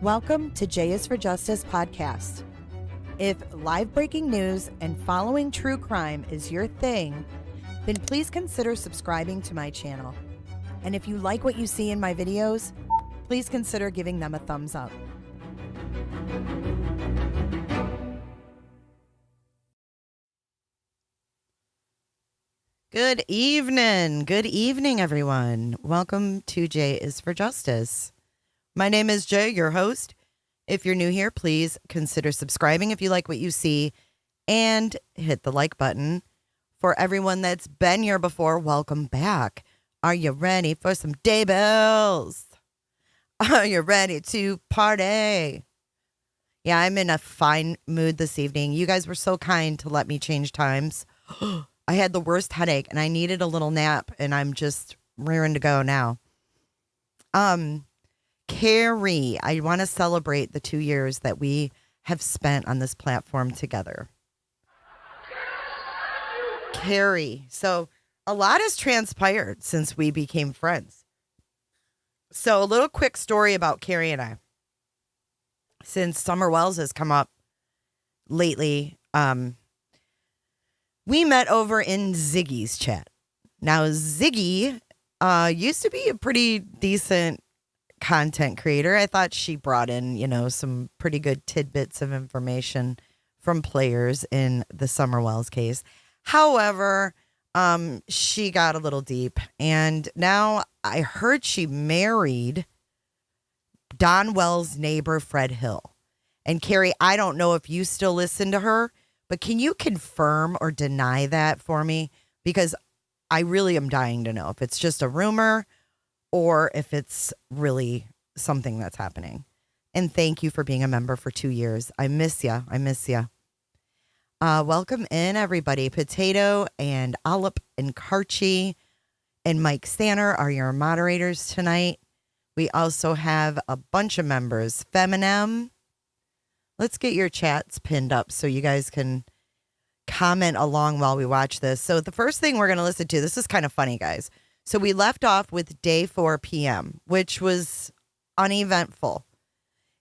Welcome to J is for Justice podcast. If live breaking news and following true crime is your thing, then please consider subscribing to my channel. And if you like what you see in my videos, please consider giving them a thumbs up. Good evening, everyone. Welcome to J is for Justice. My name is Jay, your host. If you're new here, please consider subscribing if you like what you see and hit the like button. For everyone that's been here before, welcome back. Are you ready for some Daybells? Are you ready to party? Yeah, I'm in a fine mood this evening. You guys were so kind to let me change times. I had the worst headache and I needed a little nap and I'm just rearing to go now. Carrie, I want to celebrate the 2 years that we have spent on this platform together. Carrie, so a lot has transpired since we became friends. So a little quick story about Carrie and I. Since Summer Wells has come up lately, we met over in Ziggy's chat. Now, Ziggy used to be a pretty decent content creator. I thought she brought in, some pretty good tidbits of information from players in the Summer Wells case. However, she got a little deep, and now I heard she married Don Wells' neighbor, Fred Hill. And Carrie, I don't know if you still listen to her, but can you confirm or deny that for me? Because I really am dying to know if it's just a rumor or if it's really something that's happening. And thank you for being a member for 2 years. I miss you. Welcome in, everybody. Potato and Olip and Karchi and Mike Stanner are your moderators tonight. We also have a bunch of members. Feminem. Let's get your chats pinned up so you guys can comment along while we watch this. So the first thing we're going to listen to, this is kind of funny, guys. So we left off with day 4 p.m., which was uneventful,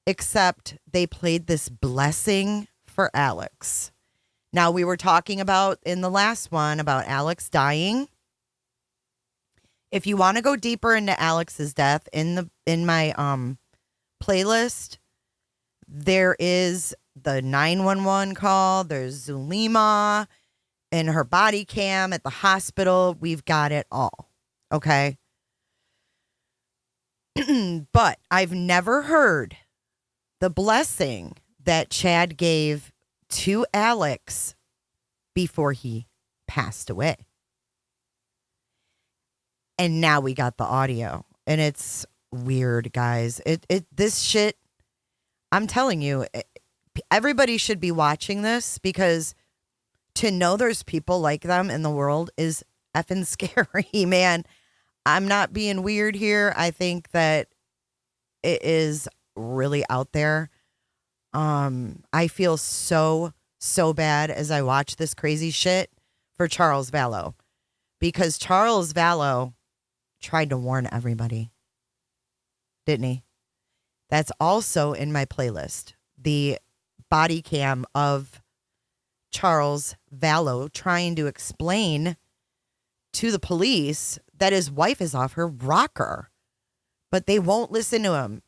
except they played this blessing for Alex. Now, we were talking about in the last one about Alex dying. If you want to go deeper into Alex's death in my playlist, there is the 911 call. There's Zulema and her body cam at the hospital. We've got it all. Okay. But I've never heard the blessing that Chad gave to Alex before he passed away. And now we got the audio, and it's weird, guys. This shit, I'm telling you, everybody should be watching this, because to know there's people like them in the world is effing scary, man. I'm not being weird here. I think that it is really out there. I feel so bad as I watch this crazy shit for Charles Vallow, because Charles Vallow tried to warn everybody, didn't he? That's also in my playlist. The body cam of Charles Vallow trying to explain to the police that his wife is off her rocker, but they won't listen to him.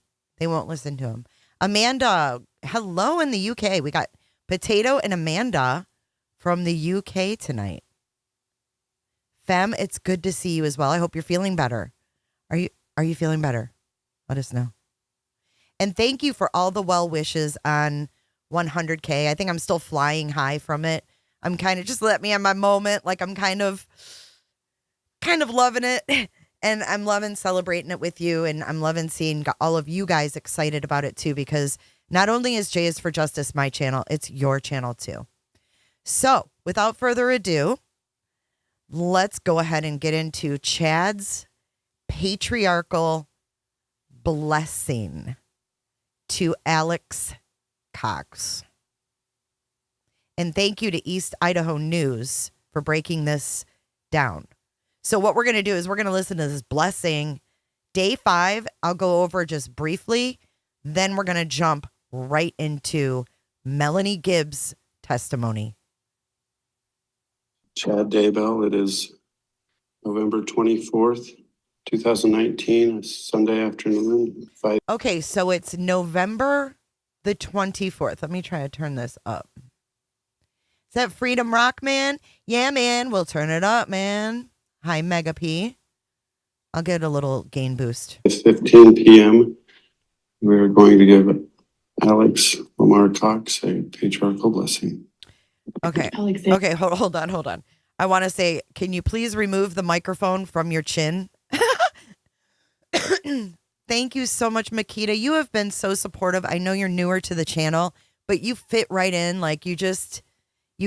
Amanda, hello in the UK. We got Potato and Amanda from the UK tonight. Fem, it's good to see you as well. I hope you're feeling better. Are you feeling better? Let us know. And thank you for all the well wishes on 100K. I think I'm still flying high from it. I'm kind of, just let me have my moment. Like, I'm kind of loving it, and I'm loving celebrating it with you, and I'm loving seeing all of you guys excited about it too, because not only is J is for Justice my channel, it's your channel too. So without further ado, let's go ahead and get into Chad's patriarchal blessing to Alex Cox. And thank you to East Idaho News for breaking this down. So what we're going to do is we're going to listen to this blessing. Day 5, I'll go over just briefly. Then we're going to jump right into Melanie Gibb's testimony. Chad Daybell. It is November 24th, 2019, Sunday afternoon. Okay, so it's November the 24th. Let me try to turn this up. Is that Freedom Rock, man? Yeah, man. We'll turn it up, man. Hi, Mega P. I'll get a little gain boost. It's 15 p.m. We're going to give Alex Lamar Cox a patriarchal blessing. Okay. Okay, hold on. I want to say, can you please remove the microphone from your chin? Thank you so much, Makita. You have been so supportive. I know you're newer to the channel, but you fit right in. Like you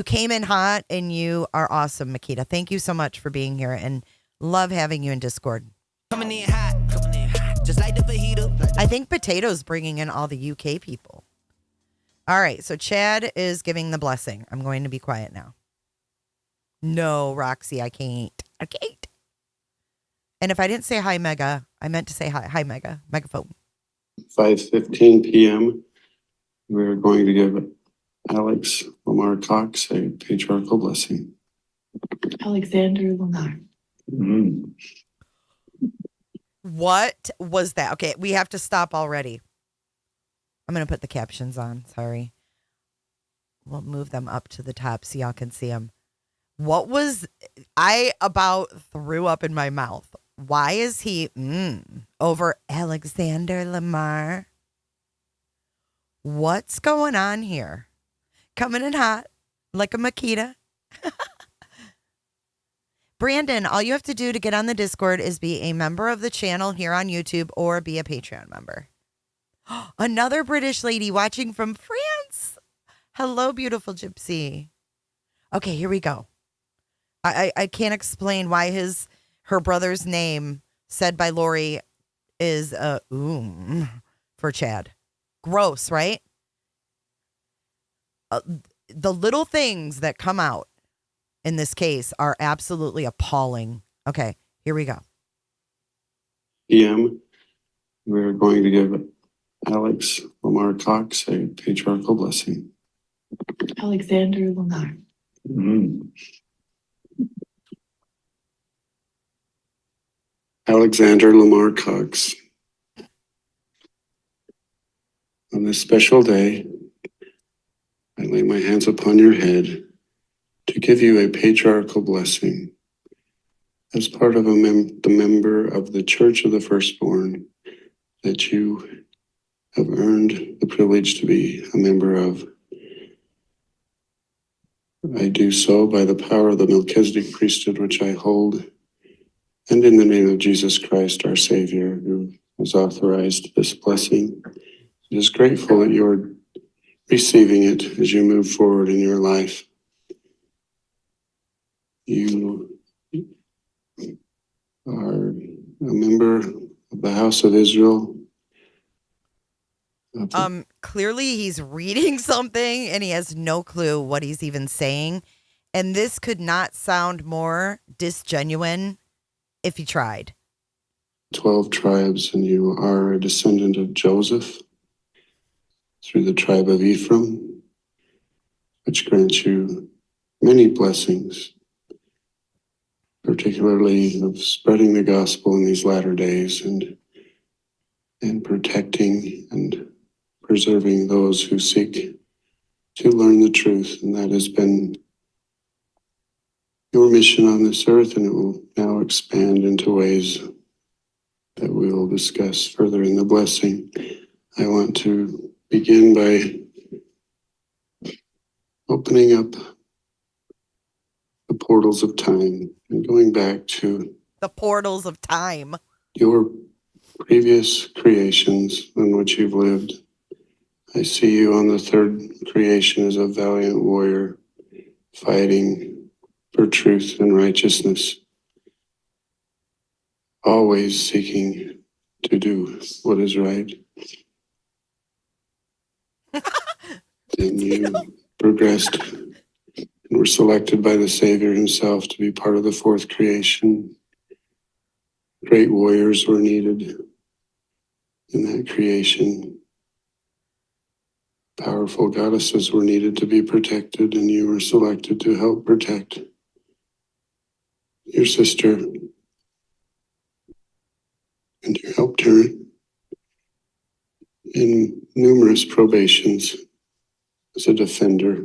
came in hot and you are awesome, Makita. Thank you so much for being here and love having you in Discord. Coming in hot, just like the fajita. I think Potato's bringing in all the UK people. All right, so Chad is giving the blessing. I'm going to be quiet now. No, Roxy, I can't. And if I didn't say hi, Mega, I meant to say hi. Hi, Mega. Megaphone. 5:15 p.m. We're going to give Alex Lamar Cox a patriarchal blessing. Alexander Lamar. Mm-hmm. What was that? Okay, we have to stop already. I'm going to put the captions on. Sorry. We'll move them up to the top so y'all can see them. What was... I about threw up in my mouth. Why is he over Alexander Lamar? What's going on here? Coming in hot like a Makita. Brandon, all you have to do to get on the Discord is be a member of the channel here on YouTube or be a Patreon member. Another British lady watching from France. Hello, beautiful gypsy. Okay, here we go. I can't explain why her brother's name said by Lori is for Chad. Gross, right? The little things that come out in this case are absolutely appalling. Okay, here we go. p.m. We're going to give Alex Lamar Cox a patriarchal blessing. Alexander Lamar. Mm-hmm. Alexander Lamar Cox. On this special day, I lay my hands upon your head to give you a patriarchal blessing. As part of the member of the Church of the Firstborn that you have earned the privilege to be a member of, I do so by the power of the Melchizedek priesthood which I hold, and in the name of Jesus Christ, our Savior, who has authorized this blessing. It is grateful that you're receiving it as you move forward in your life. You are a member of the House of Israel. Clearly he's reading something and he has no clue what he's even saying. And this could not sound more disgenuine if he tried. 12 tribes, and you are a descendant of Joseph through the tribe of Ephraim, which grants you many blessings, particularly of spreading the gospel in these latter days and protecting and preserving those who seek to learn the truth. And that has been your mission on this earth, and it will now expand into ways that we will discuss further in the blessing. I want to begin by opening up the portals of time and going back to the portals of time, your previous creations in which you've lived. I see you on the third creation as a valiant warrior fighting for truth and righteousness, always seeking to do what is right. Then you progressed and were selected by the Savior himself to be part of the fourth creation. Great warriors were needed in that creation. Powerful goddesses were needed to be protected, and you were selected to help protect your sister. And you helped her in numerous probations as a defender.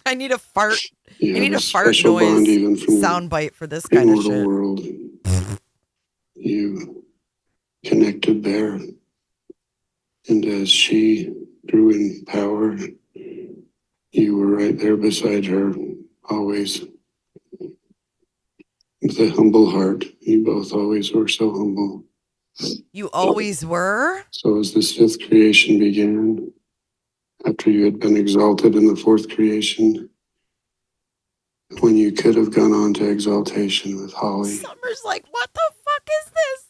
I need a fart. You I need have a fart special bond noise even from the soundbite for this kind of immortal shit. world. You connected there. And as she grew in power, you were right there beside her, always. With a humble heart. You both always were so humble. You always were? So as this fifth creation began, after you had been exalted in the fourth creation, when you could have gone on to exaltation with Holly, Summer's like, what the fuck is this?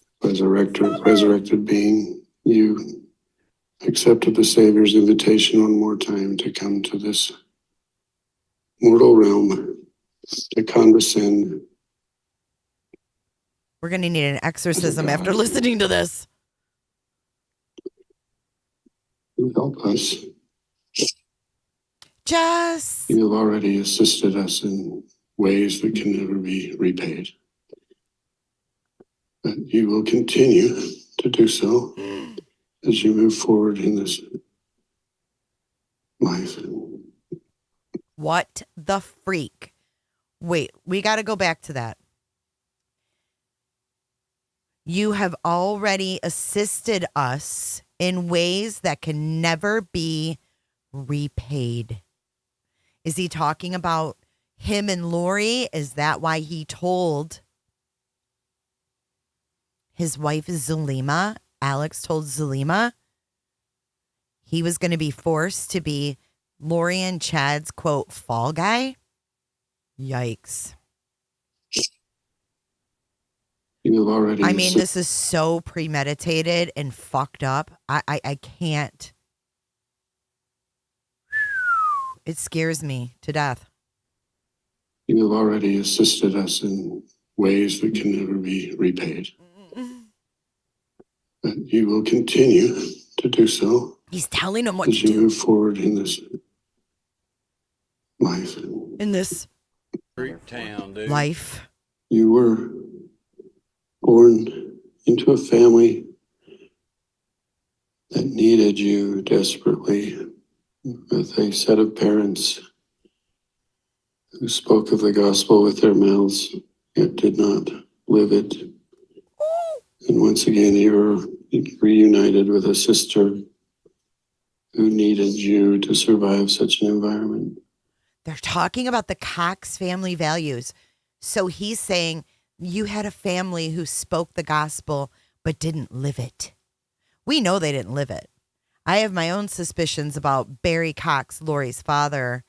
resurrected being, you accepted the Savior's invitation one more time to come to this mortal realm, to condescend. We're going to need an exorcism after listening to this. You help us. Just. You have already assisted us in ways that can never be repaid. But you will continue to do so as you move forward in this life. What the freak? Wait, we got to go back to that. You have already assisted us in ways that can never be repaid. Is he talking about him and Lori? Is that why he told his wife Zulema? Alex told Zulema he was going to be forced to be Lori and Chad's, quote, fall guy? Yikes. You have already. I mean, this is so premeditated and fucked up. I can't. It scares me to death. You have already assisted us in ways that can never be repaid. But you will continue to do so. He's telling him what as to you do move forward in this life. in this town, dude. life. You were born into a family that needed you desperately, with a set of parents who spoke of the gospel with their mouths, yet did not live it. And once again, you were reunited with a sister who needed you to survive such an environment. They're talking about the Cox family values. So he's saying you had a family who spoke the gospel but didn't live it. We know they didn't live it. I have my own suspicions about Barry Cox, Lori's father,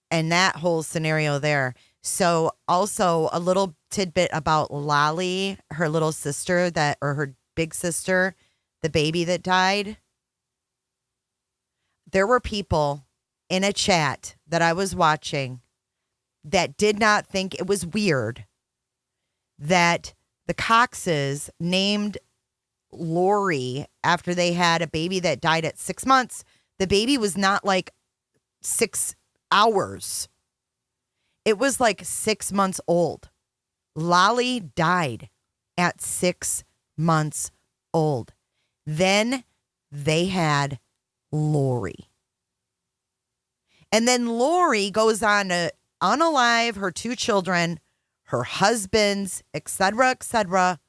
and that whole scenario there. So also a little tidbit about Lolly, her little sister or her big sister, the baby that died. There were people in a chat that I was watching that did not think it was weird that the Coxes named Lori after they had a baby that died at 6 months. The baby was not like 6 hours. It was like 6 months old. Lolly died at 6 months old. Then they had Lori. And then Lori goes on to unalive her 2 children, her husbands, etc., etc.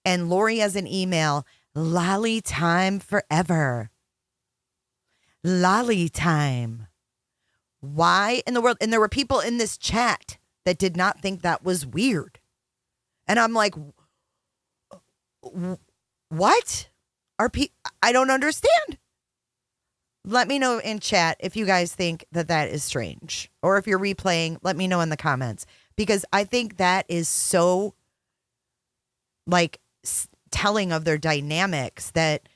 And Lori has an email, Lolly time forever. Lolly time. Why in the world? And there were people in this chat that did not think that was weird. And I'm like, what? I don't understand. Let me know in chat if you guys think that is strange. Or if you're replaying, let me know in the comments. Because I think that is so, like, telling of their dynamics that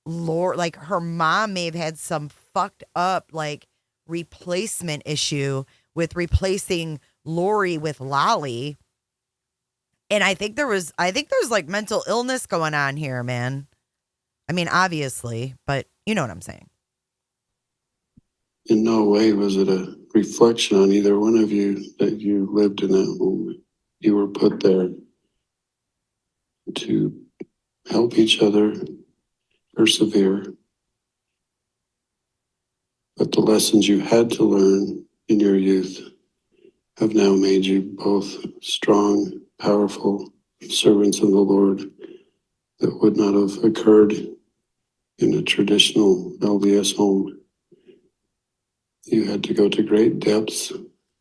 like, her mom may have had some fucked up, like, replacement issue with replacing Lori with Lolly. And I think there's like mental illness going on here, man. I mean, obviously, but you know what I'm saying. in no way was it a reflection on either one of you that you lived in that home. You were put there to help each other persevere. But the lessons you had to learn in your youth have now made you both strong, powerful servants of the Lord that would not have occurred in a traditional LDS home. You had to go to great depths.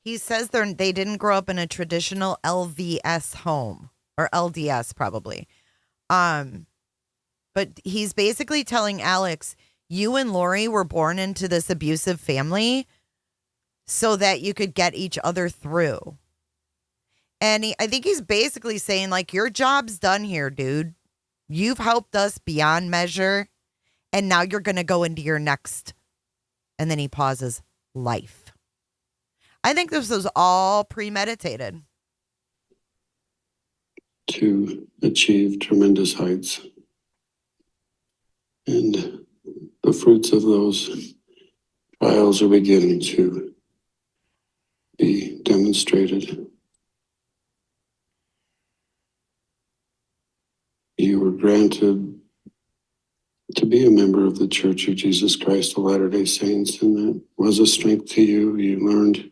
He says they didn't grow up in a traditional LVS home, or LDS probably. But he's basically telling Alex, you and Lori were born into this abusive family so that you could get each other through. And I think he's basically saying, like, your job's done here, dude. You've helped us beyond measure, and now you're going to go into your next, and then he pauses, life. I think this was all premeditated. To achieve tremendous heights. And the fruits of those trials are beginning to be demonstrated. You were granted to be a member of the Church of Jesus Christ of Latter-day Saints, and that was a strength to you. You learned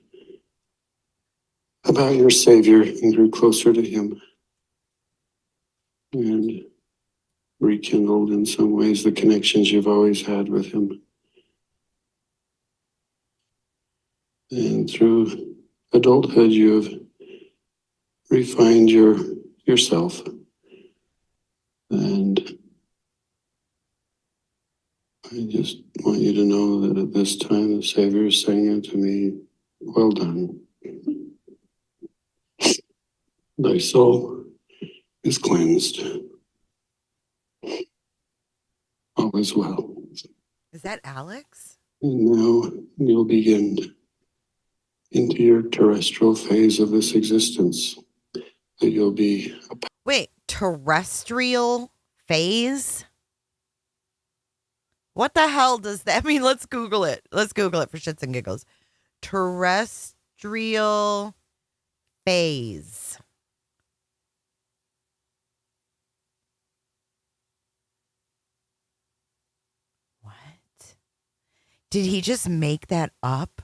about your Savior and grew closer to Him, and rekindled in some ways the connections you've always had with Him. And through adulthood, you have refined yourself. And I just want you to know that at this time, the Savior is saying unto me, well done. Thy soul is cleansed. All is well. Is that Alex? And now you'll begin into your terrestrial phase of this existence. That you'll be Wait, terrestrial phase? What the hell does that mean? Let's Google it. Let's Google it for shits and giggles. Terrestrial phase. What? Did he just make that up?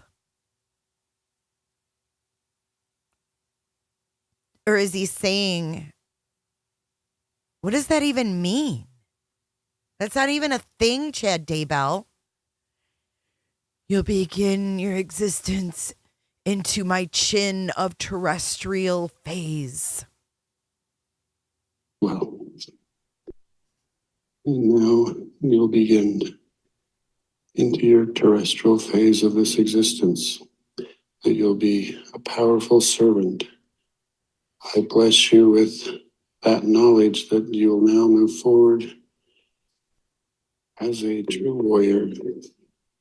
Or is he saying, what does that even mean? That's not even a thing, Chad Daybell. You'll begin your existence into my chin of terrestrial phase. well. And now you'll begin into your terrestrial phase of this existence. That you'll be a powerful servant. I bless you with that knowledge that you'll now move forward as a true warrior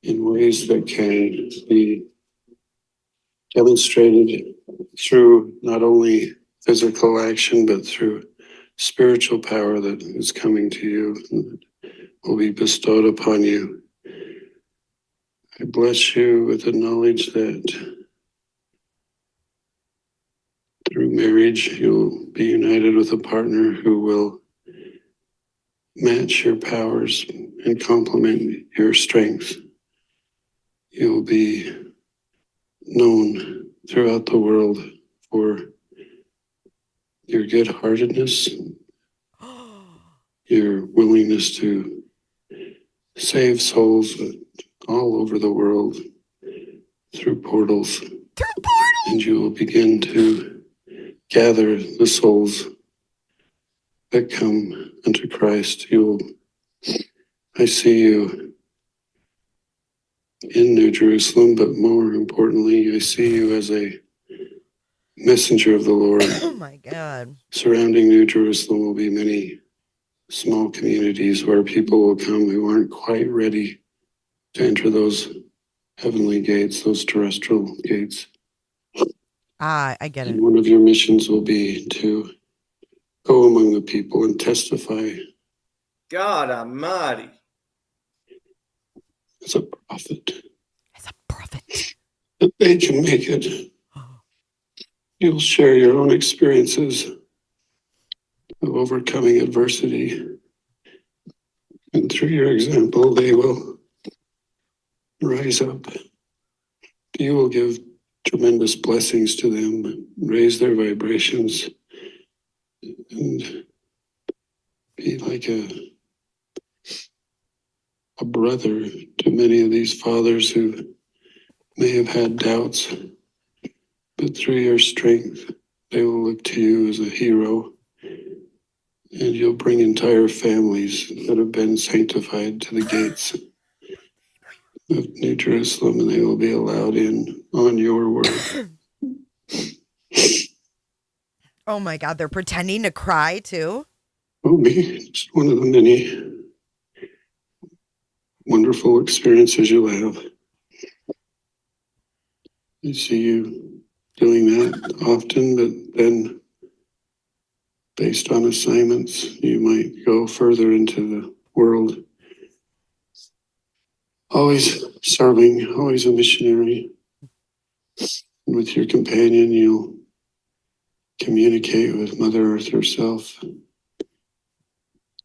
in ways that can be demonstrated through not only physical action, but through spiritual power that is coming to you and will be bestowed upon you. I bless you with the knowledge that through marriage, you'll be united with a partner who will match your powers and complement your strengths. You'll be known throughout the world for your good-heartedness, your willingness to save souls all over the world through portals. And you will begin to gather the souls that come unto Christ. I see you in New Jerusalem, but more importantly, I see you as a messenger of the Lord. Oh my God. Surrounding New Jerusalem will be many small communities where people will come who aren't quite ready to enter those heavenly gates, those terrestrial gates. I get it. And one of your missions will be to go among the people and testify God Almighty. as a prophet. As a prophet. that they can make it. You'll share your own experiences of overcoming adversity. And through your example, they will rise up. You will give tremendous blessings to them, raise their vibrations, and be like a brother to many of these fathers who may have had doubts. But through your strength, they will look to you as a hero, and you'll bring entire families that have been sanctified to the gates of New Jerusalem, and they will be allowed in on your word. Oh my God, they're pretending to cry too? Oh, me, just one of the many wonderful experiences you'll have. I see you doing that often, but then based on assignments, you might go further into the world. Always serving, always a missionary. And with your companion, you'll communicate with Mother Earth herself.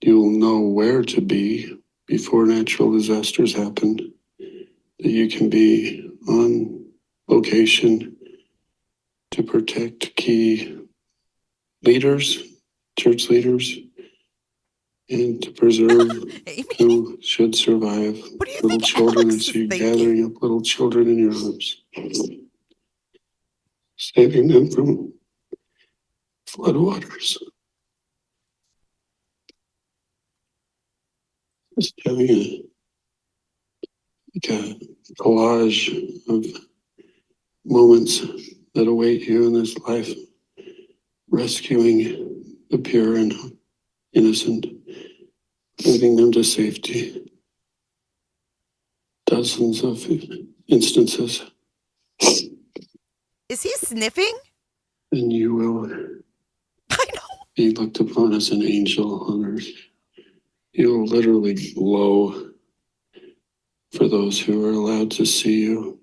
You'll know where to be before natural disasters happen, that you can be on location to protect key leaders, church leaders, and to preserve who should survive. What do you Little think children, Alex as is you're thinking? gathering up little children in your arms, saving them from floodwaters. Just having a collage of moments that await you in this life, rescuing the pure and innocent, leading them to safety. Dozens of instances. Is he sniffing? And you will I know. be looked upon as an angel on earth. You'll literally glow for those who are allowed to see you.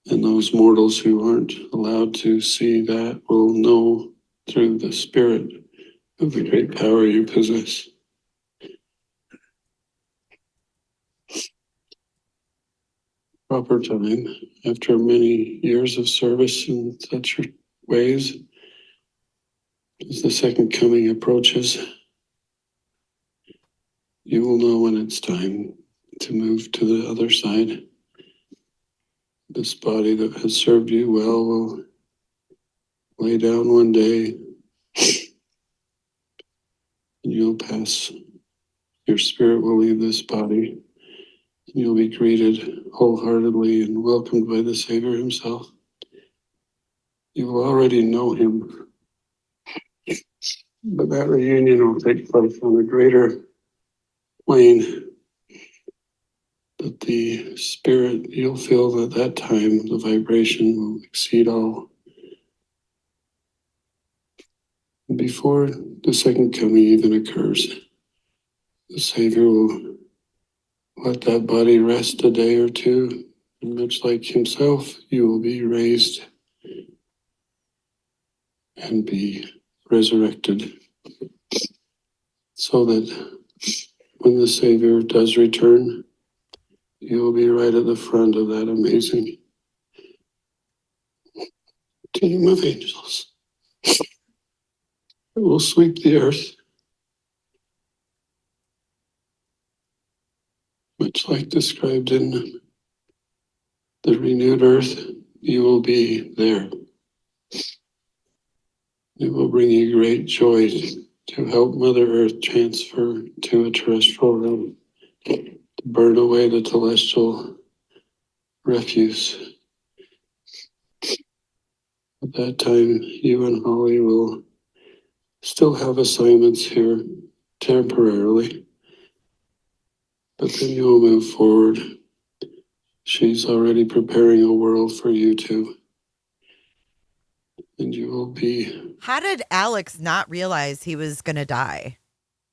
And those mortals who aren't allowed to see that will know through the spirit of the great power you possess. Proper time, after many years of service in such ways, as the second coming approaches, you will know when it's time to move to the other side. This body that has served you well will lay down one day, and you'll pass. Your spirit will leave this body, and you'll be greeted wholeheartedly and welcomed by the Savior himself. You will already know him, but that reunion will take place on a greater plane. That the spirit, you'll feel at that time, the vibration will exceed all. Before the second coming even occurs, the Savior will let that body rest a day or two, and much like himself, you will be raised and be resurrected, so that when the Savior does return, you will be right at the front of that amazing team of angels. It will sweep the earth, much like described in the renewed earth. You will be there. It will bring you great joy to help Mother Earth transfer to a terrestrial realm, to burn away the celestial refuse. At that time, you and Holly will still have assignments here temporarily, but then you will move forward. She's already preparing a world for you two, and you will be. How did Alex not realize he was going to die?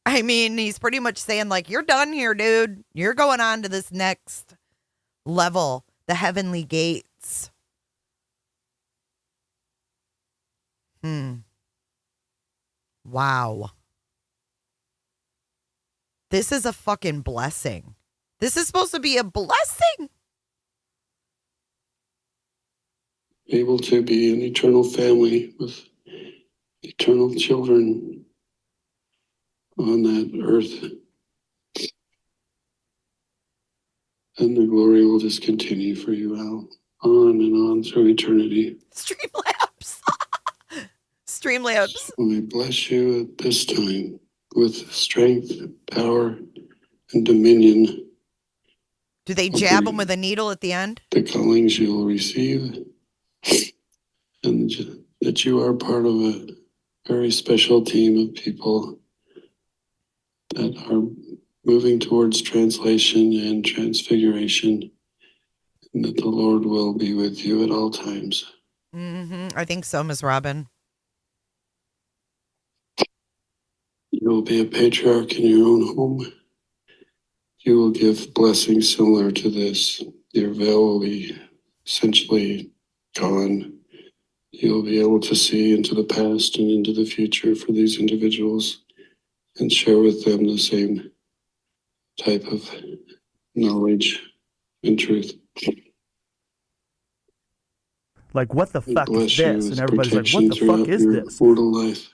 I mean, he's pretty much saying, like, you're done here, dude. You're going on to this next level. the heavenly gates. Wow. This is a fucking blessing. This is supposed to be a blessing. Able to be an eternal family with eternal children on that earth. And the glory will just continue for you, Al, on and on through eternity. Streamlabs. Streamlabs. I bless you at this time with strength, power, and dominion. Do they jab them with a needle at the end? The callings you'll receive, and that you are part of a very special team of people that are moving towards translation and transfiguration, and that the Lord will be with you at all times. I think so, Ms. Robin. You will be a patriarch in your own home. You will give blessings similar to this. Your veil will be essentially gone. You'll be able to see into the past and into the future for these individuals and share with them the same type of knowledge and truth. Like, what the fuck is Bless you this? with And everybody's like, what protection the fuck throughout is your this? mortal life.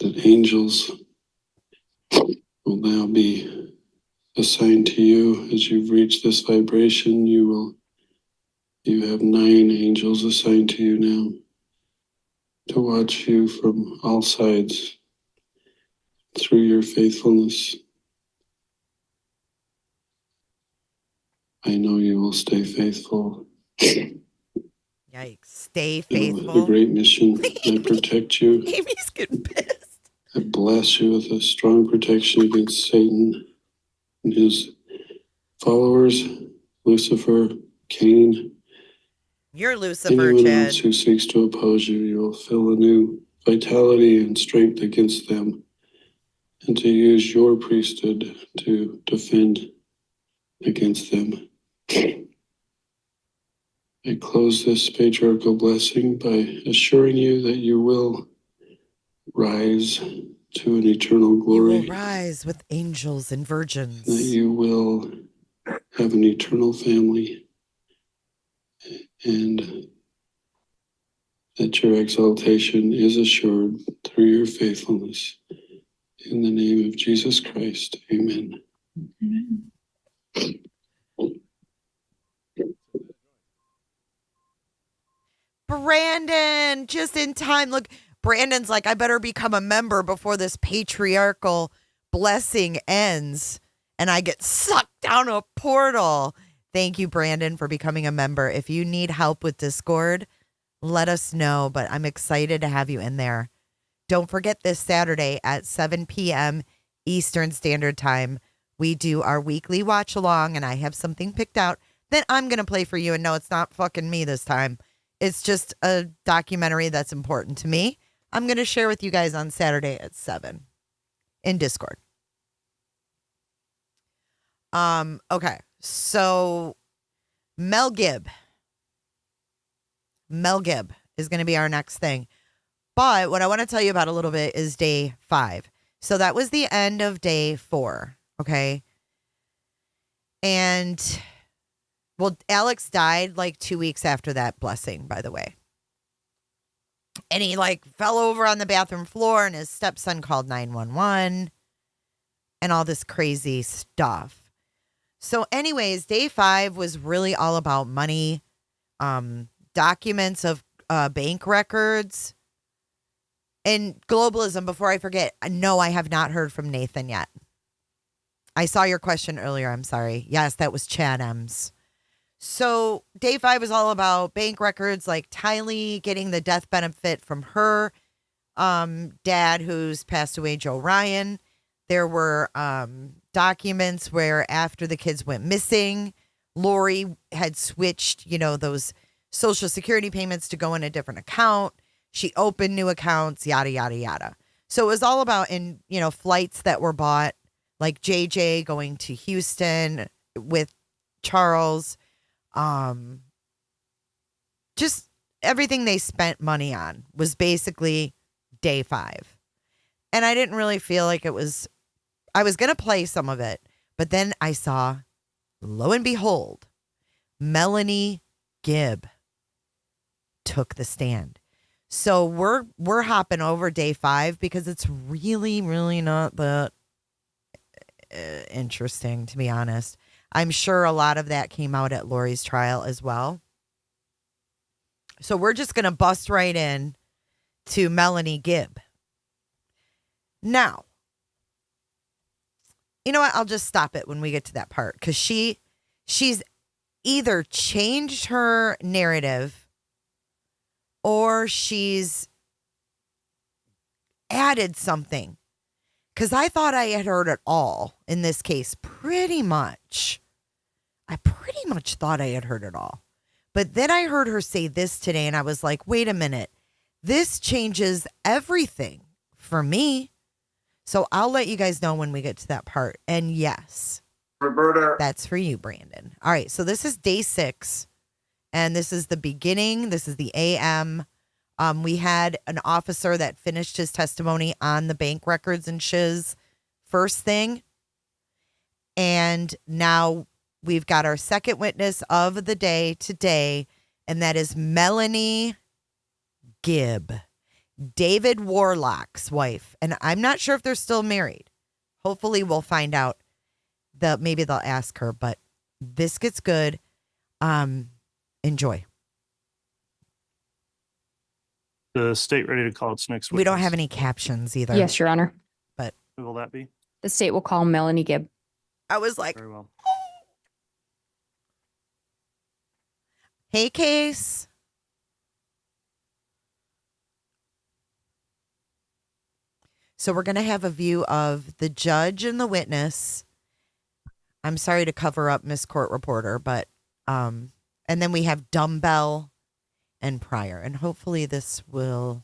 That angels will now be assigned to you as you've reached this vibration. You have 9 angels assigned to you now to watch you from all sides through your faithfulness. I know you will stay faithful. Yikes. Stay You have a faithful. great mission. I protect you. Amy's getting pissed. I bless you with a strong protection against Satan and his followers, Lucifer, Cain. You're Lucifer, Anyone Chad. else who seeks to oppose you, you will feel a new vitality and strength against them, and to use your priesthood to defend against them. I close this patriarchal blessing by assuring you that you will rise to an eternal You glory, will rise with angels and that virgins. you will have an eternal family, and that your exaltation is assured through your faithfulness. In the name of Jesus Christ, amen. Brandon, just in time. Look, Brandon's like, I better become a member before this patriarchal blessing ends and I get sucked down a portal. Thank you, Brandon, for becoming a member. If you need help with Discord, let us know, but I'm excited to have you in there. Don't forget this Saturday at 7 p.m. Eastern Standard Time, we do our weekly watch along, and I have something picked out that I'm going to play for you. And no, it's not fucking me this time. It's just a documentary that's important to me. I'm going to share with you guys on Saturday at 7 in Discord. Okay. So Mel Gibb is going to be our next thing. But what I want to tell you about a little bit is day 5. So that was the end of day 4. Okay. And well, Alex died like 2 weeks after that blessing, by the way. And he like fell over on the bathroom floor and his stepson called 911 and all this crazy stuff. So anyways, day 5 was really all about money, documents of bank records, and globalism. Before I forget, no, I have not heard from Nathan yet. I saw your question earlier. I'm sorry. Yes, that was Chad M's. So day 5 is all about bank records, like Tylee getting the death benefit from her dad, who's passed away, Joe Ryan. There were documents where after the kids went missing, Lori had switched, those Social Security payments to go in a different account. She opened new accounts, yada, yada, yada. So it was all about flights that were bought, like JJ going to Houston with Charles, Just everything they spent money on was basically day 5. And I didn't really feel like it was, I was going to play some of it, but then I saw, lo and behold, Melanie Gibb took the stand. So we're hopping over day 5 because it's really, really not that interesting, to be honest. I'm sure a lot of that came out at Lori's trial as well. So we're just going to bust right in to Melanie Gibb. Now, you know what? I'll just stop it when we get to that part because she's either changed her narrative or she's added something. Because I thought I had heard it all in this case, pretty much. I pretty much thought I had heard it all. But then I heard her say this today, and I was like, wait a minute. This changes everything for me. So I'll let you guys know when we get to that part. And yes, Roberta, that's for you, Brandon. All right, so this is day 6, and this is the beginning. This is the AM. We had an officer that finished his testimony on the bank records and shiz first thing. And now we've got our second witness of the day today, and that is Melanie Gibb, David Warlock's wife. And I'm not sure if they're still married. Hopefully we'll find out. Maybe they'll ask her, but this gets good. Enjoy. The state ready to call its next witness? We don't have any captions either. Yes, Your Honor. But Who will that be? The state will call Melanie Gibb. I was like, Very well. hey, Case. So we're going to have a view of the judge and the witness. I'm sorry to cover up Miss Court Reporter, but and then we have Daybell and Pryor, and hopefully this will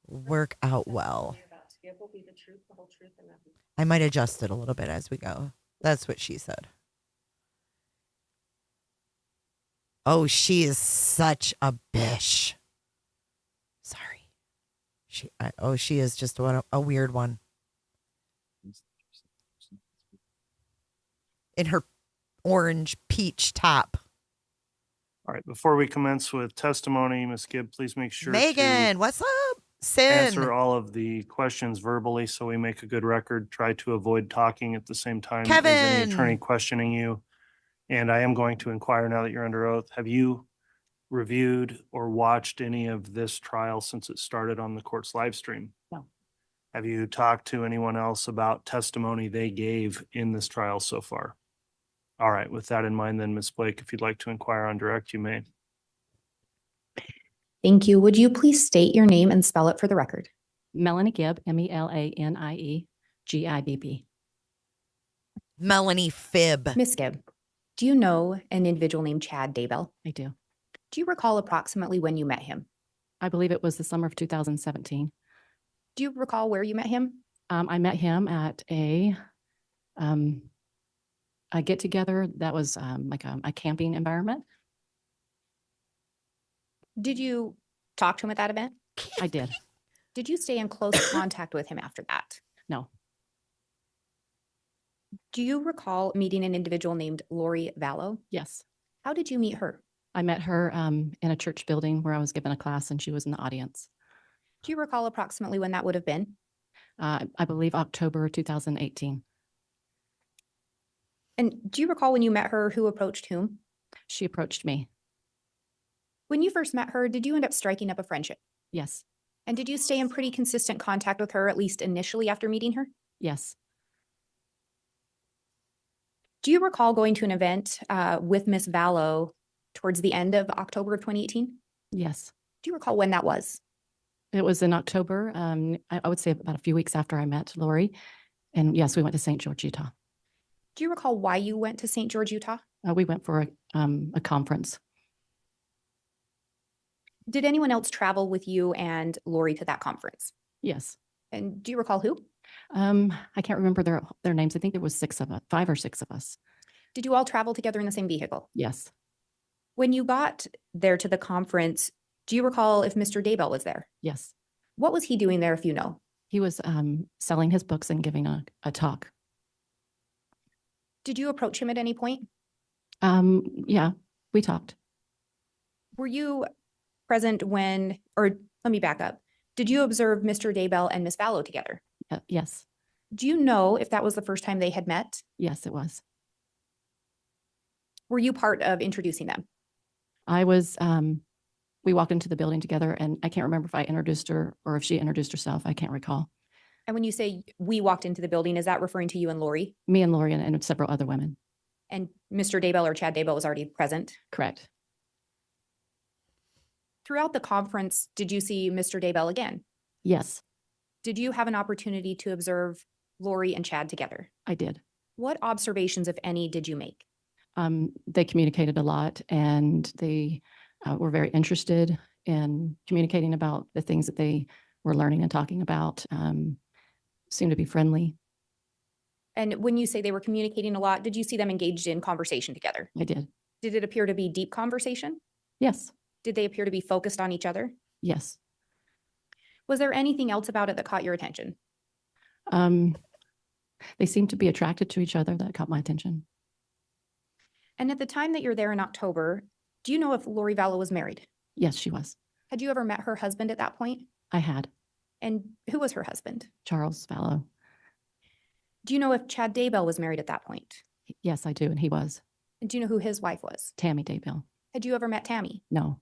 work out well. I might adjust it a little bit as we go. That's what she said. Oh, she is such a bish. Sorry. She is just a weird one. In her orange peach top. All right. Before we commence with testimony, Ms. Gibb, please make sure Megan, to what's up? Sin. answer all of the questions verbally so we make a good record. Try to avoid talking at the same time as any Kevin. attorney questioning you. And I am going to inquire now that you're under oath. Have you reviewed or watched any of this trial since it started on the court's live stream? No. Have you talked to anyone else about testimony they gave in this trial so far? All right. With that in mind, then, Ms. Blake, if you'd like to inquire on direct, you may. Thank you. Would you please state your name and spell it for the record? Melanie Gibb, Melanie Gibb. Melanie Fib. Miss Gibb, do you know an individual named Chad Daybell? I do. Do you recall approximately when you met him? I believe it was the summer of 2017. Do you recall where you met him? I met him at a get together that was like a camping environment. Did you talk to him at that event? I did. Did you stay in close contact with him after that? No. Do you recall meeting an individual named Lori Vallow? Yes. How did you meet her? I met her in a church building where I was given a class and she was in the audience. Do you recall approximately when that would have been? I believe October 2018. And do you recall when you met her, who approached whom? She approached me. When you first met her, did you end up striking up a friendship? Yes. And did you stay in pretty consistent contact with her, at least initially after meeting her? Yes. Do you recall going to an event with Miss Vallow towards the end of October of 2018? Yes. Do you recall when that was? It was in October. I would say about a few weeks after I met Lori. And yes, we went to St. George, Utah. Do you recall why you went to St. George, Utah? We went for a conference. Did anyone else travel with you and Lori to that conference? Yes. And do you recall who? I can't remember their names. I think there was 5 or 6 of us. Did you all travel together in the same vehicle? Yes, When you got there to the conference, do you recall if Mr. Daybell was there? yes. What was he doing there if you know? He was selling his books and giving a talk. Did you approach him at any point? Yeah, we talked. Were you present when, or let me back up. Did you observe Mr. Daybell and Miss Vallow together? Yes, Do you know if that was the first time they had met? yes, it was. Were you part of introducing them? I was, we walked into the building together, and I can't remember if I introduced her or if she introduced herself. I can't recall. And when you say we walked into the building, is that referring to you and Lori? Me and Lori and several other women. And Mr. Daybell or Chad Daybell was already present? Correct. Throughout the conference, did you see Mr. Daybell again? Yes, Did you have an opportunity to observe Lori and Chad together? I did. What observations, if any, did you make? They communicated a lot, and they were very interested in communicating about the things that they were learning and talking about. Seemed to be friendly. And when you say they were communicating a lot, did you see them engaged in conversation together? I did. Did it appear to be deep conversation? Yes, Did they appear to be focused on each other? yes. Was there anything else about it that caught your attention? They seemed to be attracted to each other. That caught my attention. And at the time that you're there in October, do you know if Lori Vallow was married? Yes, she was. Had you ever met her husband at that point? I had. And who was her husband? Charles Vallow. Do you know if Chad Daybell was married at that point? Yes, I do, and he was. And do you know who his wife was? Tammy Daybell. Had you ever met Tammy? No,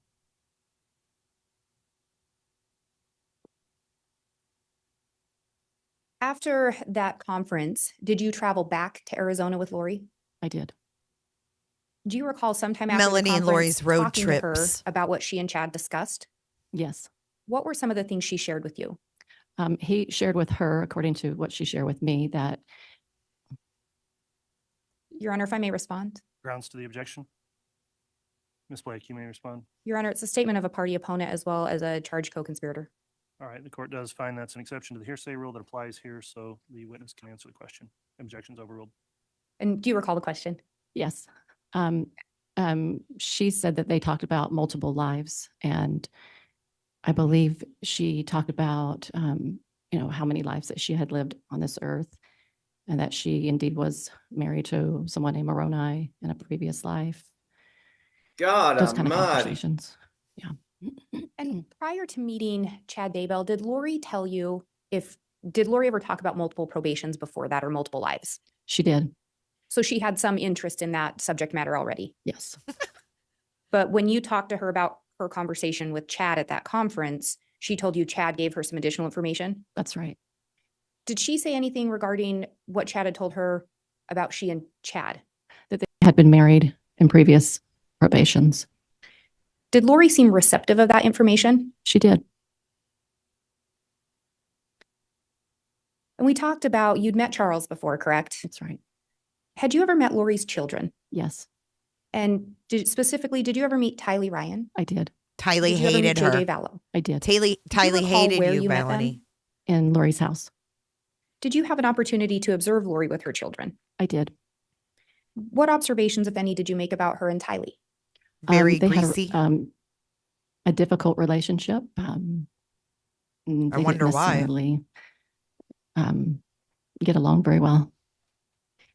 After that conference, did you travel back to Arizona with Lori? I did. Do you recall sometime after Melanie the and conference Lori's road talking to her trips. about what she and Chad discussed? Yes. What were some of the things she shared with you? He shared with her, according to what she shared with me, that Your Honor, if I may respond. Grounds to the objection? Ms. Blake, you may respond. Your Honor, it's a statement of a party opponent as well as a charged co-conspirator. All right, the court does find that's an exception to the hearsay rule that applies here, so the witness can answer the question. Objection's overruled. And do you recall the question? yes. She said that they talked about multiple lives, and I believe she talked about, how many lives that she had lived on this earth, and that she indeed was married to someone named Moroni in a previous life. God Those kind of almighty. conversations. Yeah. And prior to meeting Chad Daybell, did Lori ever talk about multiple probations before that or multiple lives? She did. So she had some interest in that subject matter already. Yes. But when you talked to her about her conversation with Chad at that conference, she told you Chad gave her some additional information. That's right. Did she say anything regarding what Chad had told her about she and Chad? That they had been married in previous probations. Did Lori seem receptive of that information? She did. And we talked about, you'd met Charles before, correct? That's right. Had you ever met Lori's children? Yes, And specifically, did you ever meet Tylee Ryan? I did. Tylee Did you ever meet hated her. JJ Vallow? I did. Tylee recall hated where you, you met them? Melanie. In Lori's house. Did you have an opportunity to observe Lori with her children? I did. What observations, if any, did you make about her and Tylee? Very They greasy. had a difficult relationship. I wonder why. Get along very well.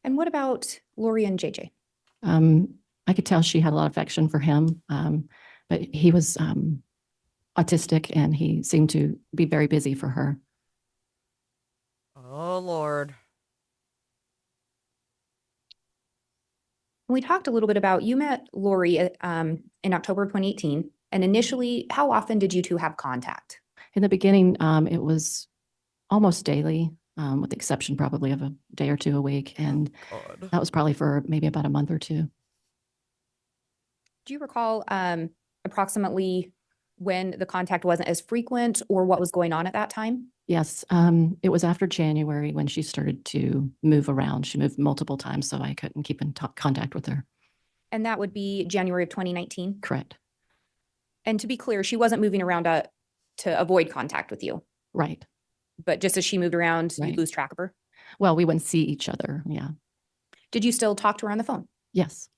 And what about Lori and JJ? I could tell she had a lot of affection for him, but he was autistic, and he seemed to be very busy for her. Oh, Lord. We talked a little bit about, you met Lori in October of 2018. And initially, how often did you two have contact? In the beginning, it was almost daily, with the exception probably of a day or two a week. And God. that was probably for maybe about a month or two. Do you recall approximately when the contact wasn't as frequent or what was going on at that time? Yes, it was after January when she started to move around. She moved multiple times, so I couldn't keep in contact with her. And that would be January of 2019? Correct. And to be clear, she wasn't moving around to avoid contact with you, Right. but just as she moved around, Right. you'd lose track of her? Well, we wouldn't see each other. Yeah. Did you still talk to her on the phone? Yes.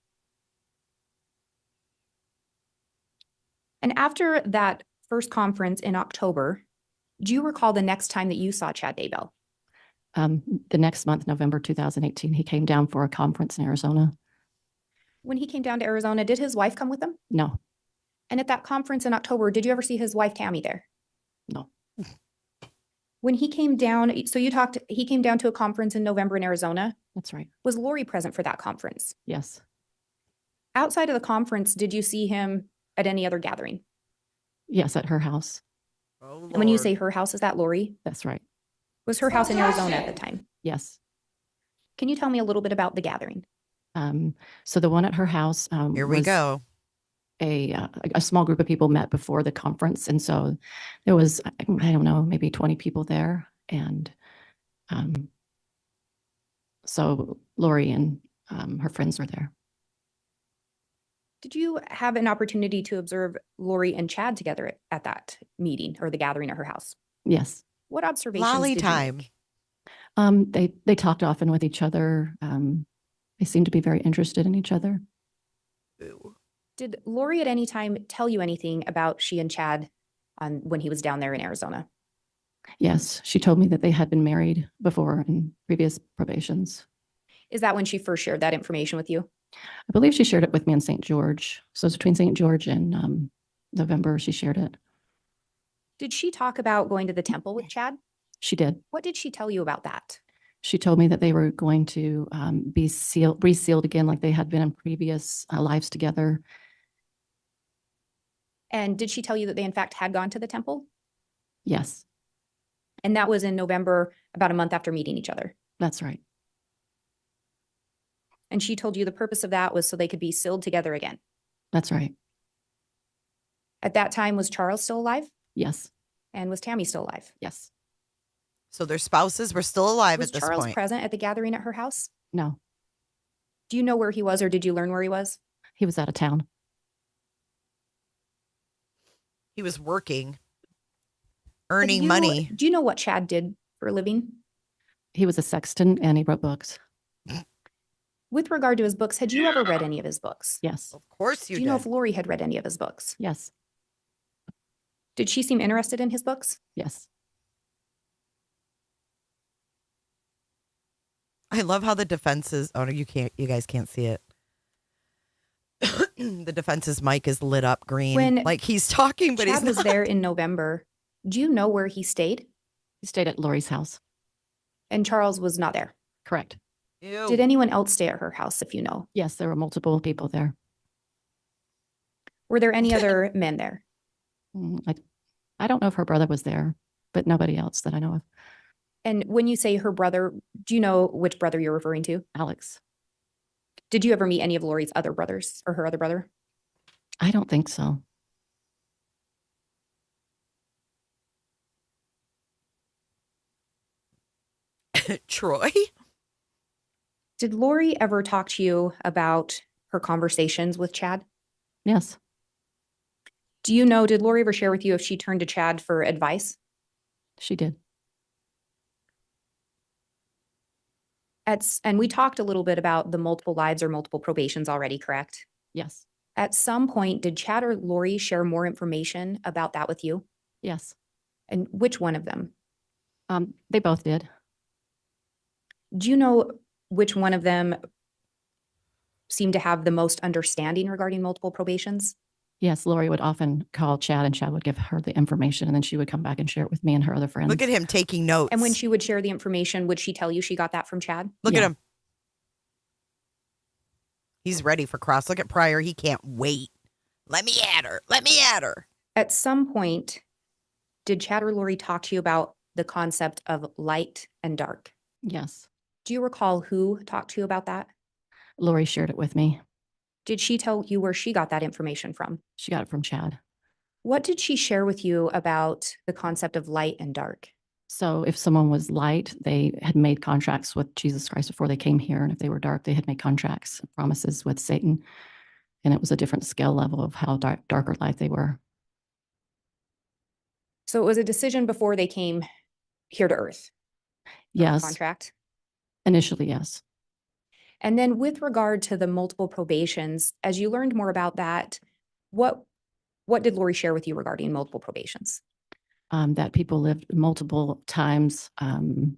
And after that first conference in October, do you recall the next time that you saw Chad Daybell? The next month, November 2018, he came down for a conference in Arizona. When he came down to Arizona, did his wife come with him? No, And at that conference in October, did you ever see his wife Tammy there? no. When he came down, so he came down to a conference in November in Arizona. That's right. Was Lori present for that conference? Yes. Outside of the conference, did you see him at any other gathering? Yes, at her house. Oh, And when you Lord. say her house, is that Lori? That's right. Was her house in Arizona at the time? Yes. Can you tell me a little bit about the gathering? So the one at her house Here we was go. a small group of people met before the conference. And so there was, I don't know, maybe 20 people there. And so Lori and her friends were there. Did you have an opportunity to observe Lori and Chad together at that meeting or the gathering at her house? Yes. What observations Lolly did you time. make? They talked often with each other. They seemed to be very interested in each other. Did Lori at any time tell you anything about she and Chad when he was down there in Arizona? Yes, she told me that they had been married before in previous probations. Is that when she first shared that information with you? I believe she shared it with me in St. George. So it's between St. George and November she shared it. Did she talk about going to the temple with Chad? She did. What did she tell you about that? She told me that they were going to be resealed again like they had been in previous lives together. And did she tell you that they in fact had gone to the temple? Yes, And that was in November, about a month after meeting each other. that's right. And she told you the purpose of that was so they could be sealed together again. That's right. At that time, was Charles still alive? Yes, And was Tammy still alive? yes. So their spouses were still alive Was at this Charles point. present at the gathering at her house? No, Do you know where he was or did you learn where he was? he was out of town. He was working, Have earning you- money. Do you know what Chad did for a living? He was a sexton and he wrote books. With regard to his books, had you ever read any of his books? Yes, Of course you Do you did. know if Lori had read any of his books? yes, Did she seem interested in his books? yes. I love how the defense's, oh no, you guys can't see it. The defense's mic is lit up green. When like he's talking, but Chad he's was not. there in November. Do you know where he stayed? He stayed at Lori's house. And Charles was not there. Correct. Ew. Did anyone else stay at her house, if you know? Yes, there were multiple people there. Were there any other men there? I don't know if her brother was there, but nobody else that I know of. And when you say her brother, do you know which brother you're referring to? Alex, Did you ever meet any of Lori's other brothers or her other brother? I don't think so. Troy? Did Lori ever talk to you about her conversations with Chad? Yes, Do you know, did Lori ever share with you if she turned to Chad for advice? she did. And we talked a little bit about the multiple lives or multiple probations already, correct? Yes, At some point, did Chad or Lori share more information about that with you? yes. And which one of them? They both did. Do you know which one of them seemed to have the most understanding regarding multiple probations? Yes, Lori would often call Chad and Chad would give her the information and then she would come back and share it with me and her other friends. Look at him taking notes. And when she would share the information, would she tell you she got that from Chad? Look at Yeah. him. He's ready for cross. Look at Pryor. He can't wait. Let me at her. Let me at her. At some point, did Chad or Lori talk to you about the concept of light and dark? Yes, Do you recall who talked to you about that? Lori shared it with me. Did she tell you where she got that information from? She got it from Chad. What did she share with you about the concept of light and dark? So if someone was light, they had made contracts with Jesus Christ before they came here. And if they were dark, they had made contracts, promises with Satan. And it was a different scale level of how dark or light they were. So it was a decision before they came here to Earth. for a Yes, Contract. initially, yes. And then with regard to the multiple probations, as you learned more about that, what did Lori share with you regarding multiple probations? That people lived multiple times. And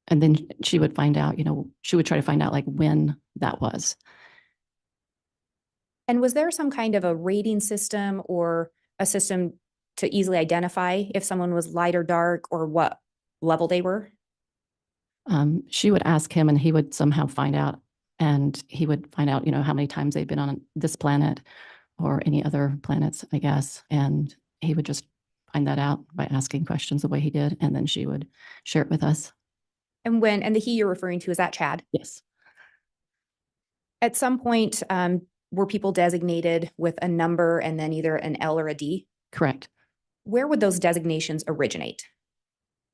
then she would find out, she would try to find out like when that was. And was there some kind of a rating system or a system to easily identify if someone was light or dark or what level they were? She would ask him and he would somehow find out, and he would find out, how many times they've been on this planet or any other planets, I guess. And he would just find that out by asking questions the way he did. And then she would share it with us. And the he you're referring to, is that Chad? Yes. At some point, were people designated with a number and then either an L or a D? Correct. Where would those designations originate?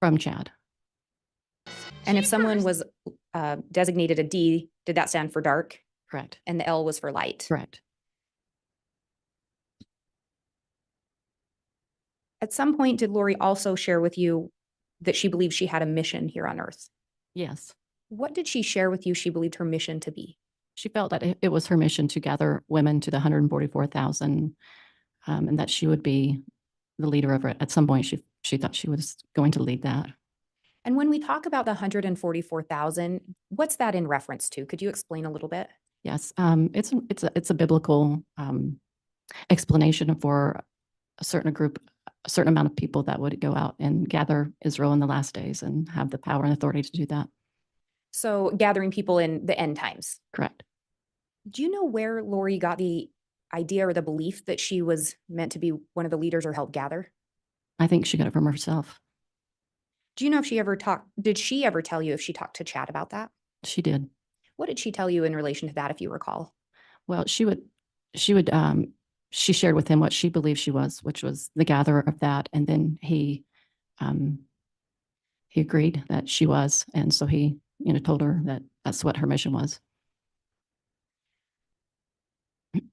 From Chad. And if someone was designated a D, did that stand for dark? Correct. And the L was for light? Correct. At some point, did Lori also share with you that she believed she had a mission here on Earth? Yes. What did she share with you she believed her mission to be? She felt that it was her mission to gather women to the 144,000, and that she would be the leader of it. At some point, she thought she was going to lead that. And when we talk about the 144,000, what's that in reference to? Could you explain a little bit? Yes, it's a biblical explanation for a certain amount of people that would go out and gather Israel in the last days and have the power and authority to do that. So gathering people in the end times. Correct. Do you know where Lori got the idea or the belief that she was meant to be one of the leaders or help gather? I think she got it from herself. Do you know if did she ever tell you if she talked to Chad about that? She did. What did she tell you in relation to that, if you recall? Well, she shared with him what she believed she was, which was the gatherer of that. And then he agreed that she was. And so he, told her that that's what her mission was.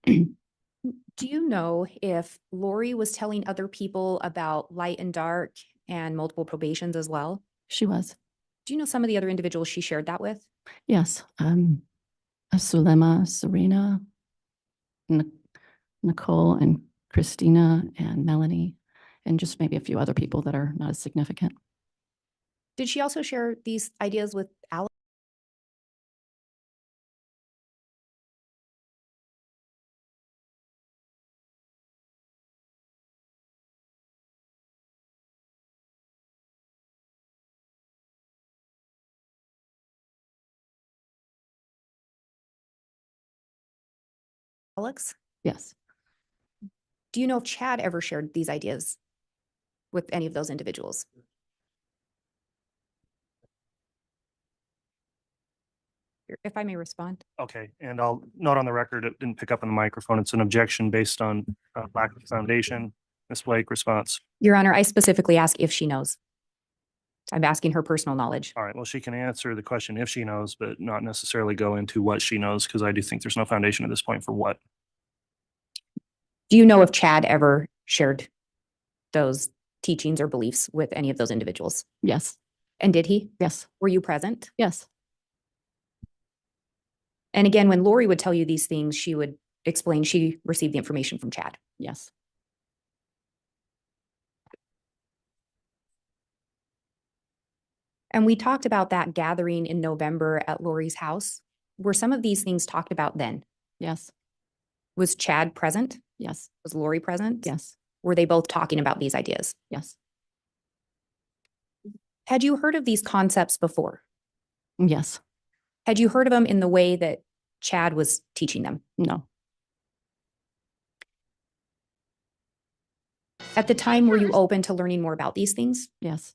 Do you know if Lori was telling other people about light and dark and multiple probations as well? She was. Do you know some of the other individuals she shared that with? Yes. Sulema, Serena, Nicole, and Christina, and Melanie, and just maybe a few other people that are not as significant. Did she also share these ideas with Alex? Alex? Yes. Do you know if Chad ever shared these ideas with any of those individuals? If I may respond. Okay, and I'll note on the record, it didn't pick up on the microphone. It's an objection based on lack of foundation. Ms. Blake, response. Your Honor, I specifically ask if she knows. I'm asking her personal knowledge. All right, well, she can answer the question if she knows, but not necessarily go into what she knows, because I do think there's no foundation at this point for what. Do you know if Chad ever shared those teachings or beliefs with any of those individuals? Yes. And did he? Yes. Were you present? Yes. And again, when Lori would tell you these things, she would explain she received the information from Chad. Yes. And we talked about that gathering in November at Lori's house. Were some of these things talked about then? Yes. Was Chad present? Yes. Was Lori present? Yes. Were they both talking about these ideas? Yes. Had you heard of these concepts before? Yes. Had you heard of them in the way that Chad was teaching them? No. At the time, were you open to learning more about these things? Yes.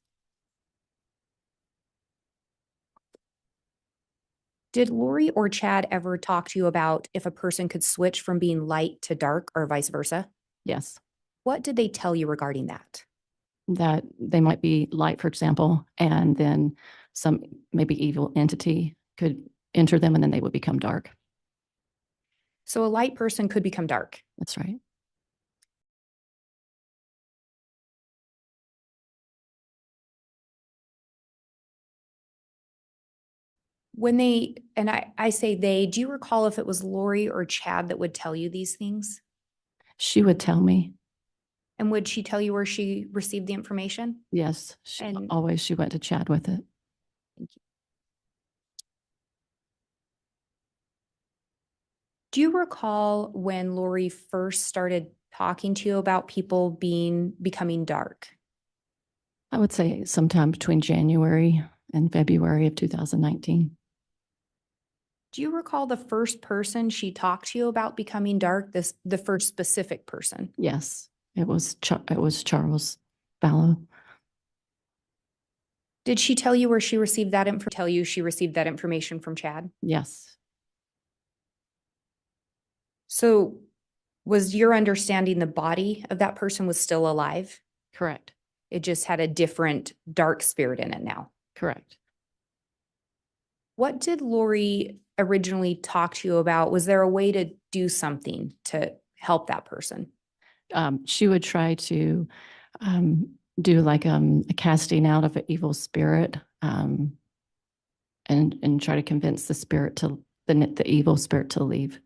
Did Lori or Chad ever talk to you about if a person could switch from being light to dark or vice versa? Yes. What did they tell you regarding that? That they might be light, for example, and then some maybe evil entity could enter them and then they would become dark. So a light person could become dark. That's right. When they, and I say they, do you recall if it was Lori or Chad that would tell you these things? She would tell me, And would she tell you where she received the information? yes, And- always she went to Chad with it. Thank you. Do you recall when Lori first started talking to you about people becoming dark? I would say sometime between January and February of 2019. Do you recall the first person she talked to you about becoming dark? The first specific person? Yes, it was Charles Vallow. Did she tell you where she received that she received that information from Chad? Yes, So was your understanding the body of that person was still alive? correct, It just had a different dark spirit in it now. correct. What did Lori originally talk to you about? Was there a way to do something to help that person? She would try to do like a casting out of an evil spirit, and try to convince the spirit to the evil spirit to leave.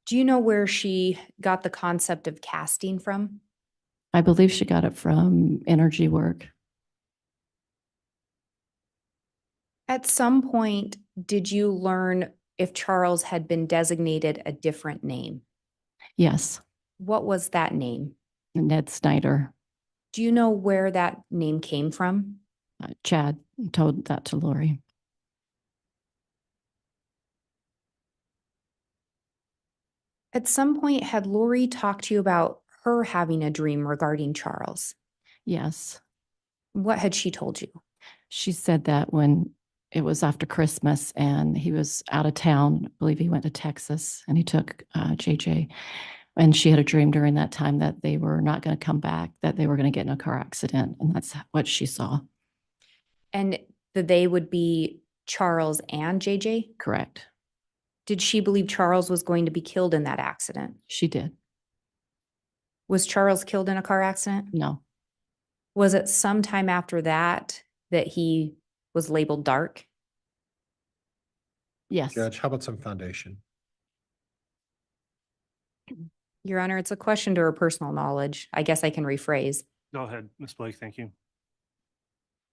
Do you know where she got the concept of casting from? I believe she got it from energy work. At some point, did you learn if Charles had been designated a different name? Yes, What was that name? Ned Snyder. Do you know where that name came from? Chad told that to Lori. At some point, had Lori talked to you about her having a dream regarding Charles? Yes, What had she told you? she said that when it was after Christmas and he was out of town, I believe he went to Texas and he took JJ. And she had a dream during that time that they were not going to come back, that they were going to get in a car accident. And that's what she saw. And that they would be Charles and JJ? Correct. Did she believe Charles was going to be killed in that accident? She did. Was Charles killed in a car accident? No. Was it sometime after that that he was labeled dark? Yes. Judge, how about some foundation? Your Honor, it's a question to her personal knowledge. I guess I can rephrase. Go ahead, Ms. Blake. Thank you.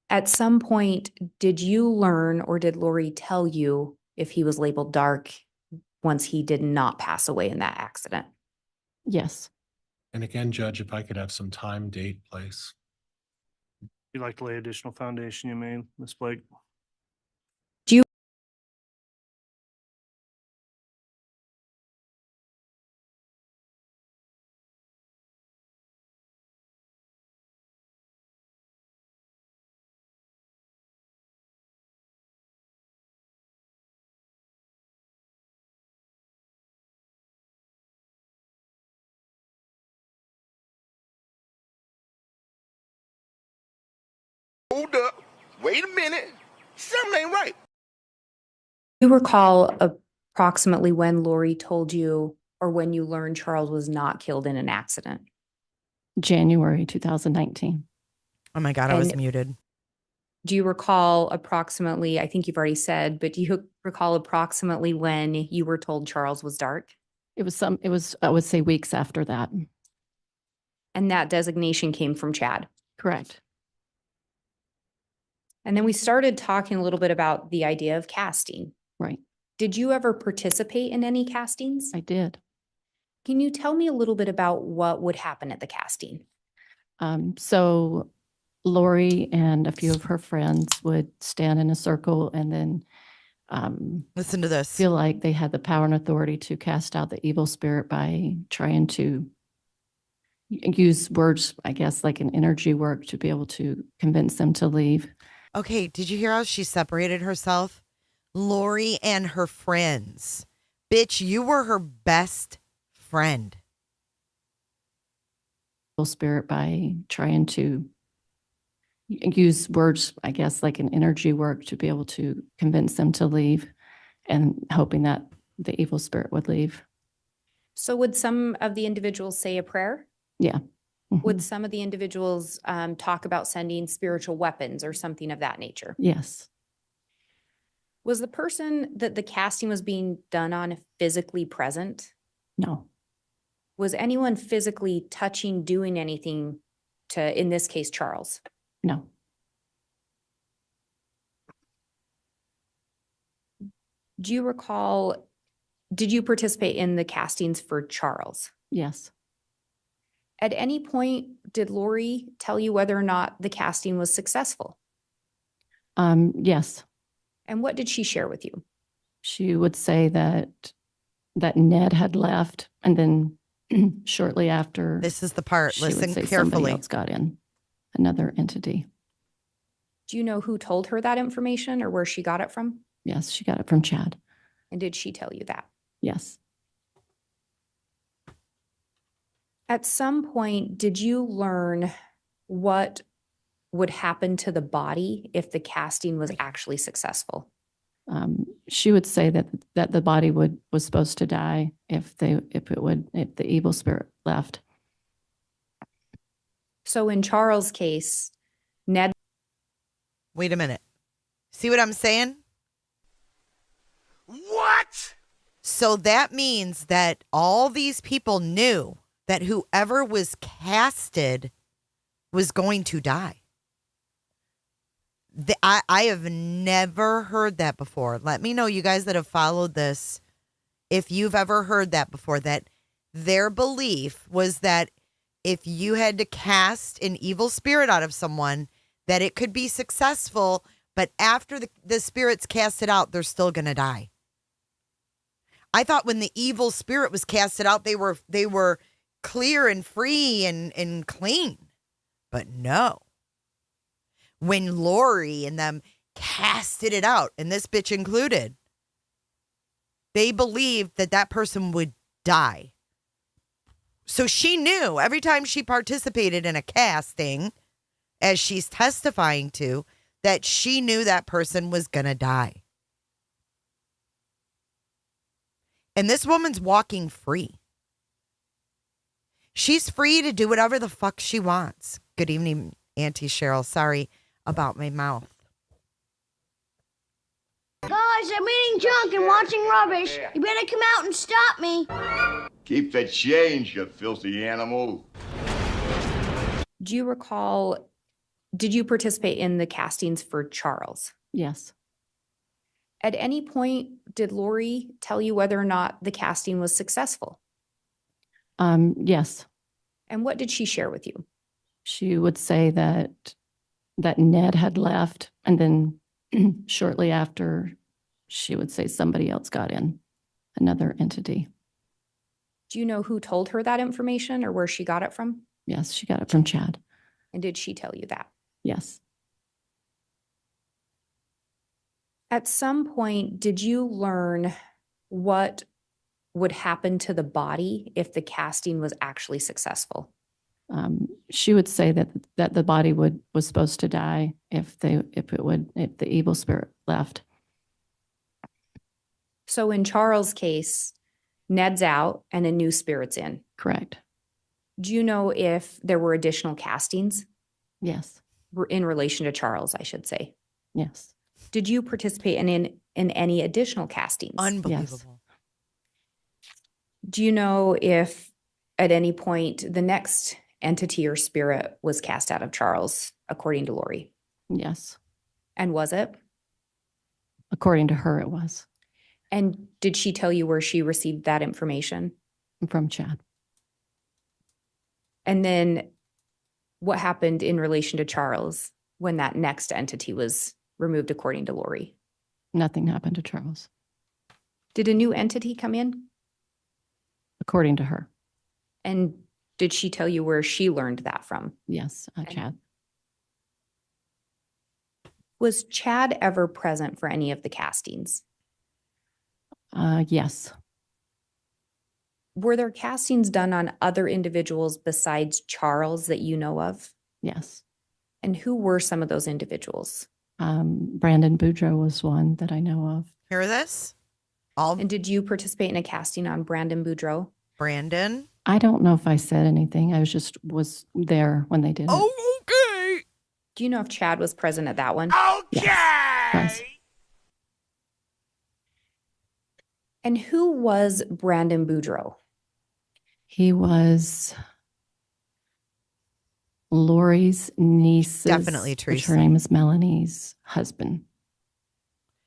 At some point, did you learn or did Lori tell you if he was labeled dark once he did not pass away in that accident? Yes. And again, Judge, if I could have some time, date, place. If you'd like to lay additional foundation, you may, Ms. Blake. Do you Hold up. Wait a minute. Something ain't right. recall approximately when Lori told you or when you learned Charles was not killed in an accident? January 2019. Oh my God, I was And- muted. Do you recall approximately, I think you've already said, but do you recall approximately when you were told Charles was dark? It was, I would say, weeks after that. And that designation came from Chad. Correct. And then we started talking a little bit about the idea of casting. Right. Did you ever participate in any castings? I did. Can you tell me a little bit about what would happen at the casting? So Lori and a few of her friends would stand in a circle and then Listen to this. feel like they had the power and authority to cast out the evil spirit by trying to use words, I guess, like an energy work to be able to convince them to leave. Okay, did you hear how she separated herself? Lori and her friends. Bitch, you were her best friend. Evil spirit by trying to use words, I guess, like an energy work to be able to convince them to leave and hoping that the evil spirit would leave. So would some of the individuals say a prayer? Yeah. Would Mhm. some of the individuals talk about sending spiritual weapons or something of that nature? Yes. Was the person that the casting was being done on physically present? No. Was anyone physically touching, doing anything to, in this case, Charles? No. Do you recall, did you participate in the castings for Charles? Yes. At any point, did Lori tell you whether or not the casting was successful? Yes. And what did she share with you? She would say that Ned had left, and then shortly after, This is the part. she would Listen say somebody carefully. else got in, another entity. Do you know who told her that information or where she got it from? Yes, she got it from Chad. And did she tell you that? Yes. At some point, did you learn what would happen to the body if the casting was actually successful? She would say that the body was supposed to die if the evil spirit left. So in Charles' case, Ned. Wait a minute. See what I'm saying? What? So that means that all these people knew that whoever was casted was going to die. I have never heard that before. Let me know, you guys that have followed this, if you've ever heard that before, that their belief was that if you had to cast an evil spirit out of someone, that it could be successful, but after the spirit's casted out, they're still going to die. I thought when the evil spirit was casted out, they were clear and free and clean. But no. When Lori and them casted it out, and this bitch included, they believed that person would die. So she knew every time she participated in a casting, as she's testifying to, that she knew that person was going to die. And this woman's walking free. She's free to do whatever the fuck she wants. Good evening, Auntie Cheryl. Sorry about my mouth. Guys, I'm eating junk and watching rubbish. You better come out and stop me. Keep the change, you filthy animal. Do you recall, did you participate in the castings for Charles? Yes. At any point, did Lori tell you whether or not the casting was successful? Yes. And what did she share with you? She would say that Ned had left, and then shortly after, she would say somebody else got in, another entity. Do you know who told her that information or where she got it from? Yes, she got it from Chad. And did she tell you that? Yes. At some point, did you learn what would happen to the body if the casting was actually successful? She would say that the body was supposed to die if the evil spirit left. So in Charles' case, Ned's out and a new spirit's in. Correct. Do you know if there were additional castings? Yes. In relation to Charles, I should say. Yes. Did you participate in any additional castings? Unbelievable. Do you know if at any point the next entity or spirit was cast out of Charles, according to Lori? Yes. And was it? According to her, it was. And did she tell you where she received that information? From Chad. And then what happened in relation to Charles when that next entity was removed, according to Lori? Nothing happened to Charles. Did a new entity come in? According to her. And did she tell you where she learned that from? Yes, Chad. Was Chad ever present for any of the castings? Yes. Were there castings done on other individuals besides Charles that you know of? Yes. And who were some of those individuals? Brandon Boudreaux was one that I know of. Hear this? And did you participate in a casting on Brandon Boudreaux? Brandon I don't know if I said anything. I was there when they did it. Oh, okay. Do you know if Chad was present at that one? Okay. Yes. And who was Brandon Boudreaux? He was Lori's niece's, Definitely which Teresa. her name is Melanie's husband.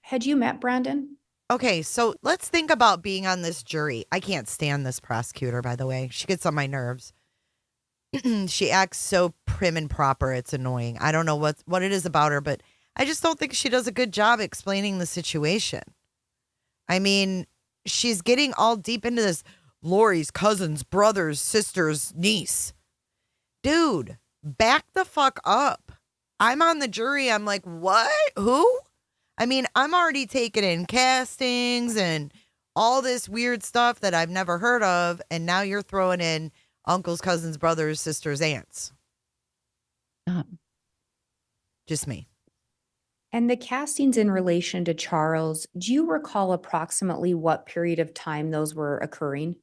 Had you met Brandon? Okay, so let's think about being on this jury. I can't stand this prosecutor, by the way. She gets on my nerves. She acts so prim and proper. It's annoying. I don't know what it is about her, but I just don't think she does a good job explaining the situation. I mean, she's getting all deep into this Lori's cousin's brother's sister's niece. Dude, back the fuck up. I'm on the jury. I'm like, what? Who? I mean, I'm already taking in castings and all this weird stuff that I've never heard of. And now you're throwing in uncles, cousins, brothers, sisters, aunts. Just me. And the castings in relation to Charles, do you recall approximately what period of time those were occurring?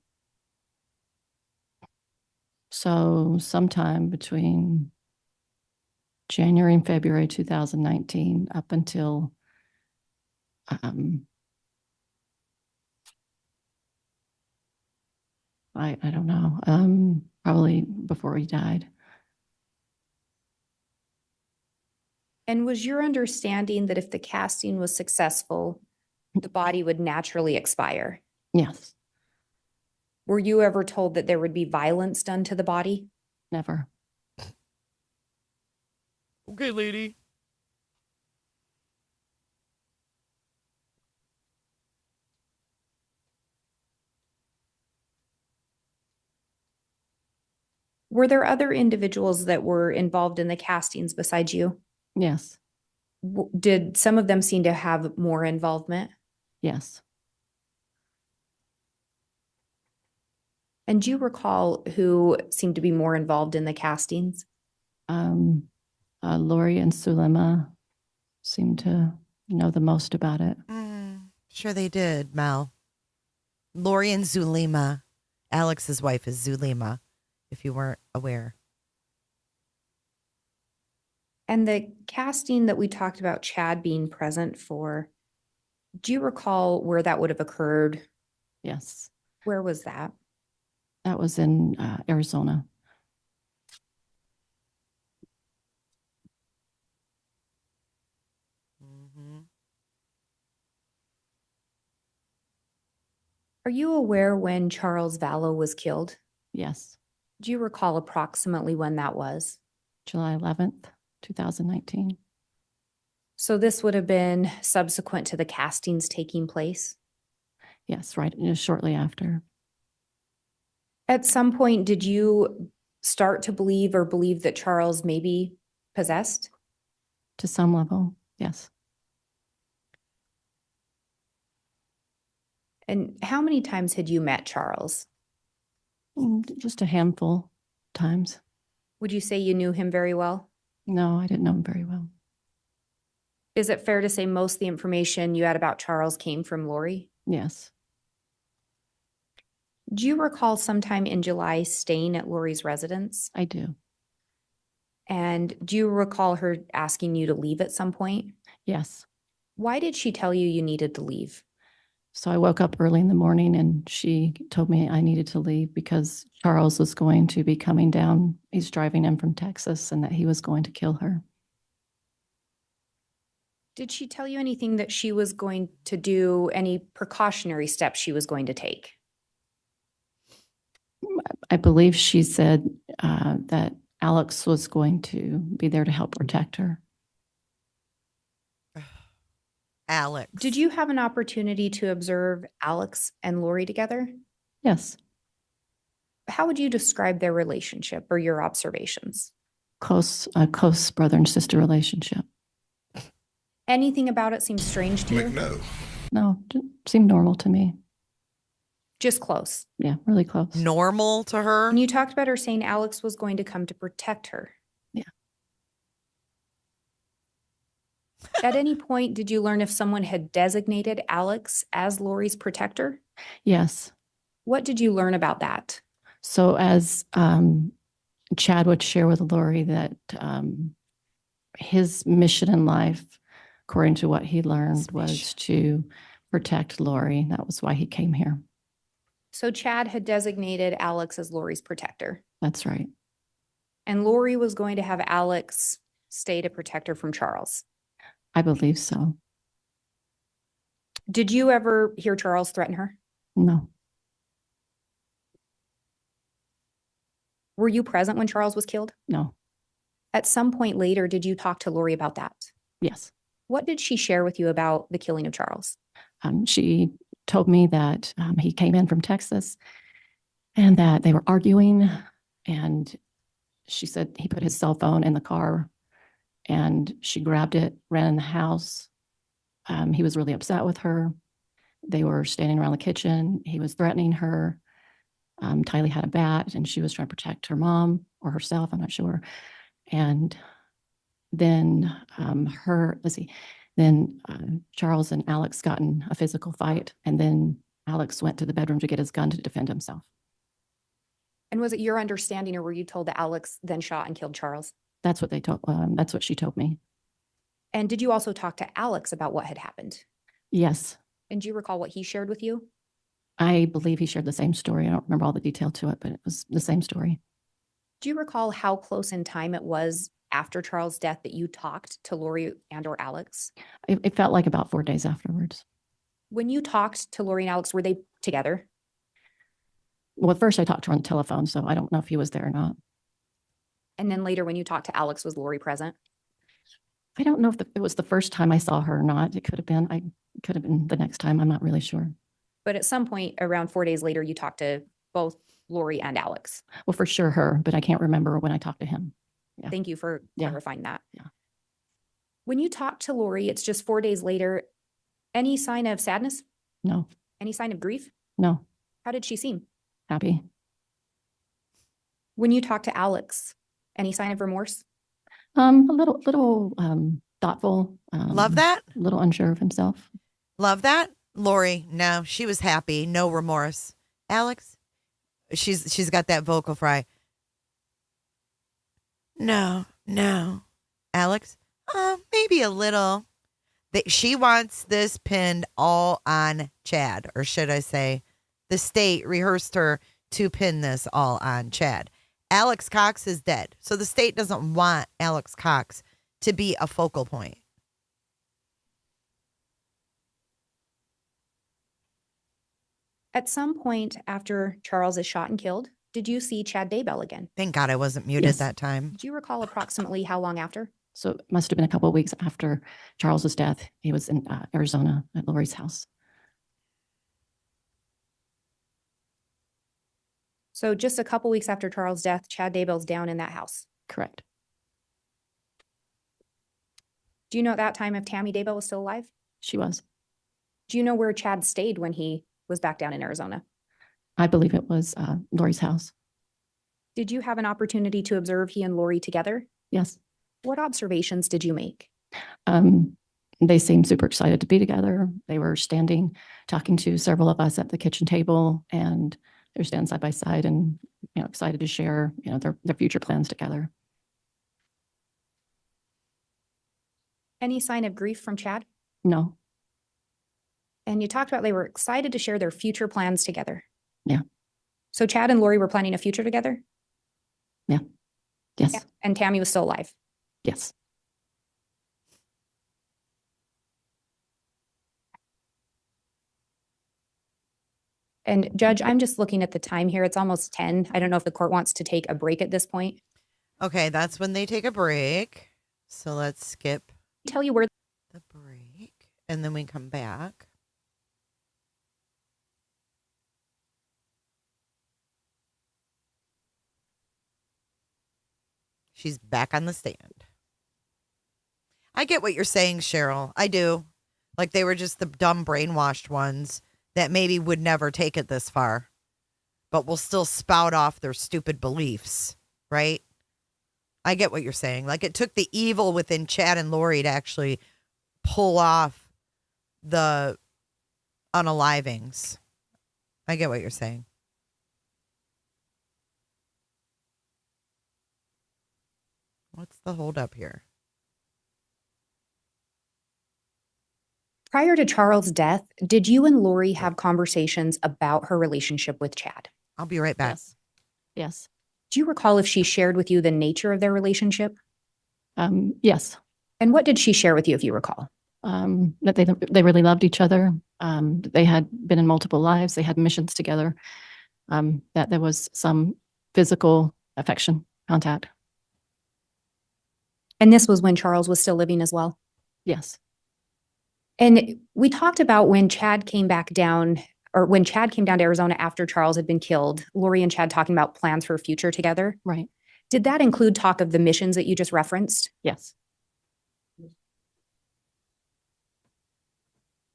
So sometime between January and February 2019 up until I don't know, probably before he died. And was your understanding that if the casting was successful, the body would naturally expire? Yes, Were you ever told that there would be violence done to the body? never. Okay, lady. Were there other individuals that were involved in the castings besides you? Yes, Did some of them seem to have more involvement? yes. And do you recall who seemed to be more involved in the castings? Lori and Sulema seem to know the most about it. Sure they did, Mel. Lori and Zulema. Alex's wife is Zulema, if you weren't aware. And the casting that we talked about Chad being present for, do you recall where that would have occurred? Yes, Where was that? that was in Arizona. Are you aware when Charles Vallow was killed? Yes, Do you recall approximately when that was? July 11th, 2019. So this would have been subsequent to the castings taking place? Yes, right, shortly after. At some point, did you start to believe or believe that Charles may be possessed? To some level, yes. And how many times had you met Charles? Just a handful times. Would you say you knew him very well? No, I didn't know him very well. Is it fair to say most of the information you had about Charles came from Lori? Yes, Do you recall sometime in July staying at Lori's residence? I do. And do you recall her asking you to leave at some point? Yes. Why did she tell you you needed to leave? So I woke up early in the morning and she told me I needed to leave because Charles was going to be coming down. He's driving in from Texas and that he was going to kill her. Did she tell you anything that she was going to do, any precautionary steps she was going to take? I believe she said that Alex was going to be there to help protect her. Alex. Did you have an opportunity to observe Alex and Lori together? Yes, How would you describe their relationship or your observations? close brother and sister relationship. Anything about it seems strange to you? No. No, it seemed normal to me. Just close. Yeah, really close. Normal to her? And you talked about her saying Alex was going to come to protect her. Yeah. At any point, did you learn if someone had designated Alex as Lori's protector? Yes. What did you learn about that? So as Chad would share with Lori that his mission in life, according to what he learned, was to protect Lori. That was why he came here. So Chad had designated Alex as Lori's protector. That's right. And Lori was going to have Alex stay to protect her from Charles. I believe so. Did you ever hear Charles threaten her? No. Were you present when Charles was killed? No. At some point later, did you talk to Lori about that? Yes. What did she share with you about the killing of Charles? She told me that he came in from Texas and that they were arguing. And she said he put his cell phone in the car and she grabbed it, ran in the house. He was really upset with her. They were standing around the kitchen. He was threatening her. Tylee had a bat and she was trying to protect her mom or herself, I'm not sure. And then Charles and Alex got in a physical fight, and then Alex went to the bedroom to get his gun to defend himself. And was it your understanding, or were you told that Alex then shot and killed Charles? That's what they told. That's what she told me. And did you also talk to Alex about what had happened? Yes. And do you recall what he shared with you? I believe he shared the same story. I don't remember all the detail to it, but it was the same story. Do you recall how close in time it was after Charles' death that you talked to Lori and or Alex? It felt like about 4 days afterwards. When you talked to Lori and Alex, were they together? Well, at first I talked to her on the telephone, so I don't know if he was there or not. And then later when you talked to Alex, was Lori present? I don't know if it was the first time I saw her or not. It could have been. It could have been the next time. I'm not really sure. But at some point around 4 days later, you talked to both Lori and Alex. Well, for sure her, but I can't remember when I talked to him. Yeah. Thank you for clarifying that. Yeah. When you talked to Lori, it's just 4 days later. Any sign of sadness? No. Any sign of grief? No. How did she seem? Happy. When you talked to Alex, any sign of remorse? A little thoughtful. Love that. A little unsure of himself. Love that. Lori, no, she was happy. No remorse. Alex, she's got that vocal fry. No. Alex, maybe a little. She wants this pinned all on Chad, or should I say, the state rehearsed her to pin this all on Chad. Alex Cox is dead, so the state doesn't want Alex Cox to be a focal point. At some point after Charles is shot and killed, did you see Chad Daybell again? Thank God I wasn't muted Yes. that time. Do you recall approximately how long after? So it must have been a couple of weeks after Charles's death. He was in Arizona at Lori's house. So just a couple weeks after Charles' death, Chad Daybell's down in that house. Correct. Do you know at that time if Tammy Daybell was still alive? She was. Do you know where Chad stayed when he was back down in Arizona? I believe it was Lori's house. Did you have an opportunity to observe he and Lori together? Yes. What observations did you make? They seemed super excited to be together. They were standing, talking to several of us at the kitchen table, and they're standing side by side and, excited to share, their future plans together. Any sign of grief from Chad? No. And you talked about they were excited to share their future plans together. Yeah. So Chad and Lori were planning a future together? Yeah. Yes. And Tammy was still alive? Yes. And Judge, I'm just looking at the time here. It's almost 10. I don't know if the court wants to take a break at this point. Okay, that's when they take a break. So let's skip Tell you where the break and then we come back. She's back on the stand. I get what you're saying, Cheryl. I do. Like they were just the dumb brainwashed ones that maybe would never take it this far, but will still spout off their stupid beliefs, right? I get what you're saying. Like it took the evil within Chad and Lori to actually pull off the unalivings. I get what you're saying. What's the holdup here? Prior to Charles' death, did you and Lori have conversations about her relationship with Chad? I'll be right back. Yes. Yes. Do you recall if she shared with you the nature of their relationship? Yes. And what did she share with you, if you recall? That they really loved each other. They had been in multiple lives. They had missions together. That there was some physical affection, contact. And this was when Charles was still living as well? Yes. And we talked about when Chad came back down, or when Chad came down to Arizona after Charles had been killed, Lori and Chad talking about plans for a future together. Right. Did that include talk of the missions that you just referenced? Yes.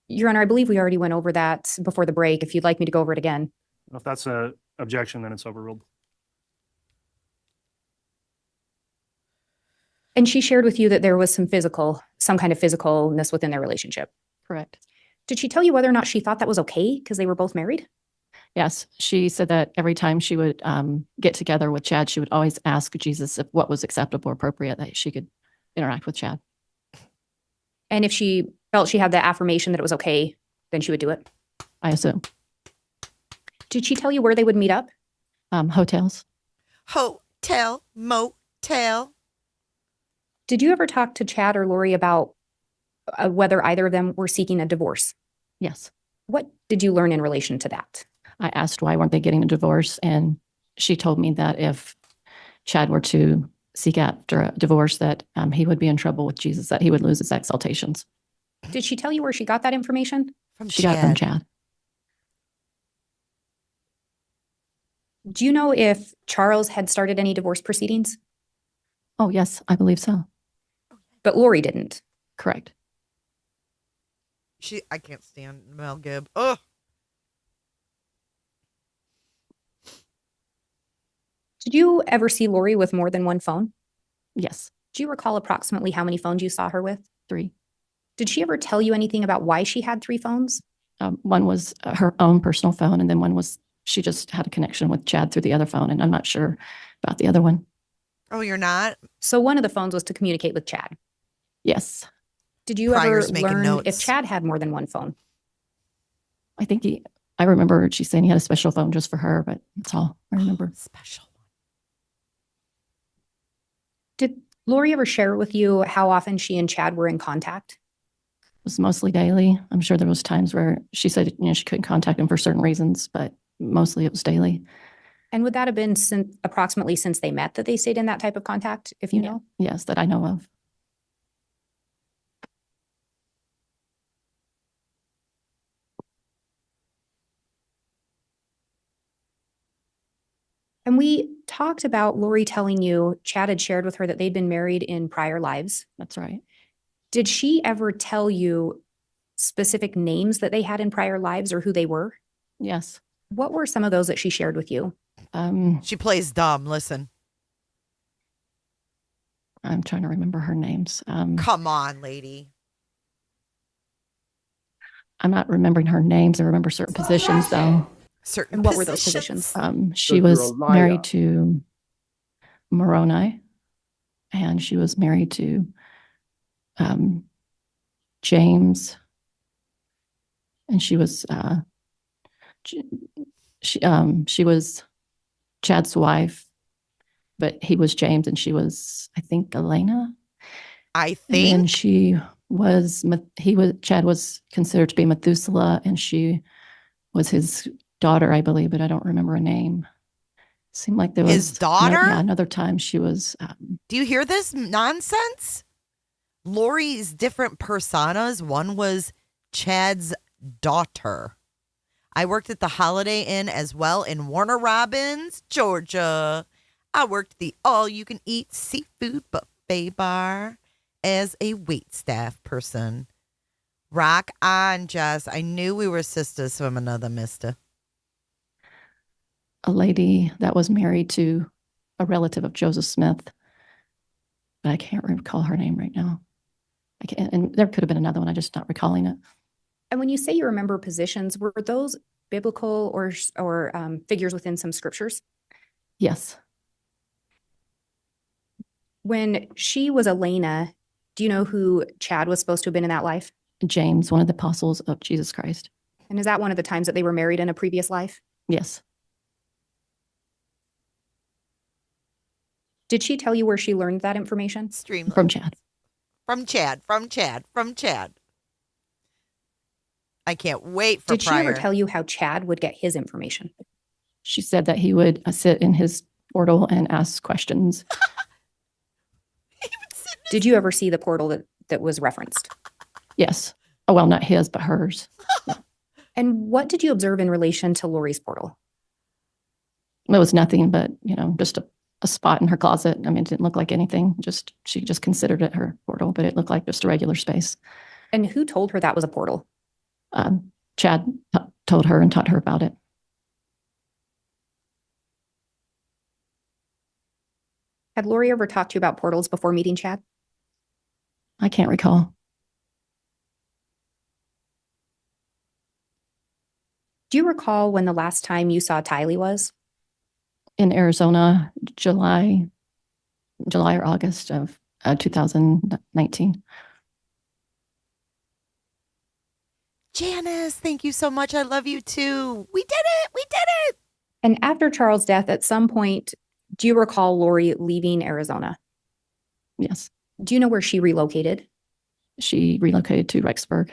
Your Honor, I believe we already went over that before the break. If you'd like me to go over it again. If that's an objection, then it's overruled. And she shared with you that there was some kind of physicalness within their relationship. Correct. Did she tell you whether or not she thought that was okay because they were both married? Yes. She said that every time she would get together with Chad, she would always ask Jesus if what was acceptable or appropriate that she could interact with Chad. And if she felt she had the affirmation that it was okay, then she would do it? I assume. Did she tell you where they would meet up? Hotels. Hotel, motel. Did you ever talk to Chad or Lori about whether either of them were seeking a divorce? Yes. What did you learn in relation to that? I asked why weren't they getting a divorce, and she told me that if Chad were to seek after a divorce, that he would be in trouble with Jesus, that he would lose his exaltations. Did she tell you where she got that information? She got it from Chad. Do you know if Charles had started any divorce proceedings? Oh, yes, I believe so. But Lori didn't. Correct. I can't stand Mel Gibb. Ugh. Did you ever see Lori with more than one phone? Yes. Do you recall approximately how many phones you saw her with? 3. Did she ever tell you anything about why she had 3 phones? One was her own personal phone, and then one was she just had a connection with Chad through the other phone, and I'm not sure about the other one. Oh, you're not? So one of the phones was to communicate with Chad? Yes. Did you Prior's ever making learn notes. if Chad had more than one phone? I remember she saying he had a special phone just for her, but that's all I remember. Special one. Did Lori ever share with you how often she and Chad were in contact? It was mostly daily. I'm sure there was times where she said, she couldn't contact him for certain reasons, but mostly it was daily. And would that have been approximately since they met that they stayed in that type of contact, if you know? Yes, that I know of. And we talked about Lori telling you Chad had shared with her that they'd been married in prior lives. That's right. Did she ever tell you specific names that they had in prior lives or who they were? Yes. What were some of those that she shared with you? She plays dumb. Listen. I'm trying to remember her names. Come on, lady. I'm not remembering her names. I remember certain positions, though. And what were those positions? She was married to Moroni, and she was married to James, and she was she was Chad's wife, but he was James, and she was, I think, Elena. I think. And Chad was considered to be Methuselah, and she was his daughter, I believe, but I don't remember a name. Seemed like there was his daughter. Another time she was. Do you hear this nonsense? Lori's different personas. One was Chad's daughter. I worked at the Holiday Inn as well in Warner Robins, Georgia. I worked the all-you-can-eat seafood buffet bar as a waitstaff person. Rock on, Jess. I knew we were sisters from another mister. A lady that was married to a relative of Joseph Smith, but I can't recall her name right now. And there could have been another one. I'm just not recalling it. And when you say you remember positions, were those biblical or figures within some scriptures? Yes. When she was Elena, do you know who Chad was supposed to have been in that life? James, one of the apostles of Jesus Christ. And is that one of the times that they were married in a previous life? Yes. Did she tell you where she learned that information? Streamlabs. From Chad. From Chad. I can't wait for Did she ever Pryor. tell you how Chad would get his information? She said that he would sit in his portal and ask questions. Did you ever see the portal that was referenced? Yes. Oh, well, not his, but hers. And what did you observe in relation to Lori's portal? It was nothing but, just a spot in her closet. I mean, it didn't look like anything. She just considered it her portal, but it looked like just a regular space. And who told her that was a portal? Chad told her and taught her about it. Had Lori ever talked to you about portals before meeting Chad? I can't recall. Do you recall when the last time you saw Tylee was? In Arizona, July or August of 2019. Janice, thank you so much. I love you too. We did it. And after Charles' death, at some point, do you recall Lori leaving Arizona? Yes. Do you know where she relocated? She relocated to Rexburg.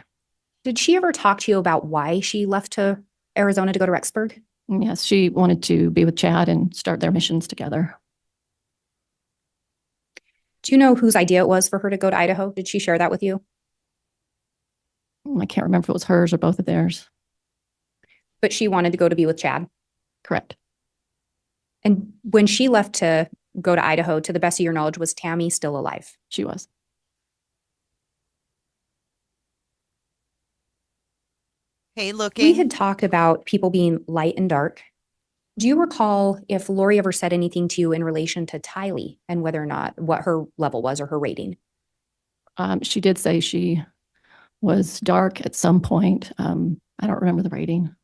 Did she ever talk to you about why she left to Arizona to go to Rexburg? Yes, she wanted to be with Chad and start their missions together. Do you know whose idea it was for her to go to Idaho? Did she share that with you? I can't remember if it was hers or both of theirs. But she wanted to go to be with Chad? Correct. And when she left to go to Idaho, to the best of your knowledge, was Tammy still alive? She was. Hey, looking. We had talked about people being light and dark. Do you recall if Lori ever said anything to you in relation to Tylee and whether or not what her level was or her rating? She did say she was dark at some point. I don't remember the rating.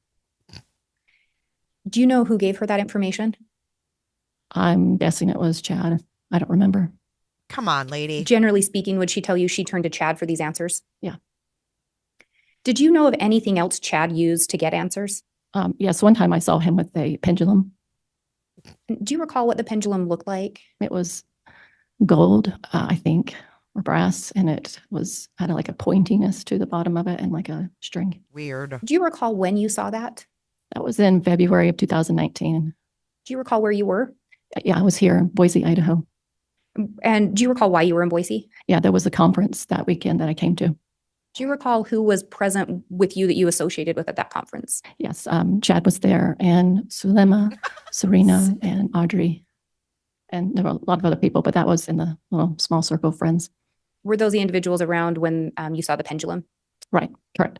Do you know who gave her that information? I'm guessing it was Chad. I don't remember. Come on, lady. Generally speaking, would she tell you she turned to Chad for these answers? Yeah. Did you know of anything else Chad used to get answers? Yes, one time I saw him with a pendulum. Do you recall what the pendulum looked like? It was gold, I think, or brass, and it had like a pointiness to the bottom of it and like a string. Weird. Do you recall when you saw that? That was in February of 2019. Do you recall where you were? Yeah, I was here in Boise, Idaho. And do you recall why you were in Boise? Yeah, there was a conference that weekend that I came to. Do you recall who was present with you that you associated with at that conference? Yes, Chad was there, and Sulema, Serena, and Audrey. And there were a lot of other people, but that was in the little small circle of friends. Were those the individuals around when you saw the pendulum? Right, correct.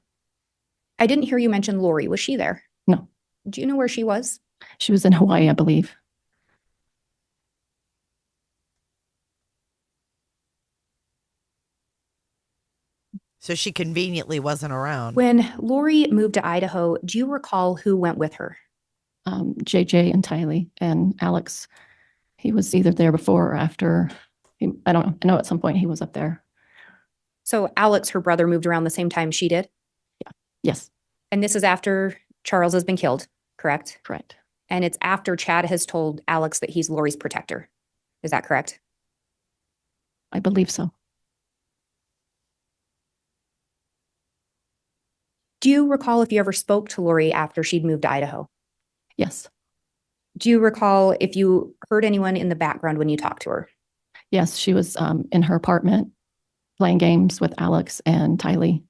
I didn't hear you mention Lori. Was she there? No. Do you know where she was? She was in Hawaii, I believe. So she conveniently wasn't around. When Lori moved to Idaho, do you recall who went with her? JJ and Tylee and Alex. He was either there before or after. I don't know. I know at some point he was up there. So Alex, her brother, moved around the same time she did? Yeah. Yes. And this is after Charles has been killed, correct? Correct. And it's after Chad has told Alex that he's Lori's protector. Is that correct? I believe so. Do you recall if you ever spoke to Lori after she'd moved to Idaho? Yes. Do you recall if you heard anyone in the background when you talked to her? Yes, she was in her apartment playing games with Alex and Tylee.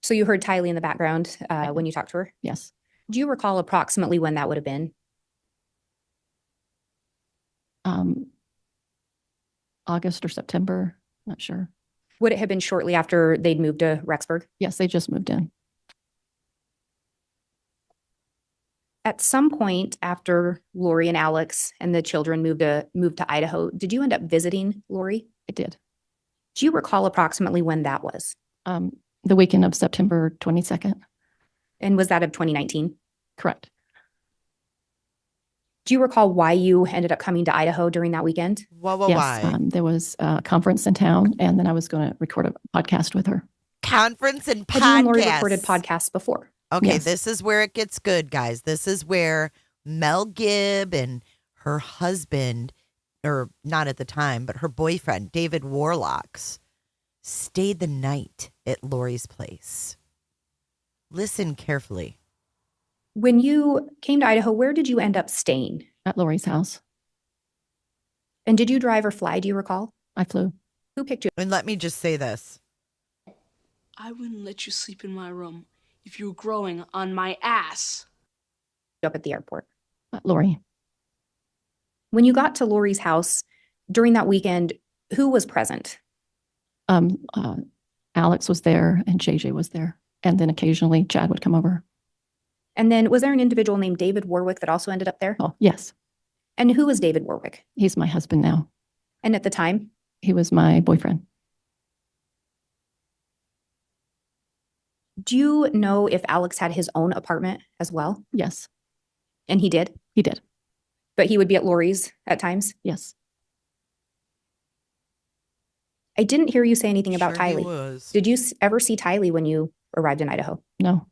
So you heard Tylee in the background when you talked to her? Yes. Do you recall approximately when that would have been? August or September, not sure. Would it have been shortly after they'd moved to Rexburg? Yes, they just moved in. At some point after Lori and Alex and the children moved to Idaho, did you end up visiting Lori? I did. Do you recall approximately when that was? The weekend of September 22nd. And was that of 2019? Correct. Do you recall why you ended up coming to Idaho during that weekend? Yes, Why? there was a conference in town, and then I was going to record a podcast with her. Conference and Had you and Lori podcasts. recorded podcasts before? Okay, Yes. this is where it gets good, guys. This is where Mel Gibb and her husband, or not at the time, but her boyfriend, David Warlocks, stayed the night at Lori's place. Listen carefully. When you came to Idaho, where did you end up staying? At Lori's house. And did you drive or fly? Do you recall? I flew. Who picked you? And let me just say this. I wouldn't let you sleep in my room if you were growing on my ass. Up at the airport. Lori. When you got to Lori's house during that weekend, who was present? Alex was there and JJ was there. And then occasionally Chad would come over. And then was there an individual named David Warwick that also ended up there? Oh, yes. And who was David Warwick? He's my husband now. And at the time? He was my boyfriend. Do you know if Alex had his own apartment as well? Yes. And he did? He did. But he would be at Lori's at times? Yes. I didn't hear you say anything about Sure he Tylee. was. Did you ever see Tylee when you arrived in Idaho? No.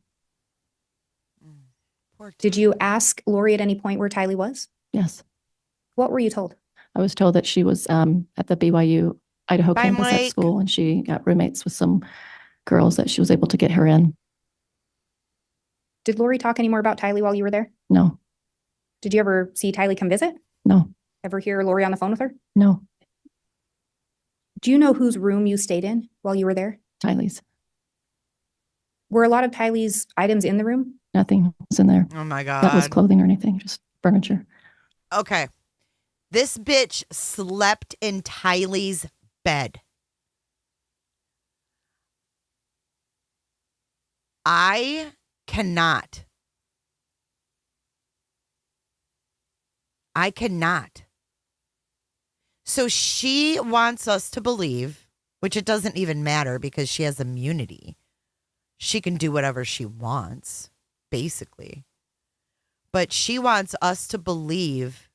Poor Did you ask Lori at any point where Tylee was? Yes. What were you told? I was told that she was at the BYU Idaho Bye, campus at Mike. school, and she got roommates with some girls that she was able to get her in. Did Lori talk any more about Tylee while you were there? No. Did you ever see Tylee come visit? No. Ever hear Lori on the phone with her? No. Do you know whose room you stayed in while you were there? Tylee's. Were a lot of Tylee's items in the room? Nothing was in there. Oh my God. That was clothing or anything, just furniture. Okay. This bitch slept in Tylee's bed. I cannot. So she wants us to believe, which it doesn't even matter because she has immunity. She can do whatever she wants, basically. But she wants us to believe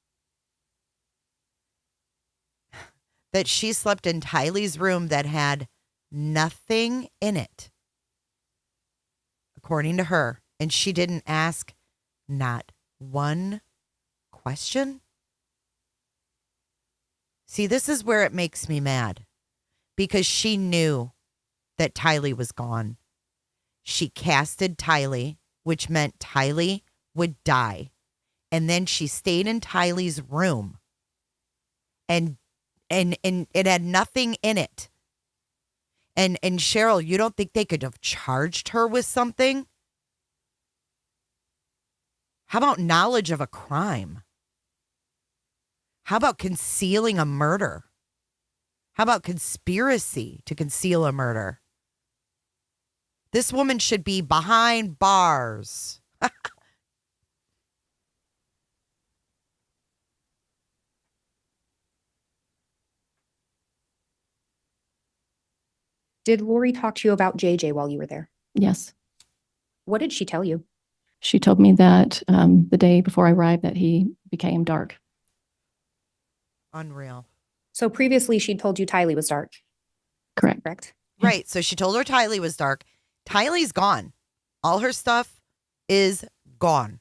that she slept in Tylee's room that had nothing in it, according to her. And she didn't ask not one question. See, this is where it makes me mad because she knew that Tylee was gone. She casted Tylee, which meant Tylee would die. And then she stayed in Tylee's room and it had nothing in it. And Cheryl, you don't think they could have charged her with something? How about knowledge of a crime? How about concealing a murder? How about conspiracy to conceal a murder? This woman should be behind bars. Did Lori talk to you about JJ while you were there? Yes. What did she tell you? She told me that the day before I arrived that he became dark. Unreal. So previously she'd told you Tylee was dark. Correct. Correct. Right. So she told her Tylee was dark. Tylee's gone. All her stuff is gone.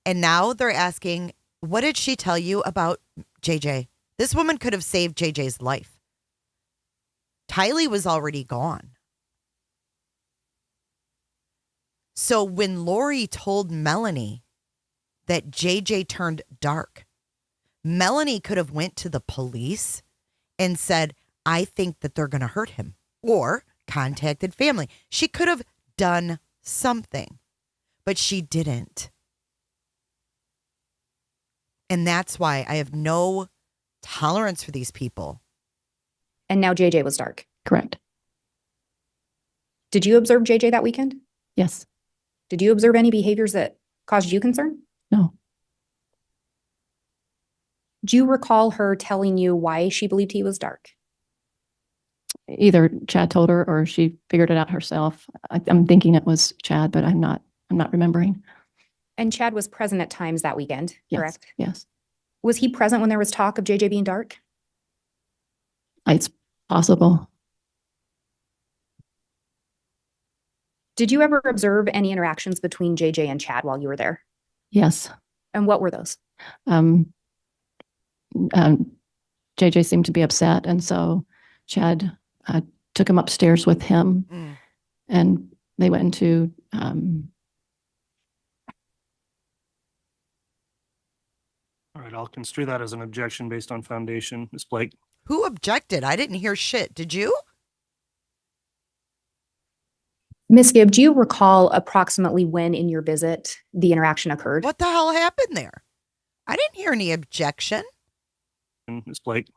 And now they're asking, what did she tell you about JJ? This woman could have saved JJ's life. Tylee was already gone. So when Lori told Melanie that JJ turned dark, Melanie could have went to the police and said, I think that they're going to hurt him, or contacted family. She could have done something, but she didn't. And that's why I have no tolerance for these people. And now JJ was dark. Correct. Did you observe JJ that weekend? Yes. Did you observe any behaviors that caused you concern? No. Do you recall her telling you why she believed he was dark? Either Chad told her or she figured it out herself. I'm thinking it was Chad, but I'm not remembering. And Chad was present at times that weekend, Yes, correct? yes. Was he present when there was talk of JJ being dark? It's possible. Did you ever observe any interactions between JJ and Chad while you were there? Yes. And what were those? JJ seemed to be upset, and so Chad took him upstairs with him, and they went into All right, I'll construe that as an objection based on foundation. Ms. Blake? Who objected? I didn't hear shit. Did you? Ms. Gibb, do you recall approximately when in your visit the interaction occurred? What the hell happened there? I didn't hear any objection. Ms. Blake?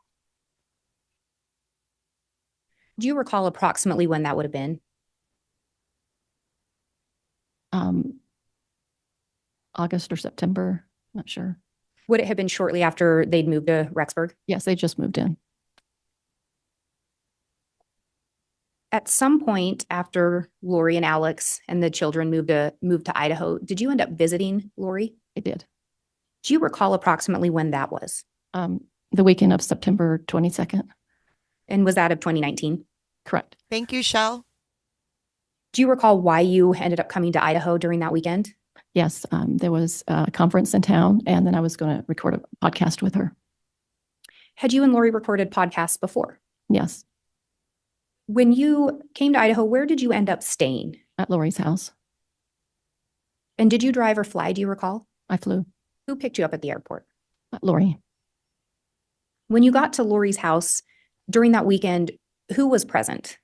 Do you recall approximately when that would have been? August or September, not sure. Would it have been shortly after they'd moved to Rexburg? Yes, they just moved in. At some point after Lori and Alex and the children moved to Idaho, did you end up visiting Lori? I did. Do you recall approximately when that was? The weekend of September 22nd. And was that of 2019? Correct. Thank you, Shell. Do you recall why you ended up coming to Idaho during that weekend? Yes, there was a conference in town, and then I was going to record a podcast with her. Had you and Lori recorded podcasts before? Yes. When you came to Idaho, where did you end up staying? At Lori's house. And did you drive or fly, do you recall? I flew. Who picked you up at the airport? Lori. When you got to Lori's house during that weekend, who was present?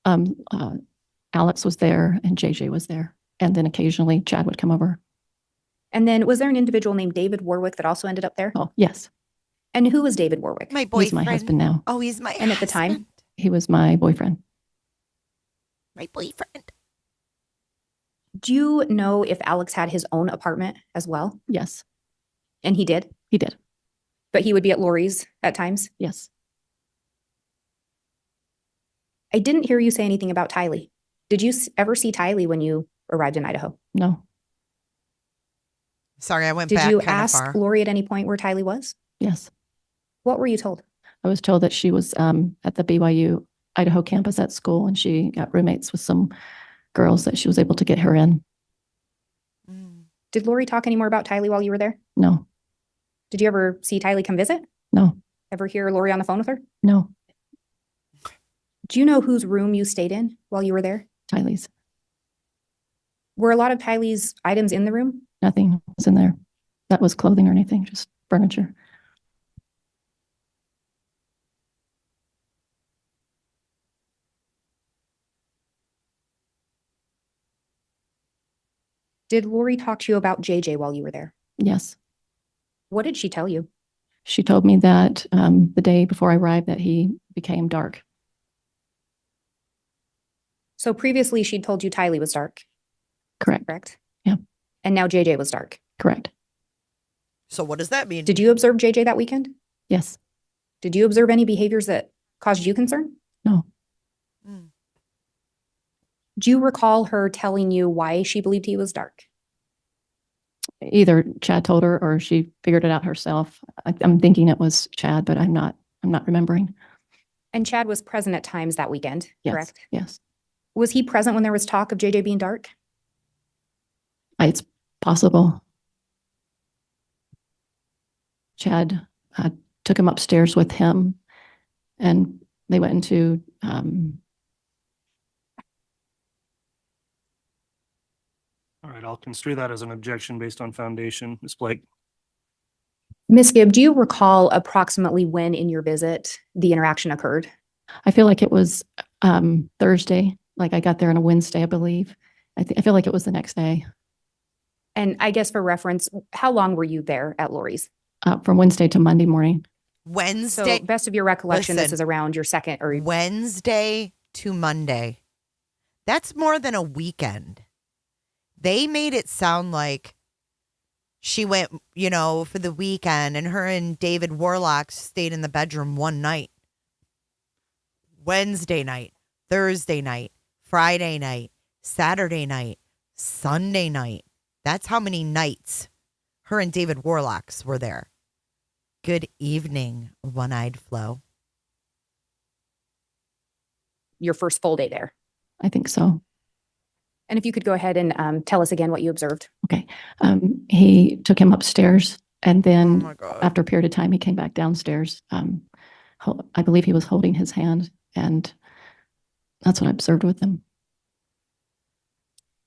Alex was there and JJ was there. And then occasionally Chad would come over. And then was there an individual named David Warwick that also ended up there? Oh, yes. And who was David Warwick? My boyfriend. He's my husband now. Oh, he's my And at the time? He was my boyfriend. My boyfriend. Do you know if Alex had his own apartment as well? Yes. And he did? He did. But he would be at Lori's at times? Yes. I didn't hear you say anything about Tylee. Did you ever see Tylee when you arrived in Idaho? No. Sorry, I went Did back you kind of ask far. Lori at any point where Tylee was? Yes. What were you told? I was told that she was at the BYU Idaho campus at school, and she got roommates with some girls that she was able to get her in. Did Lori talk any more about Tylee while you were there? No. Did you ever see Tylee come visit? No. Ever hear Lori on the phone with her? No. Do you know whose room you stayed in while you were there? Tylee's. Were a lot of Tylee's items in the room? Nothing was in there. That was clothing or anything, just furniture. Did Lori talk to you about JJ while you were there? Yes. What did she tell you? She told me that the day before I arrived that he became dark. So previously she'd told you Tylee was dark. Correct. Correct? Yeah. And now JJ was dark. Correct. So what does that mean? Did you observe JJ that weekend? Yes. Did you observe any behaviors that caused you concern? No. Do you recall her telling you why she believed he was dark? Either Chad told her or she figured it out herself. I'm thinking it was Chad, but I'm not remembering. And Chad was present at times that weekend, Yes. correct? Yes. Was he present when there was talk of JJ being dark? It's possible. Chad took him upstairs with him, and they went into All right, I'll construe that as an objection based on foundation. Ms. Blake? Ms. Gibb, do you recall approximately when in your visit the interaction occurred? I feel like it was Thursday. Like I got there on a Wednesday, I believe. I feel like it was the next day. And I guess for reference, how long were you there at Lori's? From Wednesday to Monday morning. Wednesday. So best of your recollection, this Listen, is around your second or Wednesday to Monday. That's more than a weekend. They made it sound like she went, for the weekend, and her and David Warlock stayed in the bedroom one night. Wednesday night, Thursday night, Friday night, Saturday night, Sunday night. That's how many nights her and David Warlocks were there. Good evening, One-Eyed Flo. Your first full day there. I think so. And if you could go ahead and tell us again what you observed. Okay. He took him upstairs, and Oh then my God. after a period of time, he came back downstairs. I believe he was holding his hand, and that's what I observed with him.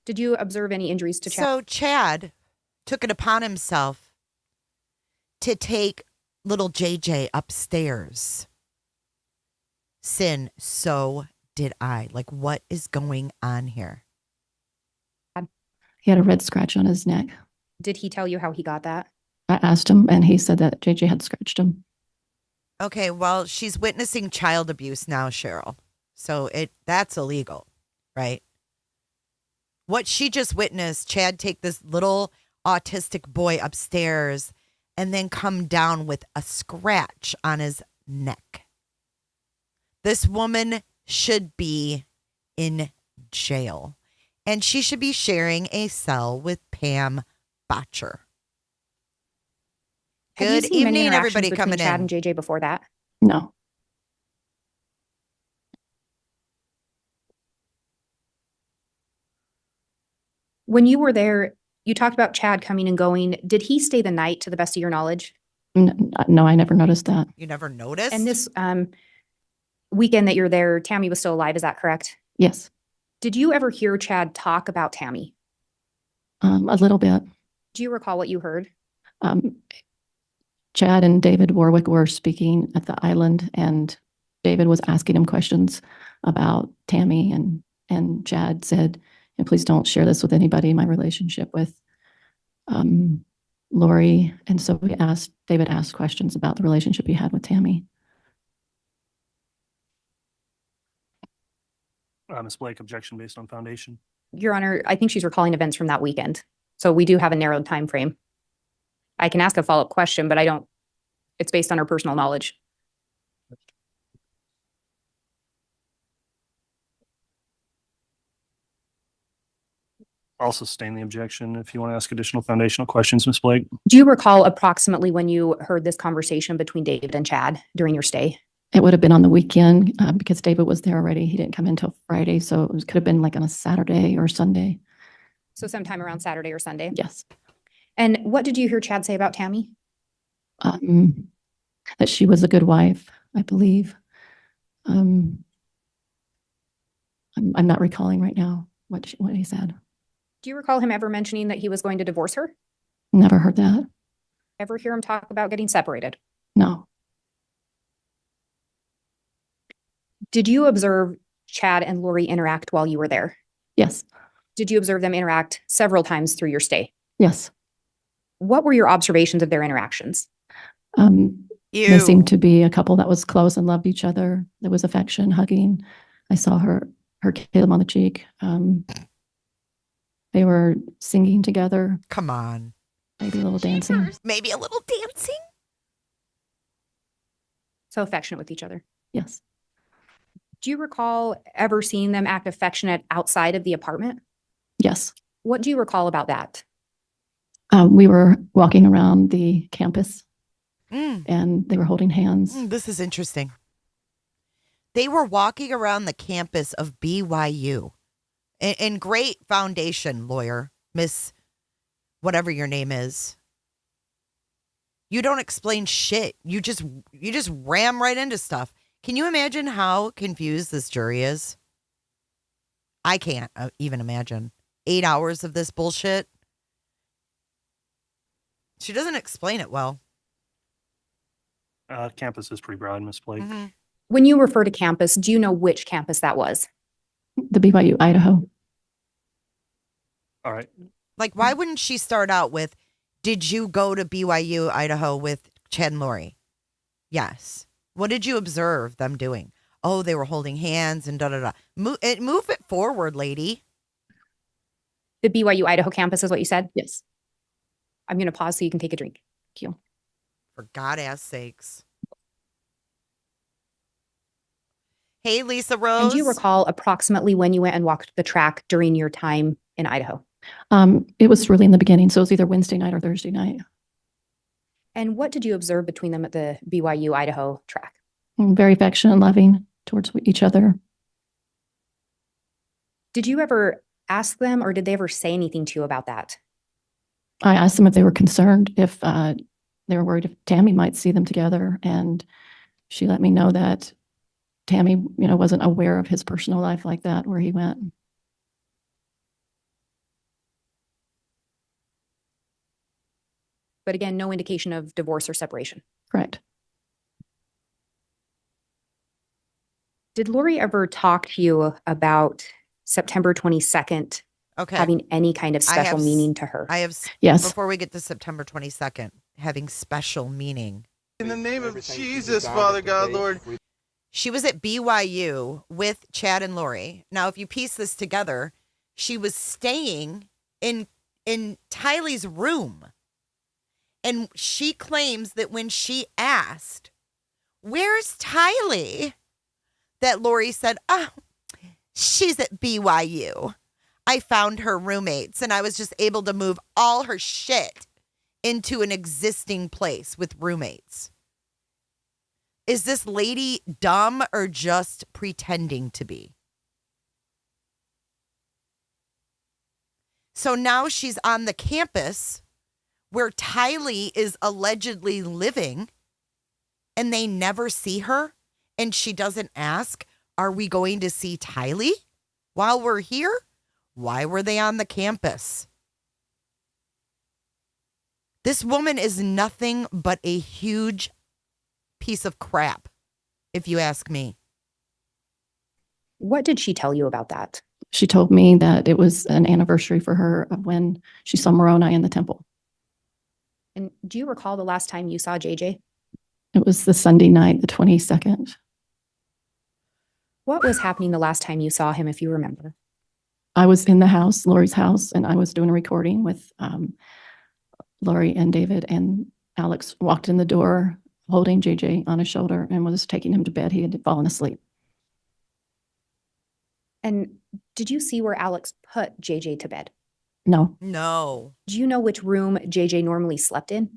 Did you observe any injuries to Chad? So Chad took it upon himself to take little JJ upstairs. Sin, so did I. Like, what is going on here? He had a red scratch on his neck. Did he tell you how he got that? I asked him, and he said that JJ had scratched him. Okay, well, she's witnessing child abuse now, Cheryl. So that's illegal, right? What she just witnessed, Chad take this little autistic boy upstairs and then come down with a scratch on his neck. This woman should be in jail, and she should be sharing a cell with Pam Botcher. Have you Good seen many evening, interactions everybody between coming Chad in. and JJ before that? No. When you were there, you talked about Chad coming and going. Did he stay the night to the best of your knowledge? No, I never noticed that. You never noticed? And this weekend that you're there, Tammy was still alive. Is that correct? Yes. Did you ever hear Chad talk about Tammy? A little bit. Do you recall what you heard? Chad and David Warwick were speaking at the island, and David was asking him questions about Tammy, and Chad said, please don't share this with anybody, my relationship with Lori. And so David asked questions about the relationship he had with Tammy. Ms. Blake, objection based on foundation. Your Honor, I think she's recalling events from that weekend. So we do have a narrowed time frame. I can ask a follow-up question, but it's based on her personal knowledge. I'll sustain the objection if you want to ask additional foundational questions, Ms. Blake. Do you recall approximately when you heard this conversation between David and Chad during your stay? It would have been on the weekend because David was there already. He didn't come in until Friday, so it could have been like on a Saturday or Sunday. So sometime around Saturday or Sunday? Yes. And what did you hear Chad say about Tammy? That she was a good wife, I believe. I'm not recalling right now what he said. Do you recall him ever mentioning that he was going to divorce her? Never heard that. Ever hear him talk about getting separated? No. Did you observe Chad and Lori interact while you were there? Yes. Did you observe them interact several times through your stay? Yes. What were your observations of their interactions? They seemed to be a couple that was close and loved each other. There was affection, hugging. I saw her kiss him on the cheek. They were singing together. Come on. Maybe a little dancing. Maybe a little dancing? So affectionate with each other. Yes. Do you recall ever seeing them act affectionate outside of the apartment? Yes. What do you recall about that? We were walking around the campus and they were holding hands. This is interesting. They were walking around the campus of BYU. And great foundation, lawyer, Miss whatever your name is. You don't explain shit. You just ram right into stuff. Can you imagine how confused this jury is? I can't even imagine. 8 hours of this bullshit. She doesn't explain it well. Campus is pretty broad, Ms. Blake. Mm-hmm. When you refer to campus, do you know which campus that was? The BYU, Idaho. All right. Like, why wouldn't she start out with, did you go to BYU, Idaho with Chad and Lori? Yes. What did you observe them doing? Oh, they were holding hands and da-da-da. Move it forward, lady. The BYU Idaho campus is what you said? Yes. I'm going to pause so you can take a drink. Thank you. For God-ass sakes. Hey, Lisa Rose. And do you recall approximately when you went and walked the track during your time in Idaho? It was really in the beginning, so it was either Wednesday night or Thursday night. And what did you observe between them at the BYU Idaho track? Very affectionate and loving towards each other. Did you ever ask them, or did they ever say anything to you about that? I asked them if they were concerned, if they were worried if Tammy might see them together, and she let me know that Tammy, wasn't aware of his personal life like that, where he went. But again, no indication of divorce or separation. Correct. Did Lori ever talk to you about September 22nd Okay. having any kind of special meaning to her? Yes. Before we get to September 22nd, having special meaning. In the name of Jesus, Father God, Lord. She was at BYU with Chad and Lori. Now, if you piece this together, she was staying in Tylee's room. And she claims that when she asked, "Where's Tylee?" that Lori said, "Oh, she's at BYU. I found her roommates and I was just able to move all her shit into an existing place with roommates." Is this lady dumb or just pretending to be? So now she's on the campus where Tylee is allegedly living and they never see her, and she doesn't ask, "Are we going to see Tylee while we're here?" Why were they on the campus? This woman is nothing but a huge piece of crap, if you ask me. What did she tell you about that? She told me that it was an anniversary for her of when she saw Moroni in the temple. And do you recall the last time you saw JJ? It was the Sunday night, the 22nd. What was happening the last time you saw him, if you remember? I was in the house, Lori's house, and I was doing a recording with Lori and David, and Alex walked in the door holding JJ on his shoulder and was taking him to bed. He had fallen asleep. And did you see where Alex put JJ to bed? No. No. Do you know which room JJ normally slept in?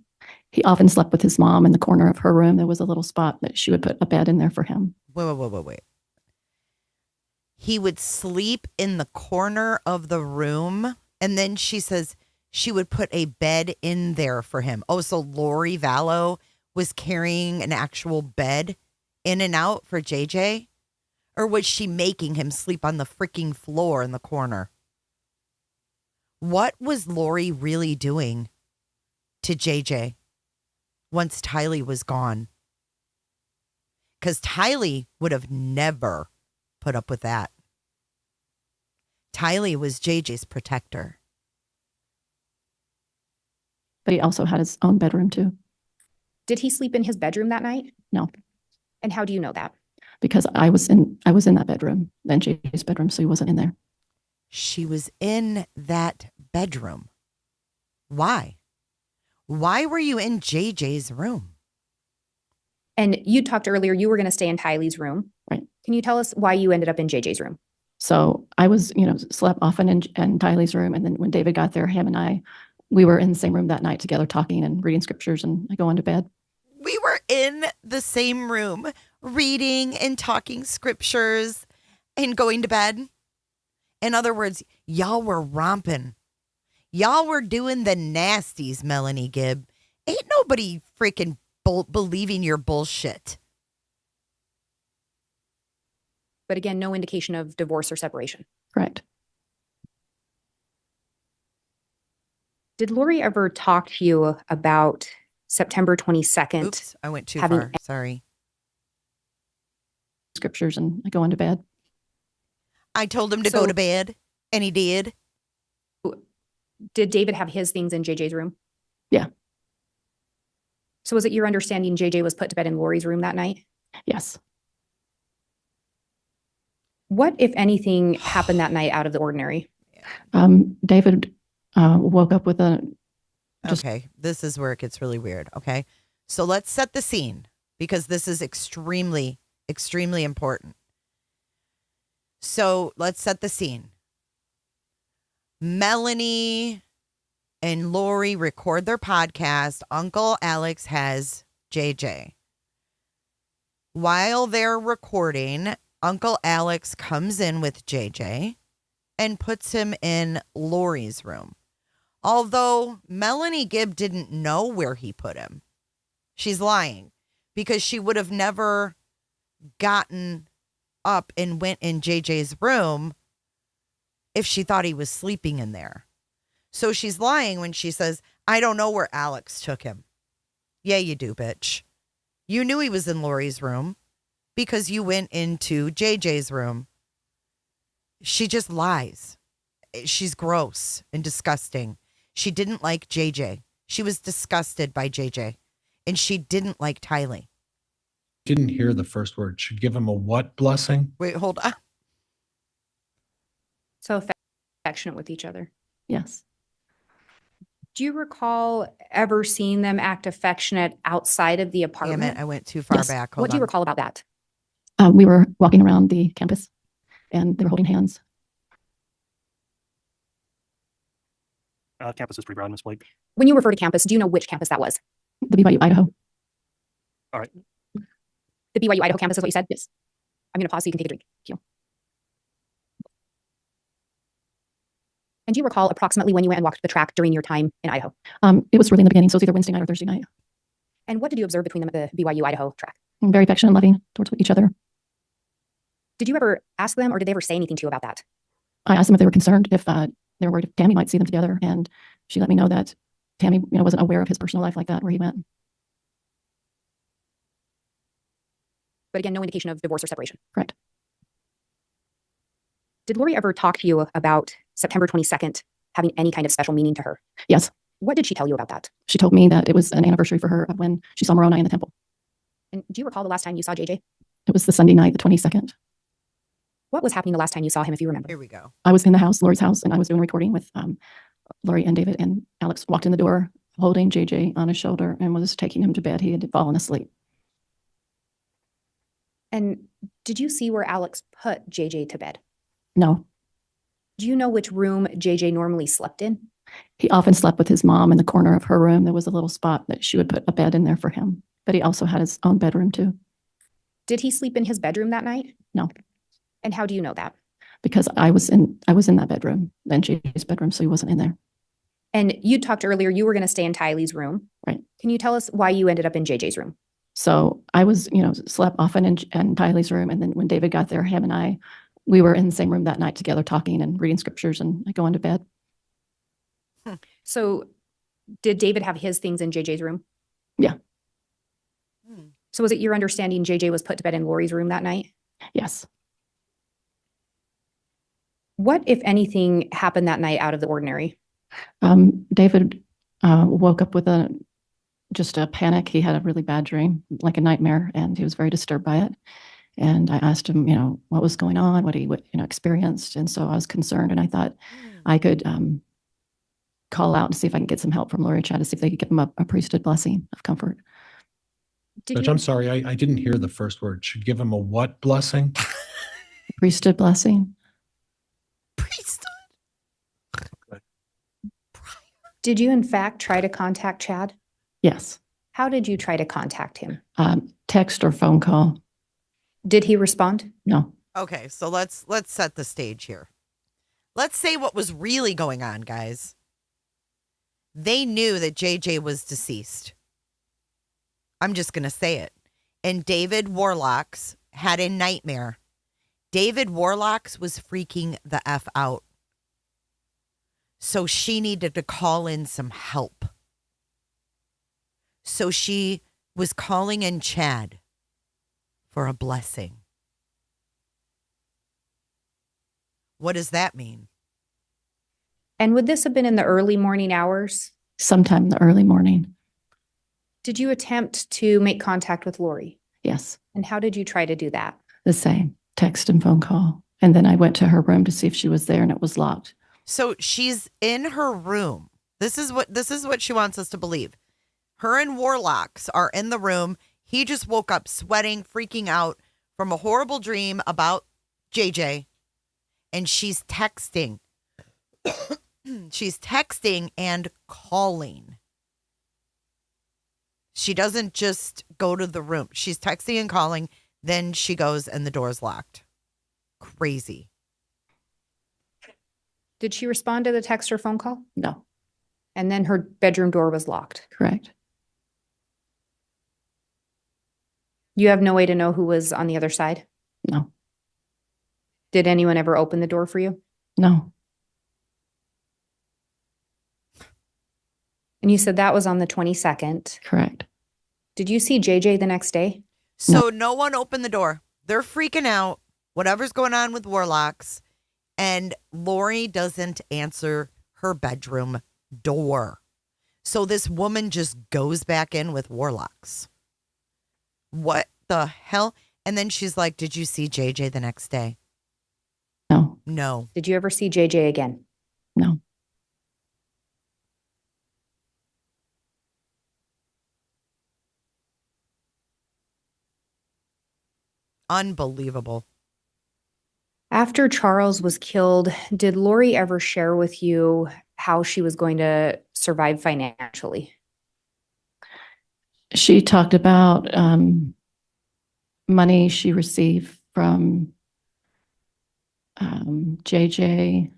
He often slept with his mom in the corner of her room. There was a little spot that she would put a bed in there for him. Wait. He would sleep in the corner of the room, and then she says she would put a bed in there for him. Oh, so Lori Vallow was carrying an actual bed in and out for JJ? Or was she making him sleep on the freaking floor in the corner? What was Lori really doing to JJ once Tylee was gone? Because Tylee would have never put up with that. Tylee was JJ's protector. But he also had his own bedroom too. Did he sleep in his bedroom that night? No. And how do you know that? Because I was in that bedroom, then JJ's bedroom, so he wasn't in there. She was in that bedroom. Why? Why were you in JJ's room? And you talked earlier, you were going to stay in Tylee's room. Right. Can you tell us why you ended up in JJ's room? So I was, slept often in Tylee's room. And then when David got there, him and I, we were in the same room that night together talking and reading scriptures, and I go into bed. We were in the same room reading and talking scriptures and going to bed. In other words, y'all were romping. Y'all were doing the nasties, Melanie Gibb. Ain't nobody freaking believing your bullshit. But again, no indication of divorce or separation. Correct. Did Lori ever talk to you about September 22nd? Oops, I went too far. Sorry. Scriptures, and I go into bed. I told him to go to bed, and he did. Did David have his things in JJ's room? Yeah. So was it your understanding JJ was put to bed in Lori's room that night? Yes. What, if anything, happened that night out of the ordinary? David woke up with a... Okay, this is where it gets really weird, okay? So let's set the scene, because this is extremely, extremely important. So let's set the scene. Melanie and Lori record their podcast. Uncle Alex has JJ. While they're recording, Uncle Alex comes in with JJ and puts him in Lori's room. Although Melanie Gibb didn't know where he put him. She's lying because she would have never gotten up and went in JJ's room if she thought he was sleeping in there. So she's lying when she says, I don't know where Alex took him. Yeah, you do, bitch. You knew he was in Lori's room because you went into JJ's room. She just lies. She's gross and disgusting. She didn't like JJ. She was disgusted by JJ. And she didn't like Tylee. Didn't hear the first word. Should give him a what blessing? Wait, hold on. So affectionate with each other. Yes. Do you recall ever seeing them act affectionate outside of the Damn apartment? it, I went too far Yes. back. What Hold do you on. recall about that? We were walking around the campus and they were holding hands. Campus is pretty broad, Ms. Blake. When you refer to campus, do you know which campus that was? The BYU Idaho. All right. The BYU Idaho campus is what you said? Yes. I'm going to pause so you can take a drink. Thank you. And do you recall approximately when you went and walked the track during your time in Idaho? It was really in the beginning, so it was either Wednesday night or Thursday night. And what did you observe between them at the BYU Idaho track? Very affectionate and loving towards each other. Did you ever ask them or did they ever say anything to you about that? I asked them if they were concerned, if they were worried if Tammy might see them together, and she let me know that Tammy, wasn't aware of his personal life like that, where he went. But again, no indication of divorce or separation. Correct. Did Lori ever talk to you about September 22nd having any kind of special meaning to her? Yes. What did she tell you about that? She told me that it was an anniversary for her of when she saw Moroni in the temple. And do you recall the last time you saw JJ? It was the Sunday night, the 22nd. What was happening the last time you saw him, if you remember? Here we go. I was in the house, Lori's house, and I was doing a recording with Lori and David, and Alex walked in the door holding JJ on his shoulder and was taking him to bed. He had fallen asleep. And did you see where Alex put JJ to bed? No. Do you know which room JJ normally slept in? He often slept with his mom in the corner of her room. There was a little spot that she would put a bed in there for him, but he also had his own bedroom too. Did he sleep in his bedroom that night? No. And how do you know that? Because I was in that bedroom, then JJ's bedroom, so he wasn't in there. And you talked earlier, you were going to stay in Tylee's room. Right. Can you tell us why you ended up in JJ's room? So I was, slept often in Tylee's room, and then when David got there, him and I, we were in the same room that night together talking and reading scriptures, and I go into bed. So did David have his things in JJ's room? Yeah. So was it your understanding JJ was put to bed in Lori's room that night? Yes. What, if anything, happened that night out of the ordinary? David woke up with just a panic. He had a really bad dream, like a nightmare, and he was very disturbed by it. And I asked him, what was going on, what he experienced. And so I was concerned, and I thought I could call out and see if I can get some help from Lori and Chad to see if they could give him a priesthood blessing of comfort. Judge, I'm sorry, I didn't hear the first word. Should give him a what blessing? Priesthood blessing. Priesthood. Did you in fact try to contact Chad? Yes. How did you try to contact him? Text or phone call. Did he respond? No. Okay, so let's set the stage here. Let's say what was really going on, guys. They knew that JJ was deceased. I'm just going to say it. And David Warlocks had a nightmare. David Warlocks was freaking the F out. So she needed to call in some help. So she was calling in Chad for a blessing. What does that mean? And would this have been in the early morning hours? Sometime in the early morning. Did you attempt to make contact with Lori? Yes. And how did you try to do that? The same. Text and phone call. And then I went to her room to see if she was there, and it was locked. So she's in her room. This is what she wants us to believe. Her and Warlocks are in the room. He just woke up sweating, freaking out from a horrible dream about JJ. And she's texting She's texting and calling. She doesn't just go to the room. She's texting and calling. Then she goes and the door's locked. Crazy. Did she respond to the text or phone call? No, And then her bedroom door was locked. correct. You have no way to know who was on the other side? No, Did anyone ever open the door for you? no, And you said that was on the 22nd. correct. Did you see JJ the next day? So no one opened the door. They're freaking out. Whatever's going on with Warlocks. And Lori doesn't answer her bedroom door. So this woman just goes back in with Warlocks. What the hell? And then she's like, did you see JJ the next day? No, No. Did you ever see JJ again? no. Unbelievable. After Charles was killed, did Lori ever share with you how she was going to survive financially? She talked about money she received from JJ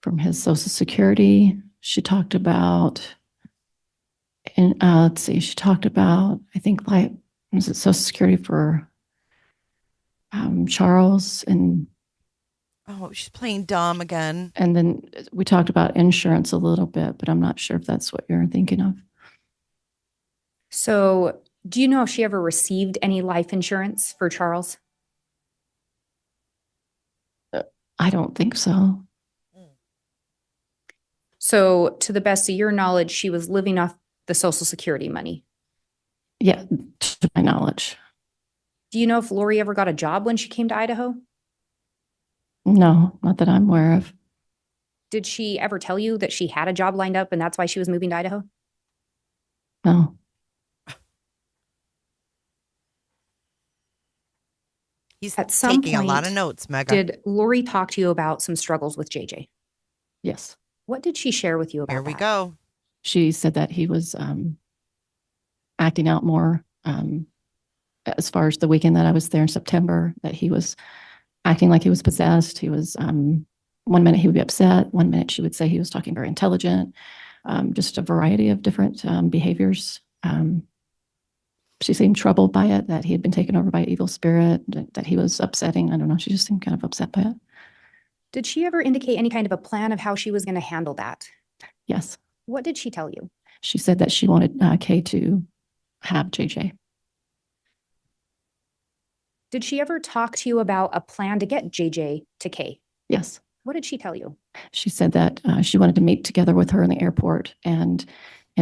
from his Social Security. She talked about, and let's see, she talked about, I think, like, was it Social Security for Charles, and Oh, she's playing dumb again. then we talked about insurance a little bit, but I'm not sure if that's what you're thinking of. So, do you know if she ever received any life insurance for Charles? I don't think so. So, to the best of your knowledge, she was living off the Social Security money. Yeah, to my knowledge. Do you know if Lori ever got a job when she came to Idaho? No, not that I'm aware of. Did she ever tell you that she had a job lined up and that's why she was moving to Idaho? No. He's At some taking a lot of point, notes, Mega. Did Lori talk to you about some struggles with JJ? Yes. What did she share with you about Here we that? go. She said that he was acting out more as far as the weekend that I was there in September, that he was acting like he was possessed. He was, 1 minute he would be upset. 1 minute she would say he was talking very intelligent, just a variety of different behaviors. She seemed troubled by it, that he had been taken over by an evil spirit, that he was upsetting. I don't know. She just seemed kind of upset by it. Did she ever indicate any kind of a plan of how she was going to handle that? Yes. What did she tell you? She said that she wanted Kay to have JJ. Did she ever talk to you about a plan to get JJ to Kay? Yes. What did she tell you? She said that she wanted to meet together with her in the airport and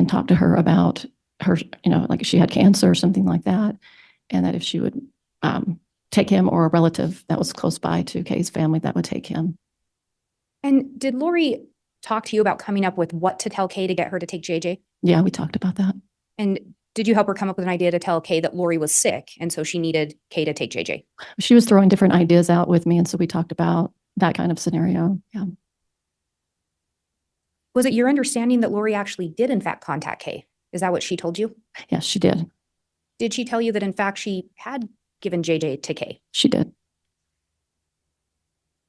talk to her about her, like she had cancer or something like that. And that if she would take him, or a relative that was close by to Kay's family that would take him. And did Lori talk to you about coming up with what to tell Kay to get her to take JJ? Yeah, we talked about that. And did you help her come up with an idea to tell Kay that Lori was sick and so she needed Kay to take JJ? She was throwing different ideas out with me, and so we talked about that kind of scenario. Yeah. Was it your understanding that Lori actually did in fact contact Kay? Is that what she told you? Yes, she did. Did she tell you that in fact she had given JJ to Kay? She did.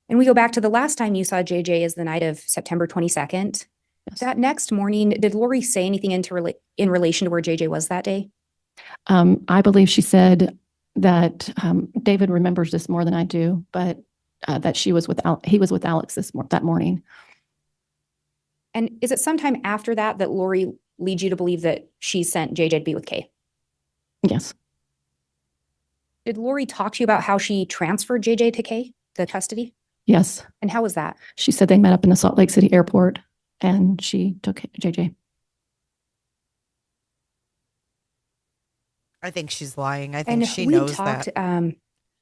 And we go back to the last time you saw JJ is the night of September 22nd. Yes. That next morning, did Lori say anything in relation to where JJ was that day? I believe she said that David remembers this more than I do, but that he was with Alex that morning. And is it sometime after that that Lori leads you to believe that she sent JJ to be with Kay? Yes. Did Lori talk to you about how she transferred JJ to Kay, the custody? Yes. And how was that? She said they met up in the Salt Lake City airport and she took JJ. I think she's lying. I think she knows that.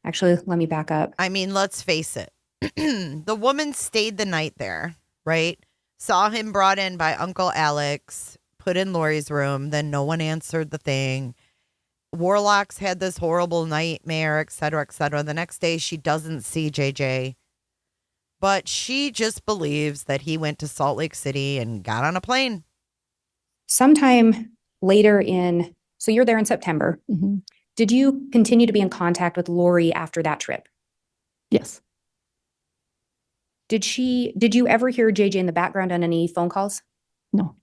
Actually, let me back up. I mean, let's face it. The woman stayed the night there, right? Saw him brought in by Uncle Alex, put in Lori's room. Then no one answered the thing. Warlocks had this horrible nightmare, et cetera, et cetera. The next day, she doesn't see JJ. But she just believes that he went to Salt Lake City and got on a plane. Sometime later so you're there in September. Mm-hmm. Did you continue to be in contact with Lori after that trip? Yes. Did you ever hear JJ in the background on any phone calls? No.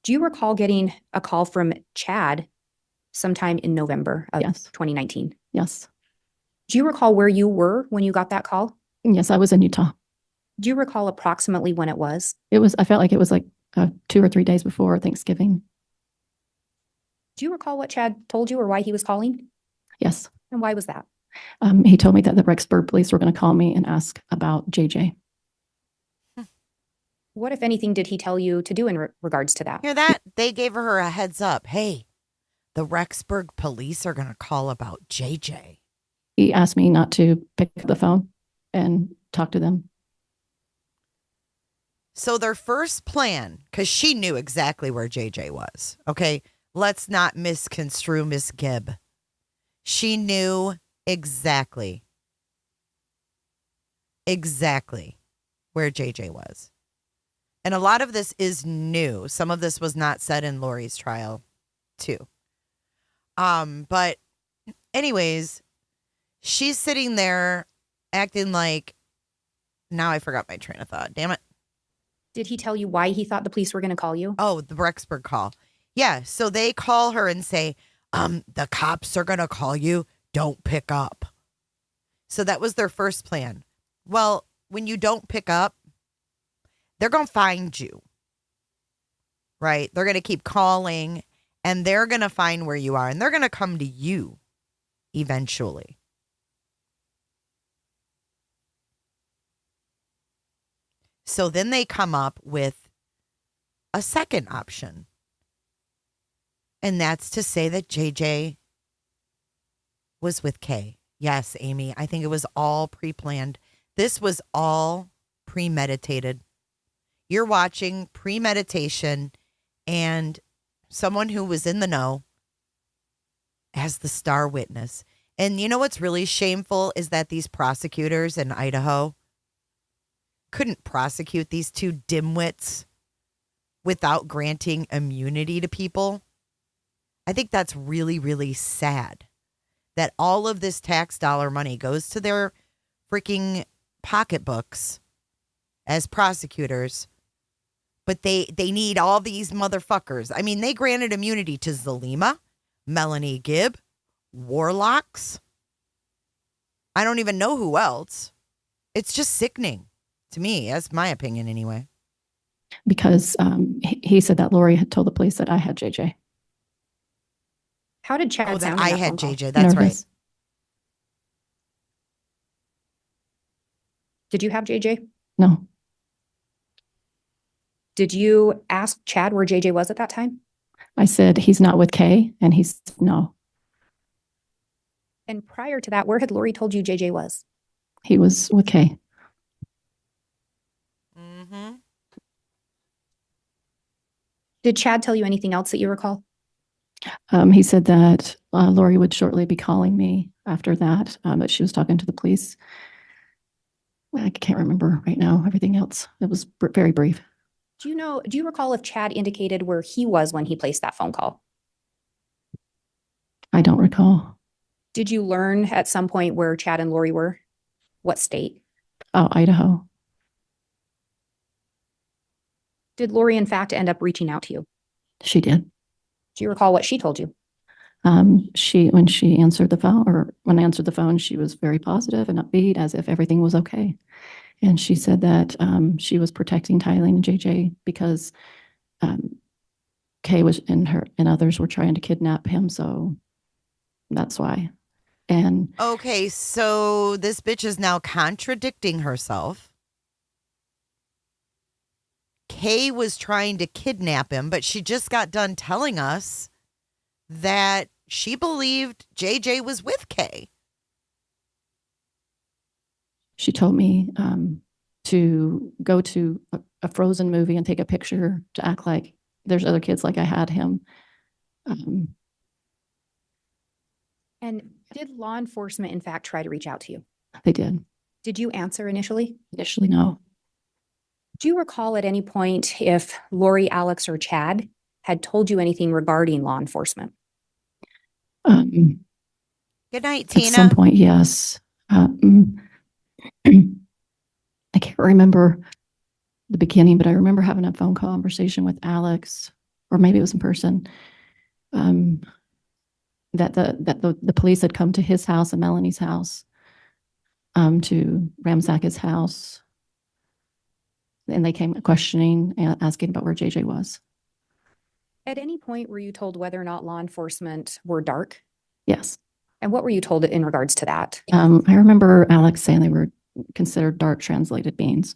Do you recall getting a call from Chad sometime in November of Yes. 2019? Yes. Do you recall where you were when you got that call? Yes, I was in Utah. Do you recall approximately when it was? I felt like it was like 2 or 3 days before Thanksgiving. Do you recall what Chad told you or why he was calling? Yes. And why was that? He told me that the Rexburg police were going to call me and ask about JJ. What, if anything, did he tell you to do in regards to that? Hear that? They gave her a heads up. Hey, the Rexburg police are going to call about JJ. He asked me not to pick up the phone and talk to them. So their first plan, because she knew exactly where JJ was. Okay, let's not misconstrue Miss Gibb. She knew exactly where JJ was. And a lot of this is new. Some of this was not said in Lori's trial, too. But anyways, she's sitting there acting like, now I forgot my train of thought. Damn it. Did he tell you why he thought the police were going to call you? Oh, the Rexburg call. Yeah, so they call her and say, the cops are going to call you. Don't pick up. So that was their first plan. Well, when you don't pick up, they're going to find you, right? They're going to keep calling, and they're going to find where you are, and they're going to come to you eventually. So then they come up with a second option, and that's to say that JJ was with Kay. Yes, Amy, I think it was all pre-planned. This was all premeditated. You're watching Premeditation, and someone who was in the know as the star witness. And you know what's really shameful is that these prosecutors in Idaho couldn't prosecute these two dimwits without granting immunity to people. I think that's really, really sad that all of this tax dollar money goes to their freaking pocketbooks as prosecutors. But they need all these motherfuckers. I mean, they granted immunity to Zalima, Melanie Gibb, Warlocks. I don't even know who else. It's just sickening to me. That's my opinion anyway. Because he said that Lori had told the police that I had JJ. How did Chad sound? That I had JJ. That's Nervous. right. Did you have JJ? No. Did you ask Chad where JJ was at that time? I said, he's not with Kay, and he said no. And prior to that, where had Lori told you JJ was? He was with Kay. Mm-hmm. Did Chad tell you anything else that you recall? He said that Lori would shortly be calling me after that, but she was talking to the police. I can't remember right now everything else. It was very brief. Do you recall if Chad indicated where he was when he placed that phone call? I don't recall. Did you learn at some point where Chad and Lori were? What state? Oh, Idaho. Did Lori, in fact, end up reaching out to you? She did. Do you recall what she told you? When I answered the phone, she was very positive and upbeat, as if everything was okay. And she said that she was protecting Tylee and JJ because Kay and others were trying to kidnap him, so that's why. And okay, so this bitch is now contradicting herself. Kay was trying to kidnap him, but she just got done telling us that she believed JJ was with Kay. she told me to go to a Frozen movie and take a picture to act like there's other kids like I had him. And did law enforcement, in fact, try to reach out to you? They did. Did you answer initially? Initially, no. Do you recall at any point if Lori, Alex, or Chad had told you anything regarding law enforcement? Good night, Tina. At some point, yes. I can't remember the beginning, but I remember having a phone conversation with Alex, or maybe it was in person, that the police had come to his house and Melanie's house to ransack his house. And they came questioning and asking about where JJ was. At any point, were you told whether or not law enforcement were dark? Yes. And what were you told in regards to that? I remember Alex saying they were considered dark translated beings.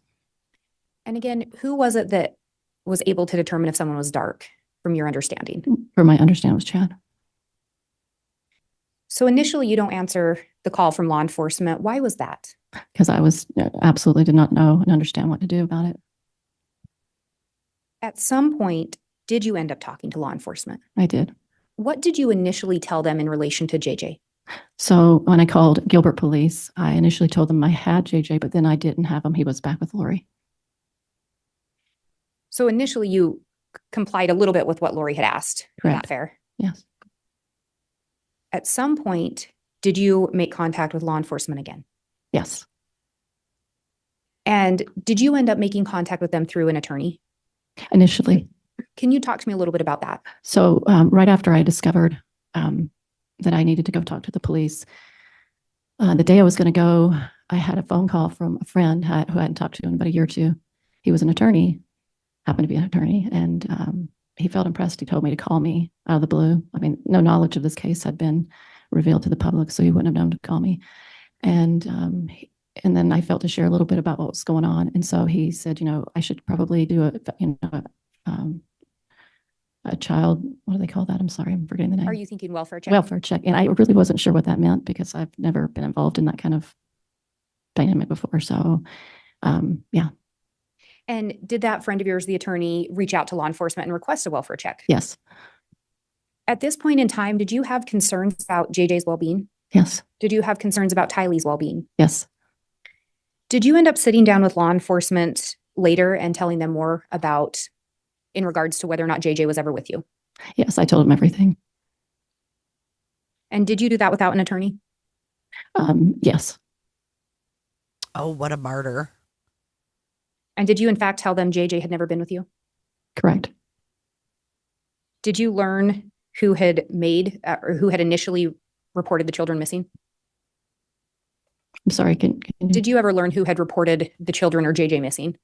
And again, who was it that was able to determine if someone was dark, from your understanding? From my understanding, it was Chad. So initially, you don't answer the call from law enforcement. Why was that? Because I was absolutely did not know and understand what to do about it. At some point, did you end up talking to law enforcement? I did. What did you initially tell them in relation to JJ? So when I called Gilbert Police, I initially told them I had JJ, but then I didn't have him. He was back with Lori. So initially, you complied a little bit with what Lori had asked. Correct. Is that fair? Yes. At some point, did you make contact with law enforcement again? Yes. And did you end up making contact with them through an attorney? Initially. Can you talk to me a little bit about that? So right after I discovered that I needed to go talk to the police, the day I was going to go, I had a phone call from a friend who I hadn't talked to in about a year or two. He was an attorney, happened to be an attorney, and he felt impressed. He told me to call me out of the blue. I mean, no knowledge of this case had been revealed to the public, so he wouldn't have known to call me. And then I felt to share a little bit about what was going on. And so he said, I should probably do a child, what do they call that? I'm sorry, I'm forgetting the name. Are you thinking welfare check? Welfare check. And I really wasn't sure what that meant because I've never been involved in that kind of dynamic before. So, yeah. And did that friend of yours, the attorney, reach out to law enforcement and request a welfare check? Yes. At this point in time, did you have concerns about JJ's well-being? Yes. Did you have concerns about Tylee's well-being? Yes. Did you end up sitting down with law enforcement later and telling them more about in regards to whether or not JJ was ever with you? Yes, I told him everything. And did you do that without an attorney? Yes. Oh, what a martyr. And did you in fact tell them JJ had never been with you? Correct. Did you learn who had made or who had initially reported the children missing? I'm sorry, Did you ever learn who had reported the children or JJ missing?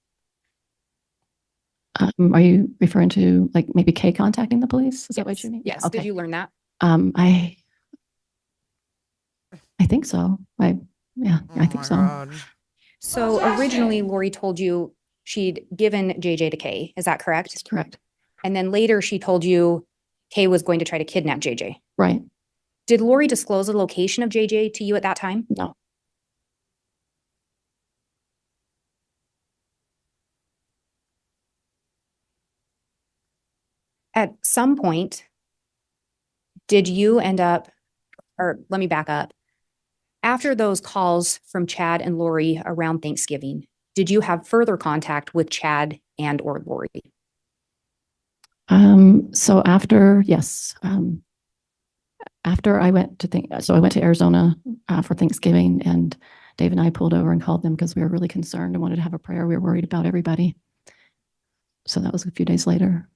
Are you referring to like maybe Kay contacting the police? Is that what you mean? Yes. Okay. Did you learn that? I think so. I think so. God. So originally Lori told you she'd given JJ to Kay. Is that correct? That's correct. And then later she told you Kay was going to try to kidnap JJ. Right. Did Lori disclose the location of JJ to you at that time? No. At some point, did you end up, or let me back up. After those calls from Chad and Lori around Thanksgiving, did you have further contact with Chad and or Lori? So after, yes. After I went to I went to Arizona for Thanksgiving, and Dave and I pulled over and called them because we were really concerned and wanted to have a prayer. We were worried about everybody. So that was a few days later.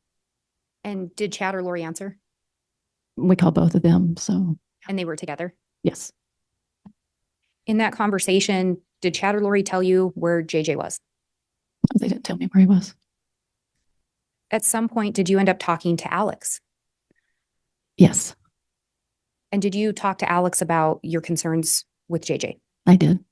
And did Chad or Lori answer? We called both of them. So. And they were together? Yes. In that conversation, did Chad or Lori tell you where JJ was? They didn't tell me where he was. At some point, did you end up talking to Alex? Yes. And did you talk to Alex about your concerns with JJ? I did.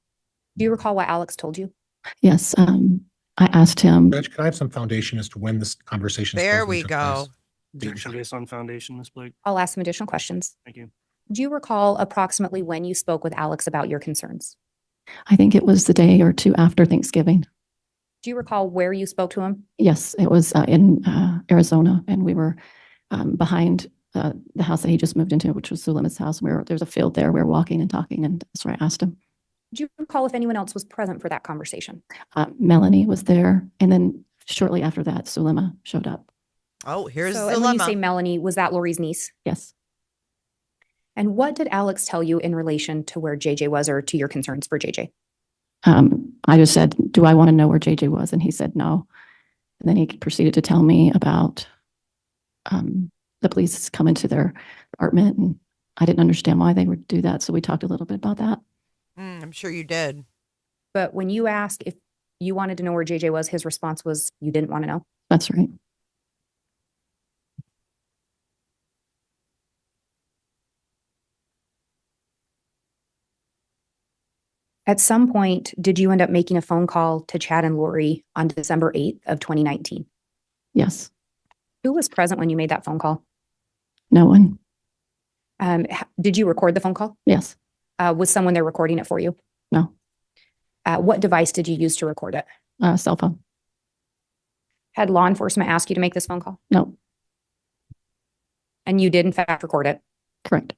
Do you recall what Alex told you? Yes. I asked him. Judge, can I have some foundation as to when this conversation There we go. Objection based on foundation, Ms. Blake. I'll ask some additional questions. Thank you. Do you recall approximately when you spoke with Alex about your concerns? I think it was the day or two after Thanksgiving. Do you recall where you spoke to him? Yes, it was in Arizona, and we were behind the house that he just moved into, which was Suleiman's house. There was a field there. We were walking and talking, and that's where I asked him. Do you recall if anyone else was present for that conversation? Melanie was there. And then shortly after that, Sulema showed up. Oh, here's So, the and when you dilemma. say Melanie, was that Lori's niece? Yes. And what did Alex tell you in relation to where JJ was or to your concerns for JJ? I just said, do I want to know where JJ was? And he said no. And then he proceeded to tell me about the police coming to their apartment. And I didn't understand why they would do that. So we talked a little bit about that. I'm sure you did. But when you asked if you wanted to know where JJ was, his response was you didn't want to know. That's right. At some point, did you end up making a phone call to Chad and Lori on December 8th of 2019? Yes. Who was present when you made that phone call? No one. Did you record the phone call? Yes. Was someone there recording it for you? No. What device did you use to record it? Cell phone. Had law enforcement ask you to make this phone call? No. And you did in fact record it? Correct.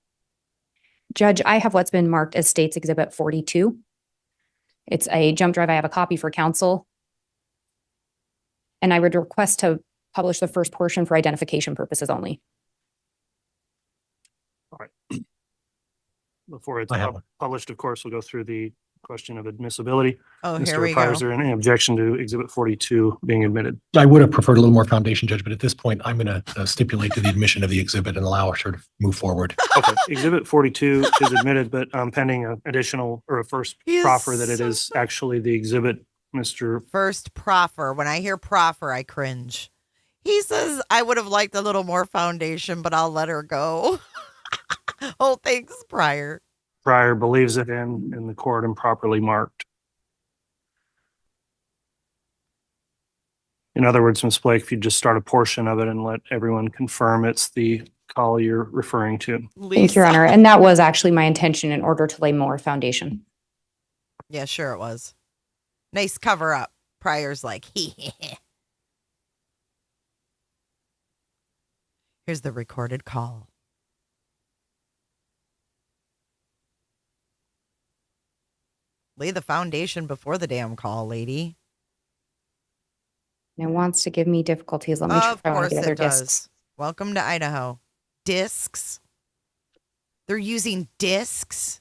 Judge, I have what's been marked as State's Exhibit 42. It's a jump drive. I have a copy for counsel. And I would request to publish the first portion for identification purposes only. All right. Before it's published, of course, we'll go through the question of admissibility. Oh, Mr. here we Pryor, is go. there any objection to Exhibit 42 being admitted? I would have preferred a little more foundation, Judge, but at this point, I'm going to stipulate to the admission of the exhibit and allow her to move forward. Okay, Exhibit 42 is admitted, but pending an additional or a first proffer that it is actually the exhibit, Mr. First proffer. When I hear proffer, I cringe. He says, I would have liked a little more foundation, but I'll let her go. Oh, thanks, Pryor. Pryor believes it in the court improperly marked. In other words, Ms. Blake, if you just start a portion of it and let everyone confirm it's the call you're referring to. Thank you, Your Honor. And that was actually my intention in order to lay more foundation. Yeah, sure it was. Nice cover up. Pryor's like, Here's the recorded call. Lay the foundation before the damn call, lady. And it wants to give me difficulties. Let me try Of course the other it does. discs. Welcome to Idaho. Discs. They're using discs.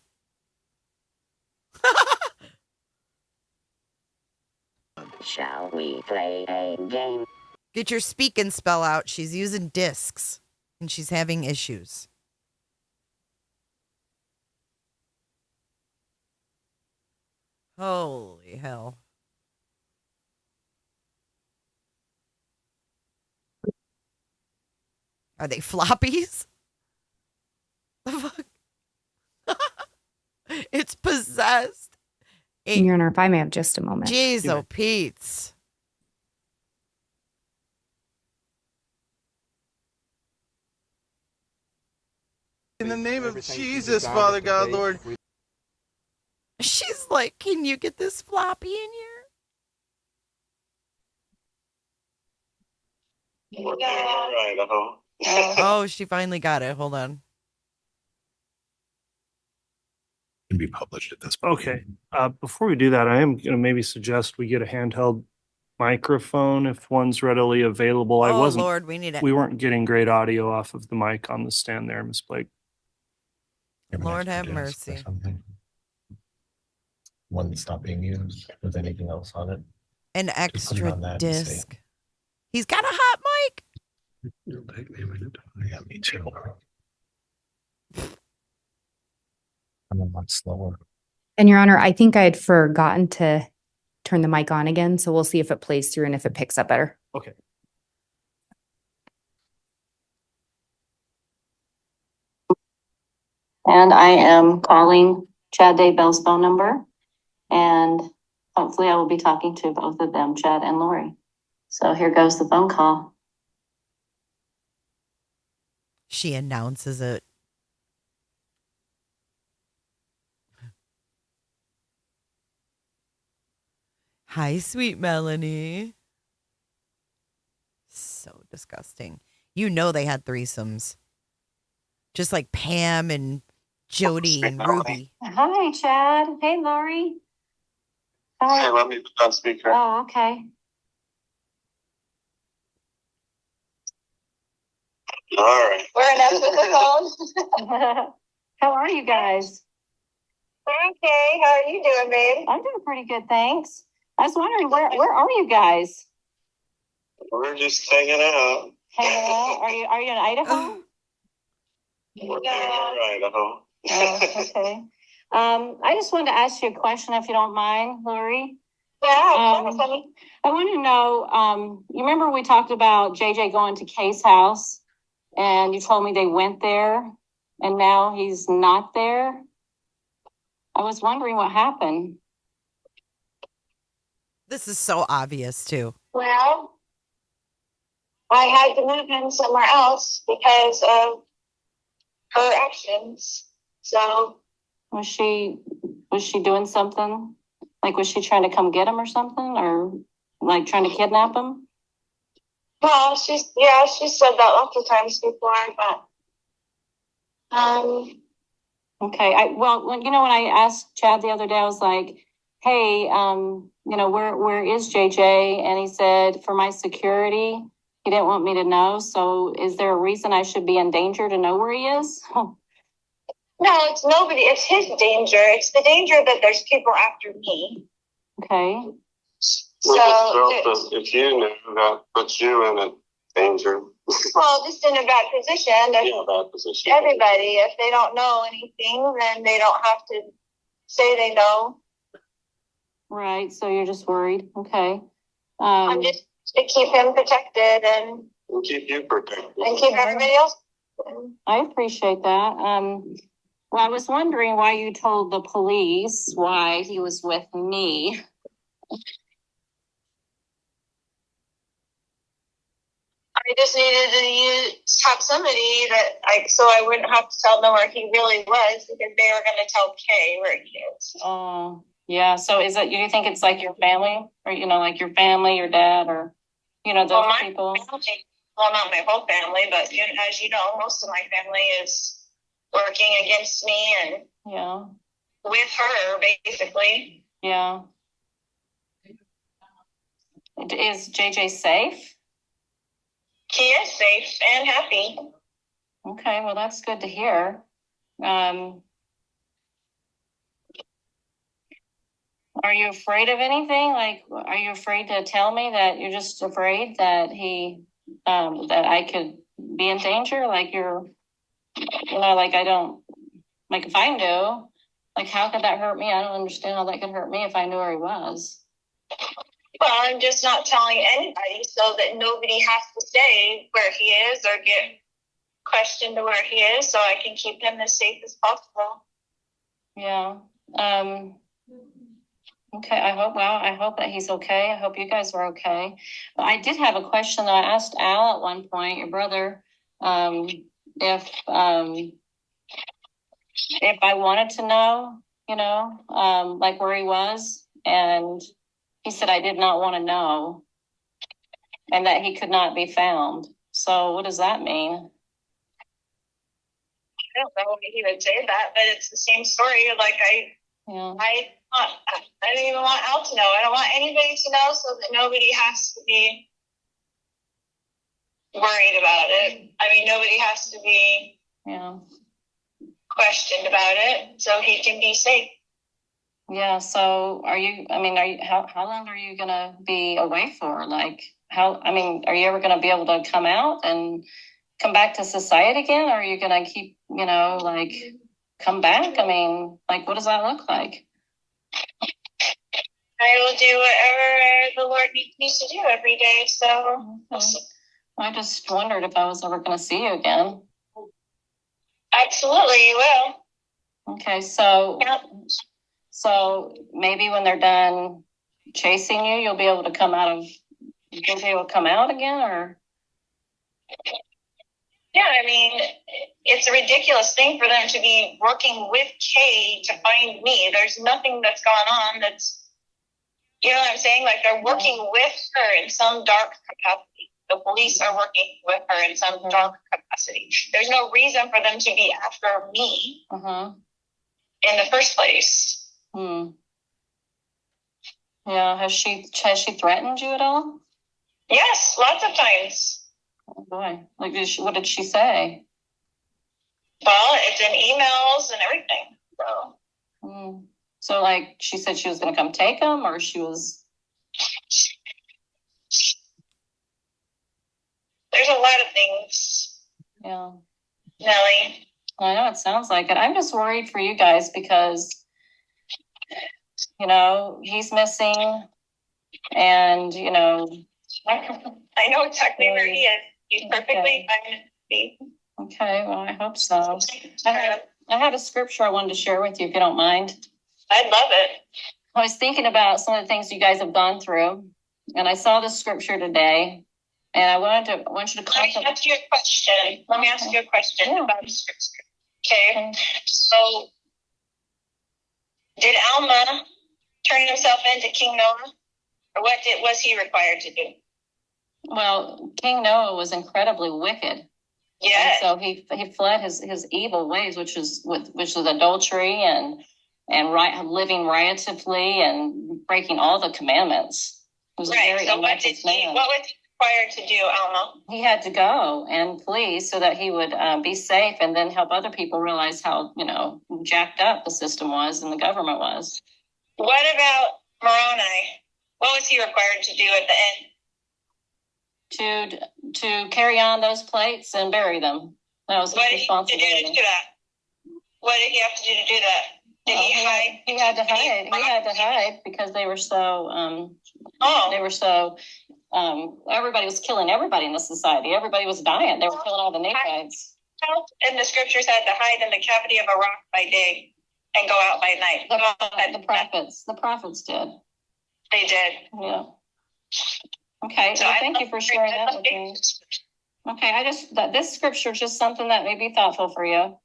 Shall we play a game? Get your speak and spell out. She's using discs and she's having issues. Holy hell. Are they floppies? The fuck? It's possessed. Your Honor, if I may have just a moment. Jeez, oh, Pete's. In the name of Jesus, Father God, Lord. She's like, can you get this floppy in here? Idaho. Oh, she finally got it. Hold on. Can be published at this point. Okay, before we do that, I am going to maybe suggest we get a handheld microphone if one's readily available. Oh, Lord, we need it. We weren't getting great audio off of the mic on the stand there, Ms. Blake. Lord have mercy. One that's not being used with anything else on it. An Just put it extra on that and see. disc. He's got a hot mic. It'll take me a minute. Yeah, me too. I'm a lot slower. And Your Honor, I think I had forgotten to turn the mic on again. So we'll see if it plays through and if it picks up better. Okay. And I am calling Chad Daybell's phone number. And hopefully I will be talking to both of them, Chad and Lori. So here goes the phone call. She announces it. Hi, sweet Melanie. So disgusting. You know they had threesomes. Just like Pam and Jody and Ruby. Hi, Chad. Hey, Lori. Hey, let me put on speaker. Oh, okay. All right. We're enough with the phone. How are you guys? Okay, how are you doing, babe? I'm doing pretty good, thanks. I was wondering, where are you guys? We're just hanging out. Hanging out? Are you in Idaho? We're in Idaho. Oh, okay. I just wanted to ask you a question, if you don't mind, Lori. Yeah, I want to know, you remember we talked about JJ going to Kay's house, and you told me they went there, and now he's not there? I was wondering what happened. This is so obvious, too. Well, I had to move him somewhere else because of her actions. So Was she doing something? Like, was she trying to come get him or something? Or like trying to kidnap him? well, she said that lots of times before, but Okay. When I asked Chad the other day, I was like, hey, where is JJ? And he said, for my security, he didn't want me to know. So is there a reason I should be in danger to know where he is? no, it's nobody. It's his danger. It's the danger that there's people after me. Okay. So if you knew, that puts you in a danger. Well, just in a bad position. Bad position. Everybody, if they don't know anything, then they don't have to say they know. Right. So you're just worried. Okay. I'm just to keep him protected and keep you protected. And keep everybody else. I appreciate that. Well, I was wondering why you told the police why he was with me. I just needed to have somebody that so I wouldn't have to tell them where he really was, because they were going to tell Kay where he is. Oh, yeah. So do you think it's like your family, or, like your family, your dad, or, those people? Family, well, not my whole family, but as you know, most of my family is working against me and with her, basically. Yeah. Is JJ safe? He is safe and happy. Okay, well, that's good to hear. Are you afraid of anything? Like, are you afraid to tell me that you're just afraid that that I could be in danger? Like like I don't, like if I knew, like how could that hurt me? I don't understand how that could hurt me if I knew where he was. Well, I'm just not telling anybody so that nobody has to say where he is or get questioned to where he is, so I can keep him as safe as possible. Yeah. Okay. I hope that he's okay. I hope you guys are okay. But I did have a question that I asked Al at one point, your brother, if I wanted to know, like where he was, and he said I did not want to know, and that he could not be found. So what does that mean? I don't know if he would say that, but it's the same story. Like I don't even want Al to know. I don't want anybody to know, so that nobody has to be worried about it. I mean, nobody has to be questioned about it, so he can be safe. Yeah. So how long are you going to be away for? Like are you ever going to be able to come out and come back to society again? Or are you going to keep, come back? I mean, like, what does that look like? I will do whatever the Lord needs me to do every day. So I just wondered if I was ever going to see you again. Absolutely, you will. Okay. So maybe when they're done chasing you, you'll be able to come out again, or? Yeah, I mean, it's a ridiculous thing for them to be working with Kay to find me. There's nothing that's gone on that's, you know what I'm saying? Like they're working with her in some dark capacity. the police are working with her in some dark capacity. There's no reason for them to be after me in the first place. Yeah, has she threatened you at all? Yes, lots of times. Oh boy, like what did she say? Well, it's in emails and everything. So like she said she was going to come take him, or she was. There's a lot of things. Yeah. Nellie. I know it sounds like it. I'm just worried for you guys because, you know, he's missing, and you know. I know exactly where he is. He's perfectly fine to be. Okay, well, I hope so. I had a scripture I wanted to share with you, if you don't mind. I'd love it. I was thinking about some of the things you guys have gone through, and I saw this scripture today, and I want you to Let me ask you a question. About the scripture. Okay. So, did Alma turn himself into King Noah, or what was he required to do? Well, King Noah was incredibly wicked. Yeah. So he fled his evil ways, which was adultery and living riotously and breaking all the commandments. He was a very unrighteous man. What was he required to do, Alma? He had to go and flee so that he would be safe, and then help other people realize how, you know, jacked up the system was and the government was. What about Moroni? What was he required to do at the end? To carry on those plates and bury them. That was his responsibility. What did he have to do to do that? Did he hide? He had to hide. He had to hide because they were so. Everybody was killing everybody in the society. Everybody was dying. They were killing all the Nephites. And the scriptures had to hide in the cavity of a rock by day and go out by night. The prophets did. They did. Yeah. Okay, so thank you for sharing that with me. Okay, this scripture is just something that may be thoughtful for you.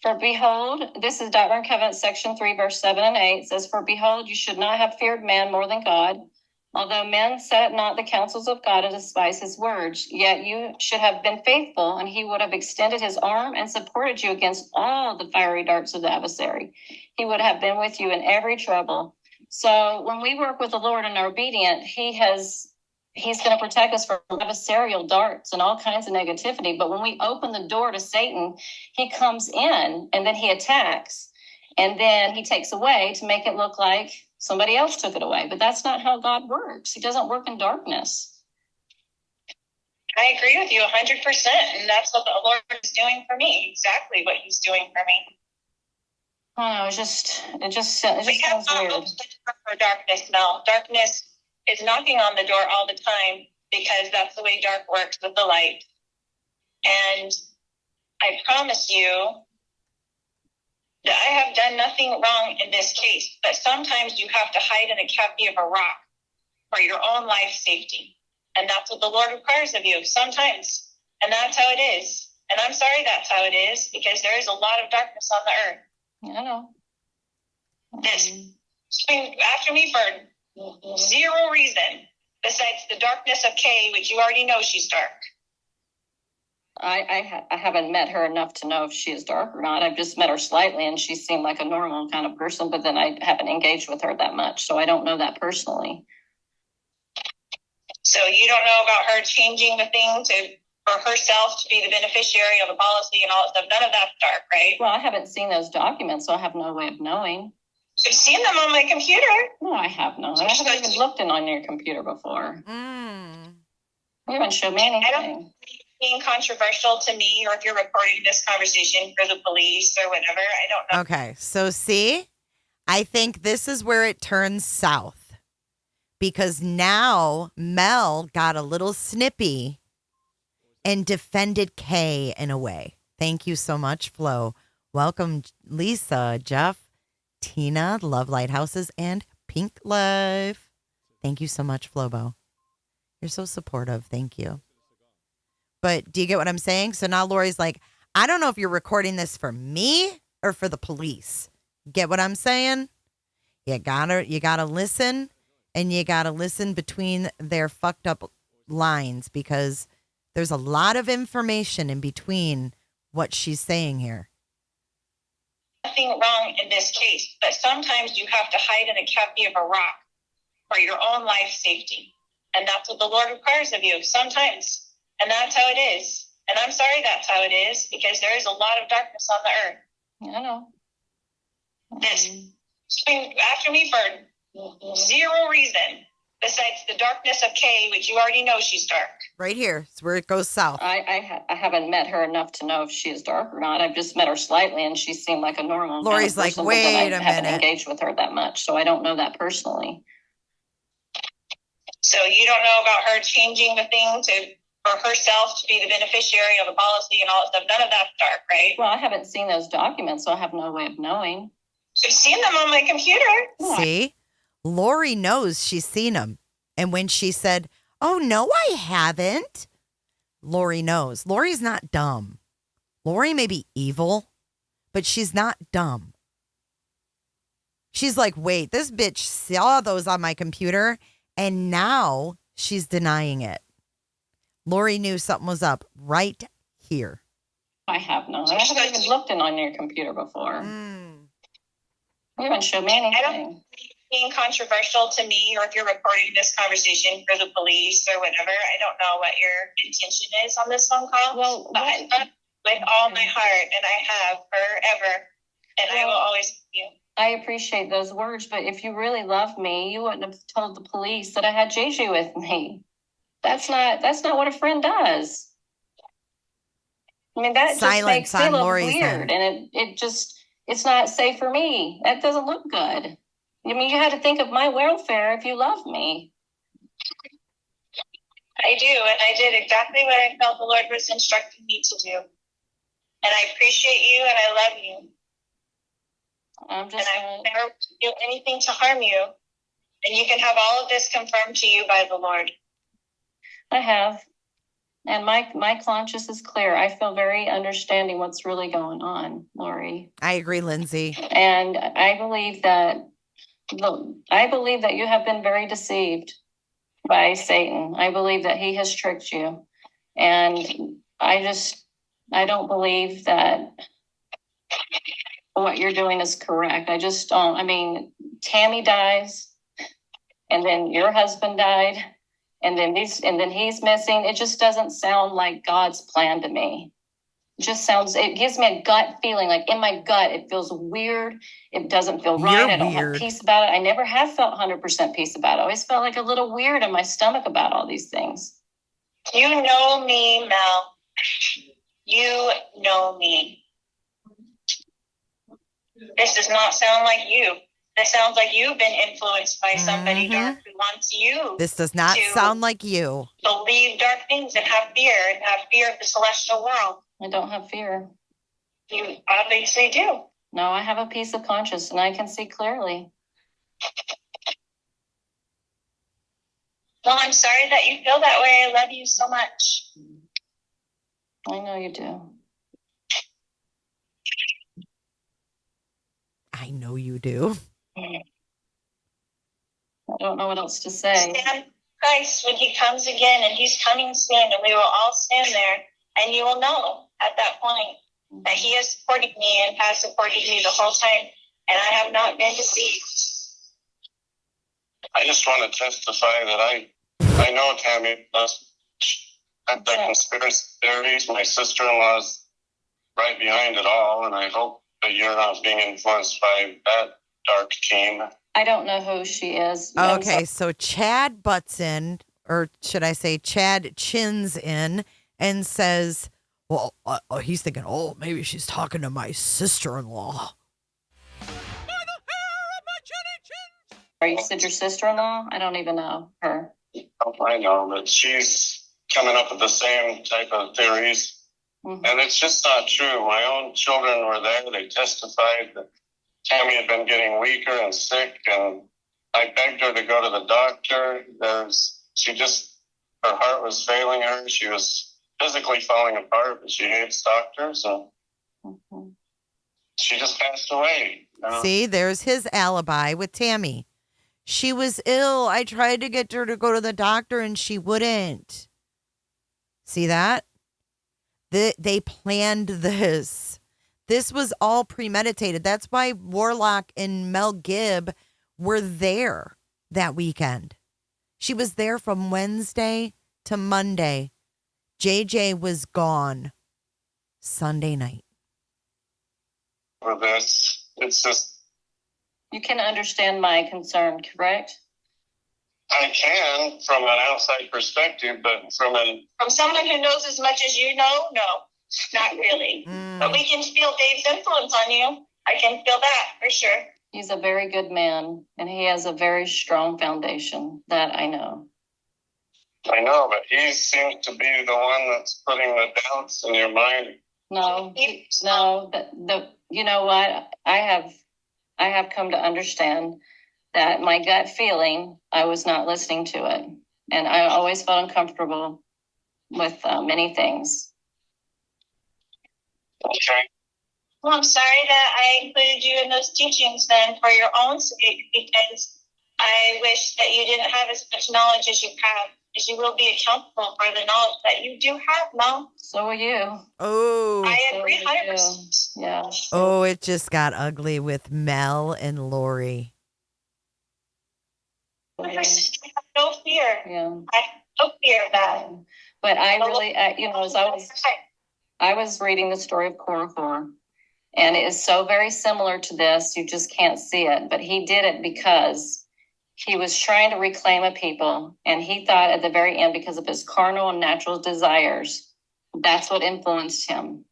For behold, this is Doctrine and Covenants, section 3, verse 7 and 8. It says, for behold, you should not have feared man more than God. Although men set not the counsels of God and despise his words, yet you should have been faithful, and he would have extended his arm and supported you against all the fiery darts of the adversary. He would have been with you in every trouble. So when we work with the Lord and are obedient, He's going to protect us from adversarial darts and all kinds of negativity. But when we open the door to Satan, he comes in and then he attacks. And then he takes away to make it look like somebody else took it away. But that's not how God works. He doesn't work in darkness. I agree with you 100%. And that's what the Lord is doing for me. Exactly what he's doing for me. Oh, it just sounds weird. For darkness, Mel. Darkness is knocking on the door all the time because that's the way dark works with the light. And I promise you that I have done nothing wrong in this case, but sometimes you have to hide in the cavity of a rock for your own life safety. And that's what the Lord requires of you sometimes. And that's how it is. And I'm sorry that's how it is, because there is a lot of darkness on the earth. I know. It's been after me for zero reason besides the darkness of Kay, which you already know she's dark. I haven't met her enough to know if she is dark or not. I've just met her slightly, and she seemed like a normal kind of person, but then I haven't engaged with her that much, so I don't know that personally. So you don't know about her changing the thing for herself to be the beneficiary of a policy and all that stuff. None of that's dark, right? Well, I haven't seen those documents, so I have no way of knowing. You've seen them on my computer. No, I have not. I haven't even looked in on your computer before. You haven't showed me anything. I don't being controversial to me, or if you're recording this conversation for the police or whatever. I don't know. Okay, so see, I think this is where it turns south, because now Mel got a little snippy and defended Kay in a way. Thank you so much, Flo. Welcome, Lisa, Jeff, Tina, Love Lighthouses, and Pink Life. Thank you so much, Flobo. You're so supportive. Thank you. But do you get what I'm saying? So now Lori's like, I don't know if you're recording this for me or for the police. Get what I'm saying? You gotta listen, and you gotta listen between their fucked up lines because there's a lot of information in between what she's saying here. Nothing wrong in this case, but sometimes you have to hide in the cavity of a rock for your own life safety. And that's what the Lord requires of you sometimes. And that's how it is. And I'm sorry that's how it is, because there is a lot of darkness on the earth. I know. This coming after me for zero reason besides the darkness of Kay, which you already know she's dark. Right here. It's where it goes south. I haven't met her enough to know if she is dark or not. I've just met her slightly, and she seemed like a normal. Lori's like, person, wait I a haven't minute. engaged with her that much, so I don't know that personally. So you don't know about her changing the thing for herself to be the beneficiary of the policy and all that stuff. None of that's dark, right? Well, I haven't seen those documents, so I have no way of knowing. I've seen them on my computer. See? Lori knows she's seen them. And when she said, oh, no, I haven't, Lori knows. Lori's not dumb. Lori may be evil, but she's not dumb. She's like, wait, this bitch saw those on my computer, and now she's denying it. Lori knew something was up right here. I have not. I haven't even looked in on your computer before. You haven't showed me anything. I don't being controversial to me, or if you're recording this conversation for the police or whatever, I don't know what your intention is on this phone call. Well, but I love with all my heart, and I have forever, and I will always love you. I appreciate those words, but if you really love me, you wouldn't have told the police that I had JJ with me. That's not what a friend does. I mean, that just makes me look weird, and it's not safe for me. That doesn't look good. I mean, you had to think of my welfare if you love me. I do, and I did exactly what I felt the Lord was instructing me to do. And I appreciate you, and I love you. I would never do anything to harm you. And you can have all of this confirmed to you by the Lord. I have. And my conscience is clear. I feel very understanding what's really going on, Lori. I agree, Lindsay. And I believe that you have been very deceived by Satan. I believe that he has tricked you. And I don't believe that what you're doing is correct. I just don't. I mean, Tammy dies, and then your husband died, and then he's missing. It just doesn't sound like God's plan to me. It gives me a gut feeling, like in my gut, it feels weird. It doesn't feel right. I don't have peace about it. I never have felt 100% peace about it. I always felt like a little weird in my stomach about all these things. You know me, Mel. You know me. This does not sound like you. This sounds like you've been influenced by somebody dark who wants you. This does not sound like you. Believe dark things and have fear of the celestial world. I don't have fear. You obviously do. No, I have a peace of conscience, and I can see clearly. Well, I'm sorry that you feel that way. I love you so much. I know you do. I know you do. I don't know what else to say. Stand Christ when he comes again, and he's coming soon, and we will all stand there, and you will know at that point that he has supported me and has supported me the whole time, and I have not been deceived. I just want to testify that I know Tammy does have the conspiracy theories. My sister-in-law's right behind it all, and I hope that you're not being influenced by that dark team. I don't know who she is. Okay, so Chad butts in, or should I say Chad chins in and says, well, he's thinking, oh, maybe she's talking to my sister-in-law. Or you said your sister-in-law? I don't even know her. Oh, I know, but she's coming up with the same type of theories. Mm-hmm. And it's just not true. My own children were there. They testified that Tammy had been getting weaker and sick, and I begged her to go to the doctor. Her heart was failing her. She was physically falling apart, but she hates doctors, and she just passed away. See, there's his alibi with Tammy. She was ill. I tried to get her to go to the doctor and she wouldn't. See that? They planned this. This was all premeditated. That's why Warlock and Mel Gibb were there that weekend. She was there from Wednesday to Monday. JJ was gone Sunday night. For this, it's just, You can understand my concern, correct? I can from an outside perspective, but from someone who knows as much as you know, no, not really. But we can feel Dave's influence on you. I can feel that for sure. He's a very good man, and he has a very strong foundation, that I know. I know, but he seems to be the one that's putting the doubts in your mind. No, you know what? I have come to understand that my gut feeling, I was not listening to it. And I always felt uncomfortable with many things. Okay. Well, I'm sorry that I included you in those teachings then for your own sake, because I wish that you didn't have as much knowledge as you have, because you will be accountable for the knowledge that you do have now. So are you. Oh. I agree 100%. Yeah. Oh, it just got ugly with Mel and Lori. I have no fear. Yeah. I have no fear of that. But I really, as I was reading the story of Korihor, and it is so very similar to this. You just can't see it. But he did it because he was trying to reclaim a people. And he thought at the very end, because of his carnal and natural desires, that's what influenced him.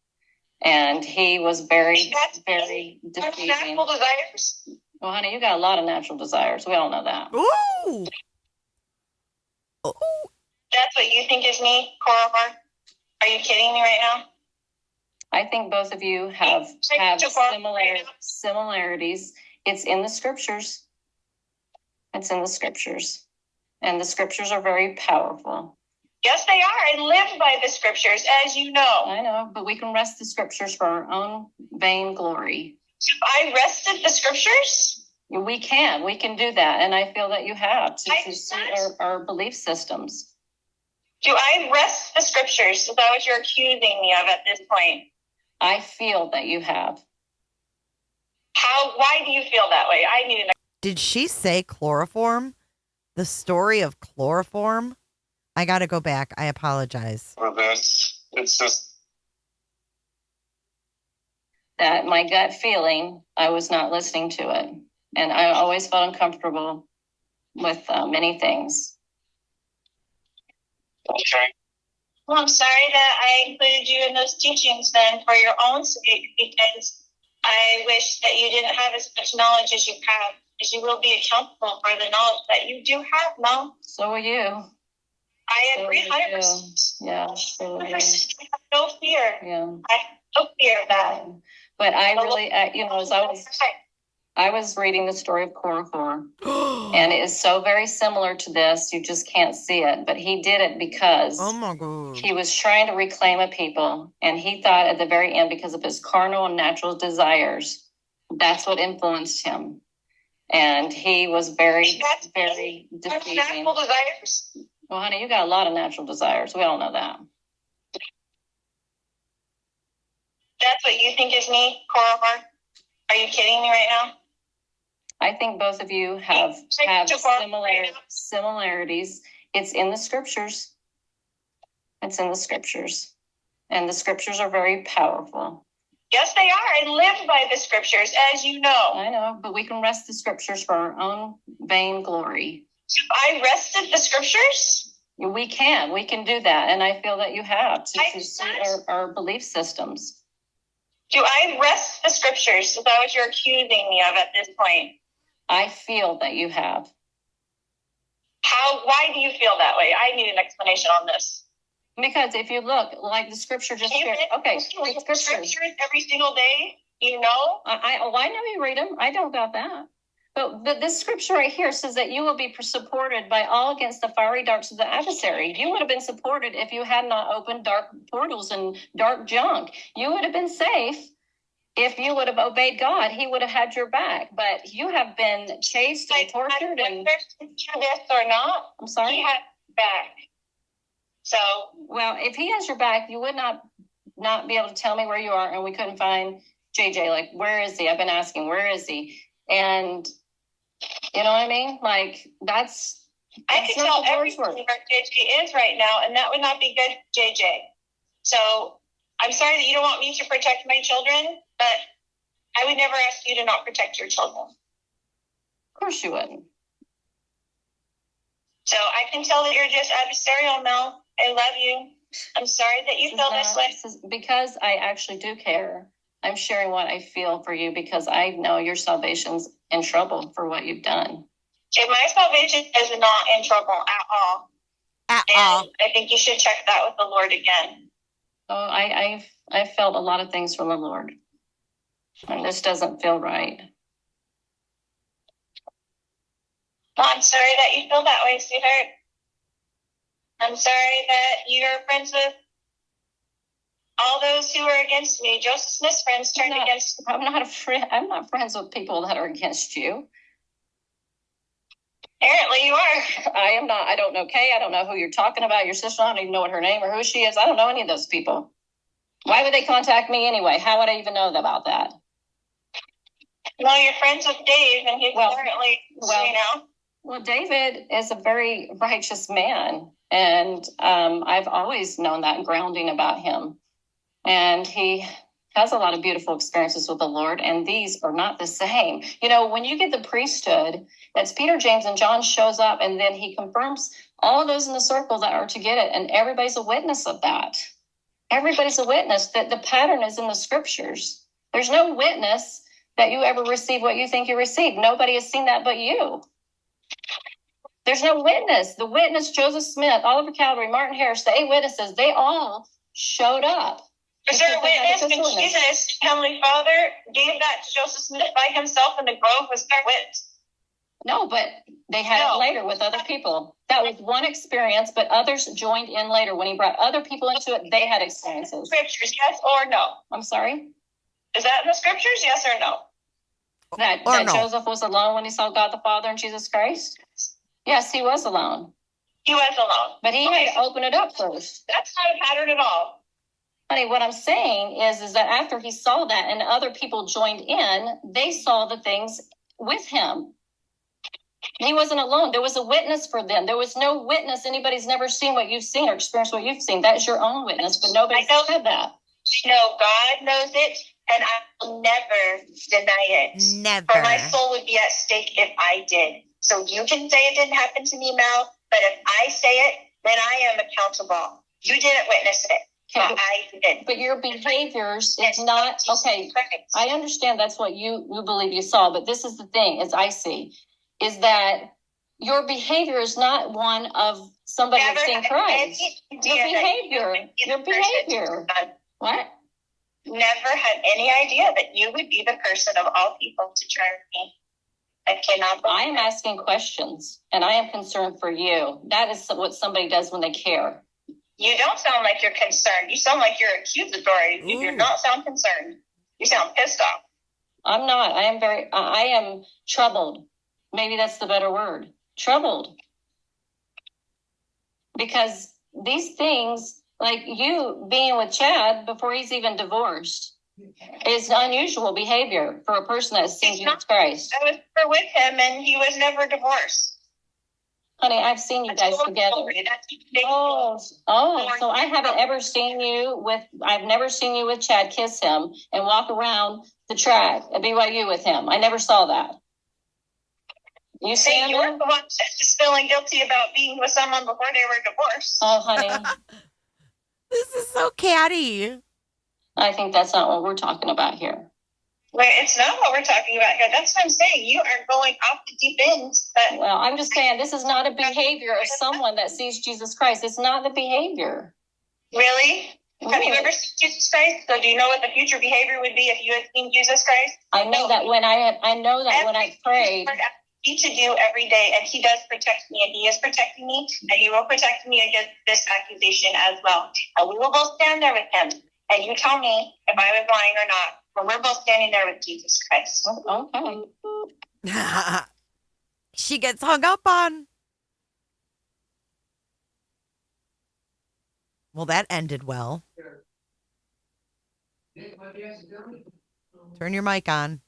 And he was very, very deceiving. Natural desires? Well, honey, you got a lot of natural desires. We all know that. Ooh. Ooh. That's what you think is me, Korihor? Are you kidding me right now? I think both of you have similarities. It's in the scriptures. It's in the scriptures. And the scriptures are very powerful. Yes, they are. I live by the scriptures, as you know. I know, but we can rest the scriptures for our own vain glory. I rested the scriptures? We can do that. And I feel that you have to see our belief systems. Do I rest the scriptures? Is that what you're accusing me of at this point? I feel that you have. Why do you feel that way? I need to know. Did she say chloroform? The story of chloroform? I got to go back. I apologize. For this, it's just that my gut feeling, I was not listening to it. And I always felt uncomfortable with many things. okay. Well, I'm sorry that I included you in those teachings then for your own sake, because I wish that you didn't have as much knowledge as you have, because you will be accountable for the knowledge that you do have now. So are you. I agree 100%. Yeah. So I have no fear. Yeah. I have no fear of that. But I really, as I was reading the story of Korihor, and it is so very similar to this. You just can't see it. But he did it because he was trying to reclaim a people. And he thought at the very end, because of his carnal and natural desires, that's what influenced him. And he was very, very deceiving. Natural desires? Well, honey, you got a lot of natural desires. We all know that. That's what you think is me, Korihor? Are you kidding me right now? I think both of you have similarities. It's in the scriptures. It's in the scriptures. And the scriptures are very powerful. Yes, they are. I live by the scriptures, as you know. I know, but we can rest the scriptures for our own vain glory. I rested the scriptures? We can do that. And I feel that you have to see our belief systems. Do I rest the scriptures? Is that what you're accusing me of at this point? I feel that you have. Why do you feel that way? I need an explanation on this. Because if you look, like the scripture just here. Okay, the scriptures every single day, you know? I know you read them. I don't doubt that. But this scripture right here says that you will be supported by all against the fiery darts of the adversary. You would have been supported if you had not opened dark portals and dark junk. You would have been safe if you would have obeyed God, he would have had your back. But you have been chased and tortured and this or not. I'm sorry. He had back. So well, if he has your back, you would not be able to tell me where you are, and we couldn't find JJ. Like, where is he? I've been asking, where is he? And you know what I mean? Like, that's I could tell everything where JJ is right now, and that would not be good, JJ. So I'm sorry that you don't want me to protect my children, but I would never ask you to not protect your children. Of course you wouldn't. So I can tell that you're just adversarial, Mel. I love you. I'm sorry that you feel this way. Because I actually do care. I'm sharing what I feel for you because I know your salvation's in trouble for what you've done. Okay, my salvation is not in trouble at all. At all. I think you should check that with the Lord again. Oh, I've felt a lot of things from the Lord. And this doesn't feel right. Well, I'm sorry that you feel that way, sweetheart. I'm sorry that you're friends with all those who are against me. Joseph Smith's friends turned against me. I'm not a friend. I'm not friends with people that are against you. Apparently you are. I am not. I don't know Kay. I don't know who you're talking about. Your sister. I don't even know what her name or who she is. I don't know any of those people. Why would they contact me anyway? How would I even know about that? Well, you're friends with Dave, and he's currently, you know. Well, David is a very righteous man, and I've always known that grounding about him. And he has a lot of beautiful experiences with the Lord, and these are not the same. You know, when you get the priesthood, that's Peter, James, and John shows up, and then he confirms all of those in the circle that are to get it, and everybody's a witness of that. Everybody's a witness that the pattern is in the scriptures. There's no witness that you ever receive what you think you received. Nobody has seen that but you. There's no witness. The witness, Joseph Smith, Oliver Cowdery, Martin Harris, the 8 witnesses, they all showed up. Is there a witness when Jesus, Heavenly Father, gave that to Joseph Smith by himself in the grove? Was there witness? No, but they had it later with other people. That was one experience, but others joined in later. When he brought other people into it, they had experiences. Scriptures, yes or no? I'm sorry? Is that in the scriptures, yes or no? That no. Joseph was alone when he saw God the Father and Jesus Christ? Yes, he was alone. He was alone. But he had to open it up first. That's not a pattern at all. Honey, what I'm saying is that after he saw that and other people joined in, they saw the things with him. He wasn't alone. There was a witness for them. There was no witness. Anybody's never seen what you've seen or experienced what you've seen. That's your own witness, but nobody said that. No, God knows it, and I will never deny it. Never. For my soul would be at stake if I did. So you can say it didn't happen to me, Mel, but if I say it, then I am accountable. You didn't witness it. Okay, I did. But your behaviors is not, okay, I understand that's what you believe you saw, but this is the thing, as I see, is that your behavior is not one of somebody that's seen Christ. Your behavior. What? Never had any idea that you would be the person of all people to turn me. I cannot believe I am asking questions, and I am concerned for you. That is what somebody does when they care. You don't sound like you're concerned. You sound like you're accusatory. You do not sound concerned. You sound pissed off. I'm not. I am troubled. Maybe that's the better word. Troubled. Because these things, like you being with Chad before he's even divorced, is unusual behavior for a person that has seen Jesus Christ. I was with him and he was never divorced. Honey, I've seen you guys together. Oh, so I haven't ever seen you I've never seen you with Chad kiss him and walk around the track at BYU with him. I never saw that. You see him? You were the one just feeling guilty about being with someone before they were divorced. Oh, honey. This is so catty. I think that's not what we're talking about here. Well, it's not what we're talking about here. That's what I'm saying. You are going off the deep end. Well, I'm just saying this is not a behavior of someone that sees Jesus Christ. It's not the behavior. Really? Have you ever seen Jesus Christ? So do you know what the future behavior would be if you had seen Jesus Christ? I know that when I prayed. Need to do every day, and he does protect me, and he is protecting me, and he will protect me against this accusation as well. And we will both stand there with him, and you tell me if I was lying or not. But we're both standing there with Jesus Christ. Okay. She gets hung up on. Well, that ended well. Turn your mic on.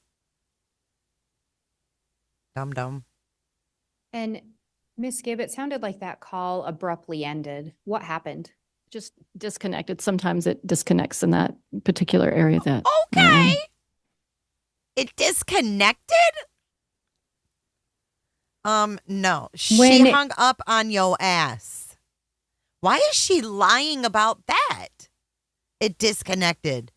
Dum-dum. And Miss Gibb, it sounded like that call abruptly ended. What happened? Just disconnected. Sometimes it disconnects in that particular area that. Okay. It disconnected? No. She hung up on your ass. Why is she lying about that? It disconnected.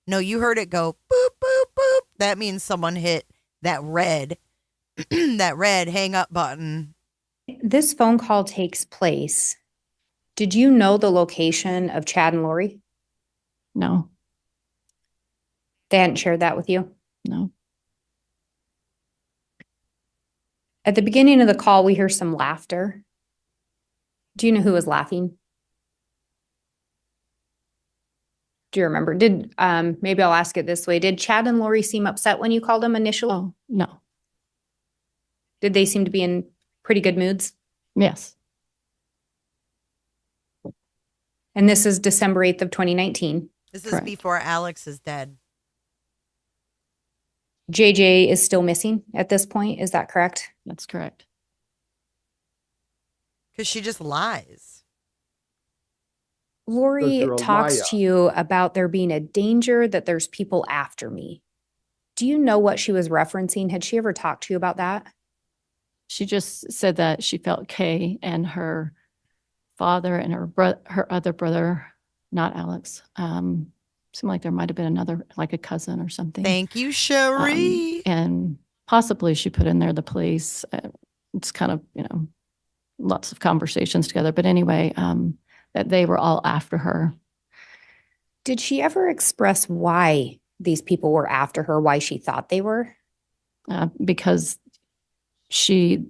No, you heard it go boop, boop, boop. That means someone hit that red, that red hang up button. This phone call takes place. Did you know the location of Chad and Lori? No. They hadn't shared that with you? No. At the beginning of the call, we hear some laughter. Do you know who was laughing? Do you remember? Maybe I'll ask it this way. Did Chad and Lori seem upset when you called them initially? Oh, no. Did they seem to be in pretty good moods? Yes. And this is December 8th of 2019. This is before Alex is dead. JJ is still missing at this point. Is that correct? That's correct. Because she just lies. Lori you're a talks liar. to you about there being a danger that there's people after me. Do you know what she was referencing? Had she ever talked to you about that? She just said that she felt Kay and her father and her other brother, not Alex, seemed like there might have been another, like a cousin or something. Thank you, Sherry. And possibly she put in there the police. It's kind of, lots of conversations together. But anyway, that they were all after her. Did she ever express why these people were after her, why she thought they were? Because she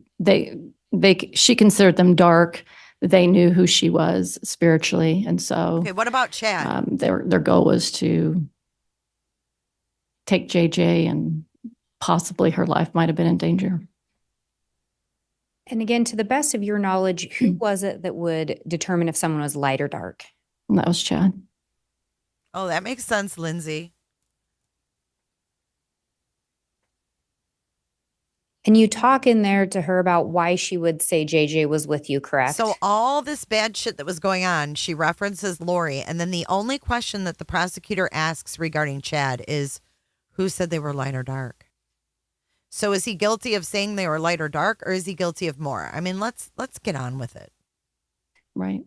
considered them dark. They knew who she was spiritually. And so, Okay, what about Chad? their goal was to take JJ, and possibly her life might have been in danger. And again, to the best of your knowledge, who was it that would determine if someone was light or dark? And that was Chad. Oh, that makes sense, Lindsay. And you talk in there to her about why she would say JJ was with you, correct? So all this bad shit that was going on, she references Lori. And then the only question that the prosecutor asks regarding Chad is, who said they were light or dark? So is he guilty of saying they were light or dark, or is he guilty of more? I mean, let's get on with it. Right.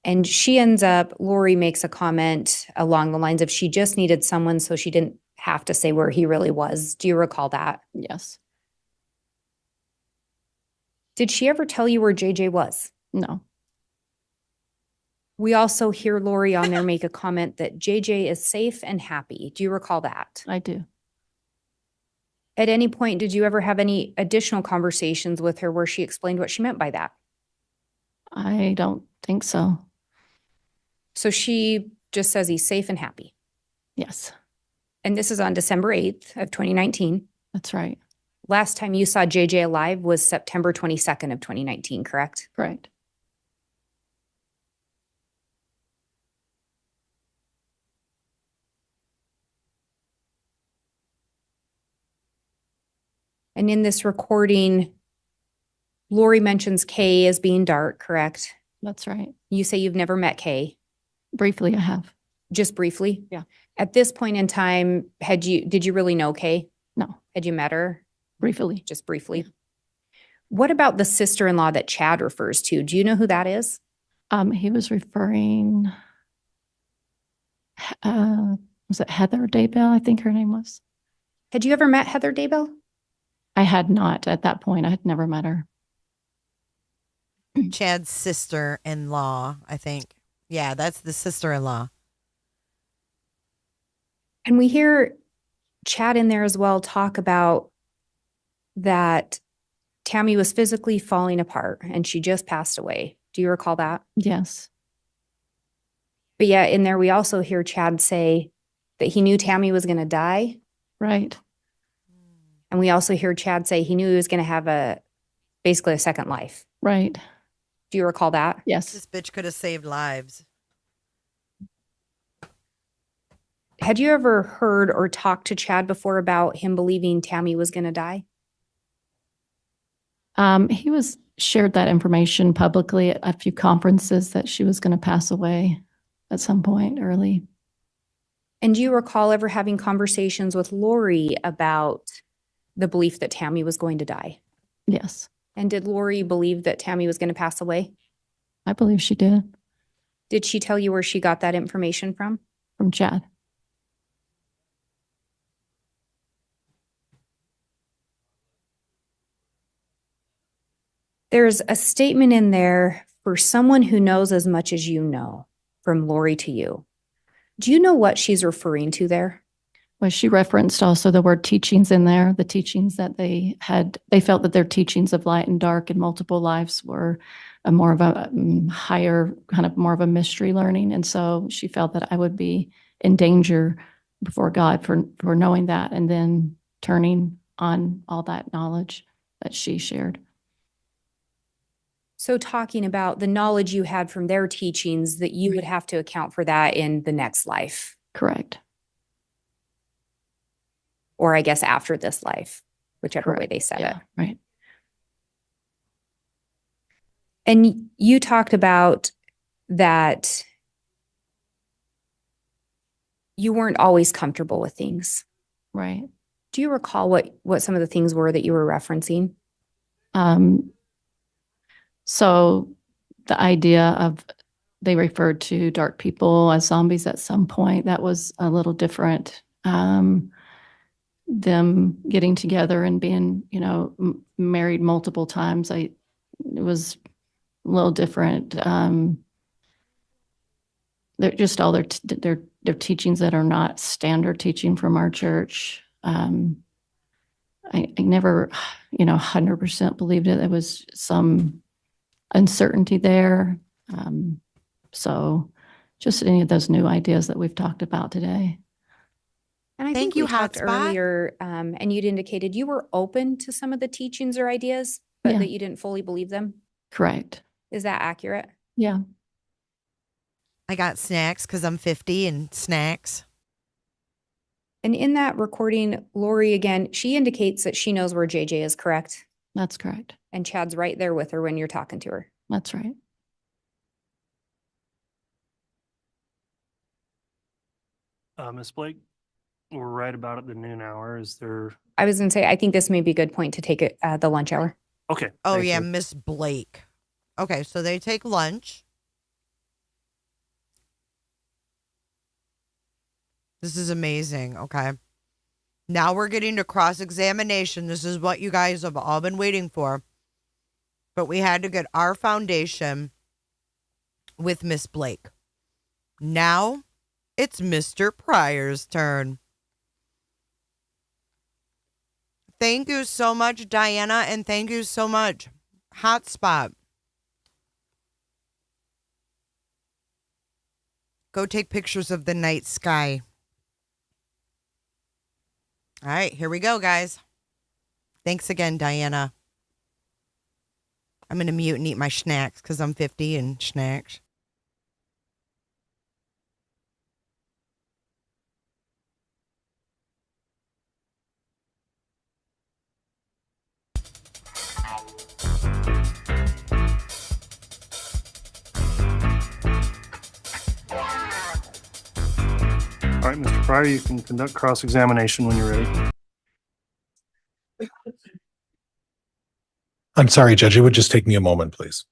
And Lori makes a comment along the lines of she just needed someone so she didn't have to say where he really was. Do you recall that? Yes. Did she ever tell you where JJ was? No. We also hear Lori on there make a comment that JJ is safe and happy. Do you recall that? I do. At any point, did you ever have any additional conversations with her where she explained what she meant by that? I don't think so. So she just says he's safe and happy. Yes. And this is on December 8th of 2019. That's right. Last time you saw JJ alive was September 22nd of 2019, correct? Correct. And in this recording, Lori mentions Kay as being dark, correct? That's right. You say you've never met Kay. Briefly, I have. Just briefly? Yeah. At this point in time, did you really know Kay? No. Had you met her? Briefly. Just briefly. What about the sister-in-law that Chad refers to? Do you know who that is? He was referring, was it Heather Daybell? I think her name was. Had you ever met Heather Daybell? I had not at that point. I had never met her. Chad's sister-in-law, I think. Yeah, that's the sister-in-law. And we hear Chad in there as well talk about that Tammy was physically falling apart and she just passed away. Do you recall that? Yes. But yeah, in there we also hear Chad say that he knew Tammy was going to die. Right. And we also hear Chad say he knew he was going to have basically a second life. Right. Do you recall that? Yes. This bitch could have saved lives. Had you ever heard or talked to Chad before about him believing Tammy was going to die? He shared that information publicly at a few conferences that she was going to pass away at some point early. And do you recall ever having conversations with Lori about the belief that Tammy was going to die? Yes. And did Lori believe that Tammy was going to pass away? I believe she did. Did she tell you where she got that information from? From Chad. There's a statement in there for someone who knows as much as you know, from Lori to you. Do you know what she's referring to there? Well, she referenced also the word teachings in there, the teachings that they felt that their teachings of light and dark and multiple lives were a more of a higher, kind of more of a mystery learning. And so she felt that I would be in danger before God for knowing that and then turning on all that knowledge that she shared. So talking about the knowledge you had from their teachings, that you would have to account for that in the next life. Correct. Or I guess after this life, whichever way they said it. Right. And you talked about that you weren't always comfortable with things. Right. Do you recall what some of the things were that you were referencing? So the idea of they referred to dark people as zombies at some point, that was a little different. Them getting together and being, married multiple times, it was a little different. They're just all their teachings that are not standard teaching from our church. I never, 100% believed it. There was some uncertainty there. So just any of those new ideas that we've talked about today. And I think we talked earlier, and you'd indicated you were open to some of the teachings or ideas, but that you didn't fully believe them. Correct. Is that accurate? Yeah. I got snacks because I'm 50 and snacks. And in that recording, Lori, again, she indicates that she knows where JJ is, correct? That's correct. And Chad's right there with her when you're talking to her. That's right. Ms. Blake, we're right about at the noon hour. Is there? I was going to say, I think this may be a good point to take it the lunch hour. Okay. Oh, yeah, Miss Blake. Okay, so they take lunch. This is amazing. Okay. Now we're getting to cross-examination. This is what you guys have all been waiting for. But we had to get our foundation with Miss Blake. Now it's Mr. Pryor's turn. Thank you so much, Diana, and thank you so much, Hotspot. Go take pictures of the night sky. All right, here we go, guys. Thanks again, Diana. I'm going to mute and eat my snacks because I'm 50 and snacks. All right, Mr. Pryor, you can conduct cross-examination when you're ready. I'm sorry, Judge. It would just take me a moment, please.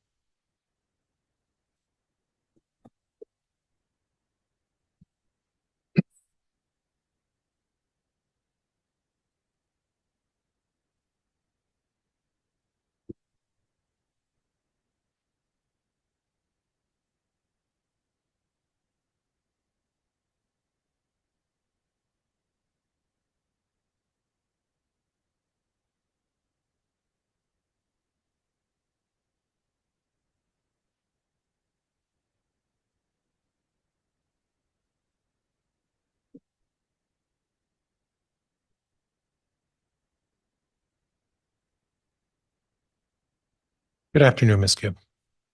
Good afternoon, Ms. Gibb.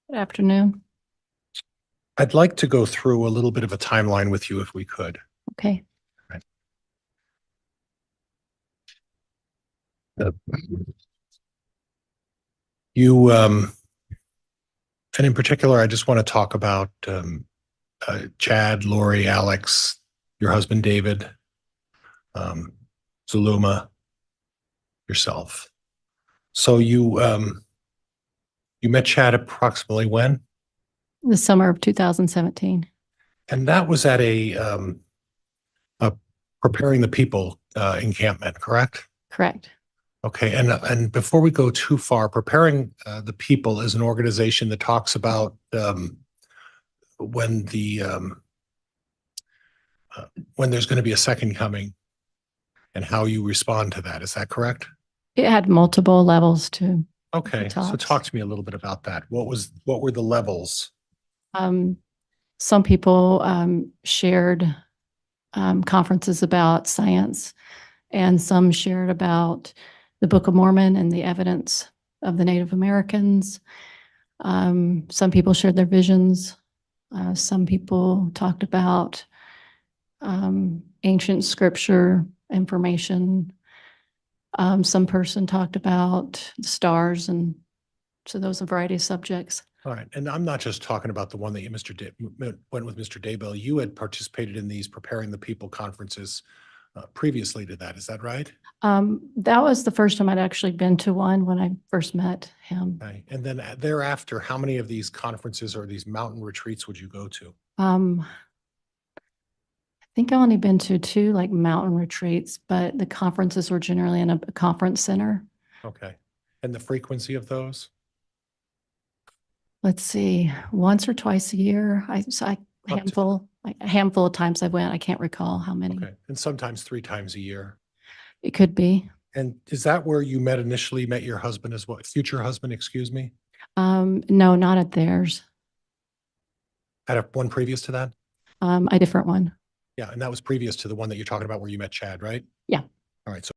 Good afternoon. I'd like to go through a little bit of a timeline with you if we could. Okay. Right. You, and in particular, I just want to talk about Chad, Lori, Alex, your husband, David, Zuluma, yourself. So you met Chad approximately when? The summer of 2017. And that was at a Preparing the People encampment, correct? Correct. Okay, and before we go too far, Preparing the People is an organization that talks about when there's going to be a second coming and how you respond to that. Is that correct? It had multiple levels to Okay, so talks. talk to me a little bit about that. What were the levels? Some people shared conferences about science, and some shared about the Book of Mormon and the evidence of the Native Americans. Some people shared their visions. Some people talked about ancient scripture information. Some person talked about the stars, and so those a variety of subjects. All right, and I'm not just talking about the one that you went with Mr. Daybell. You had participated in these Preparing the People conferences previously to that. Is that right? That was the first time I'd actually been to one when I first met him. Okay, and then thereafter, how many of these conferences or these mountain retreats would you go to? I think I've only been to 2 like mountain retreats, but the conferences were generally in a conference center. Okay, and the frequency of those? Let's see, once or twice a year. A handful of times I went. I can't recall how many. Okay, and sometimes 3 times a year. It could be. And is that where you initially met your husband as well? Future husband, excuse me? No, not at theirs. At one previous to that? A different one. Yeah, and that was previous to the one that you're talking about where you met Chad, right? Yeah. All right, so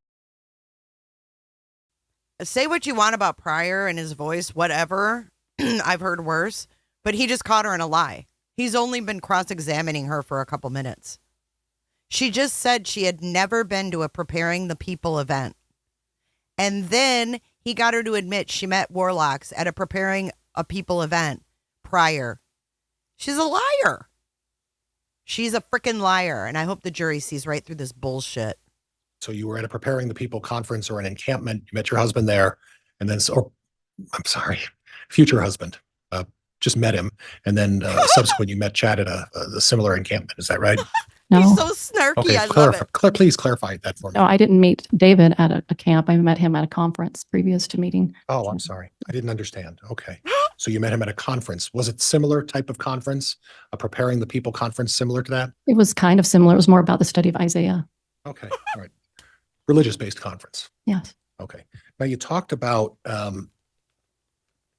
say what you want about Pryor and his voice, whatever. I've heard worse, but he just caught her in a lie. He's only been cross-examining her for a couple minutes. She just said she had never been to a Preparing the People event. And then he got her to admit she met warlocks at a Preparing a People event prior. She's a liar. She's a freaking liar. And I hope the jury sees right through this bullshit. So you were at a Preparing the People conference or an encampment. You met your husband there, and then, future husband, just met him, and then subsequent you met Chad at a similar encampment. Is that right? No. He's so snarky. Okay, I love it. please clarify that for me. No, I didn't meet David at a camp. I met him at a conference previous to meeting. Oh, I'm sorry. I didn't understand. Okay. So you met him at a conference. Was it similar type of conference? A Preparing the People conference similar to that? It was kind of similar. It was more about the study of Isaiah. Okay. All right. Religious-based conference. Yes. Okay. Now you talked about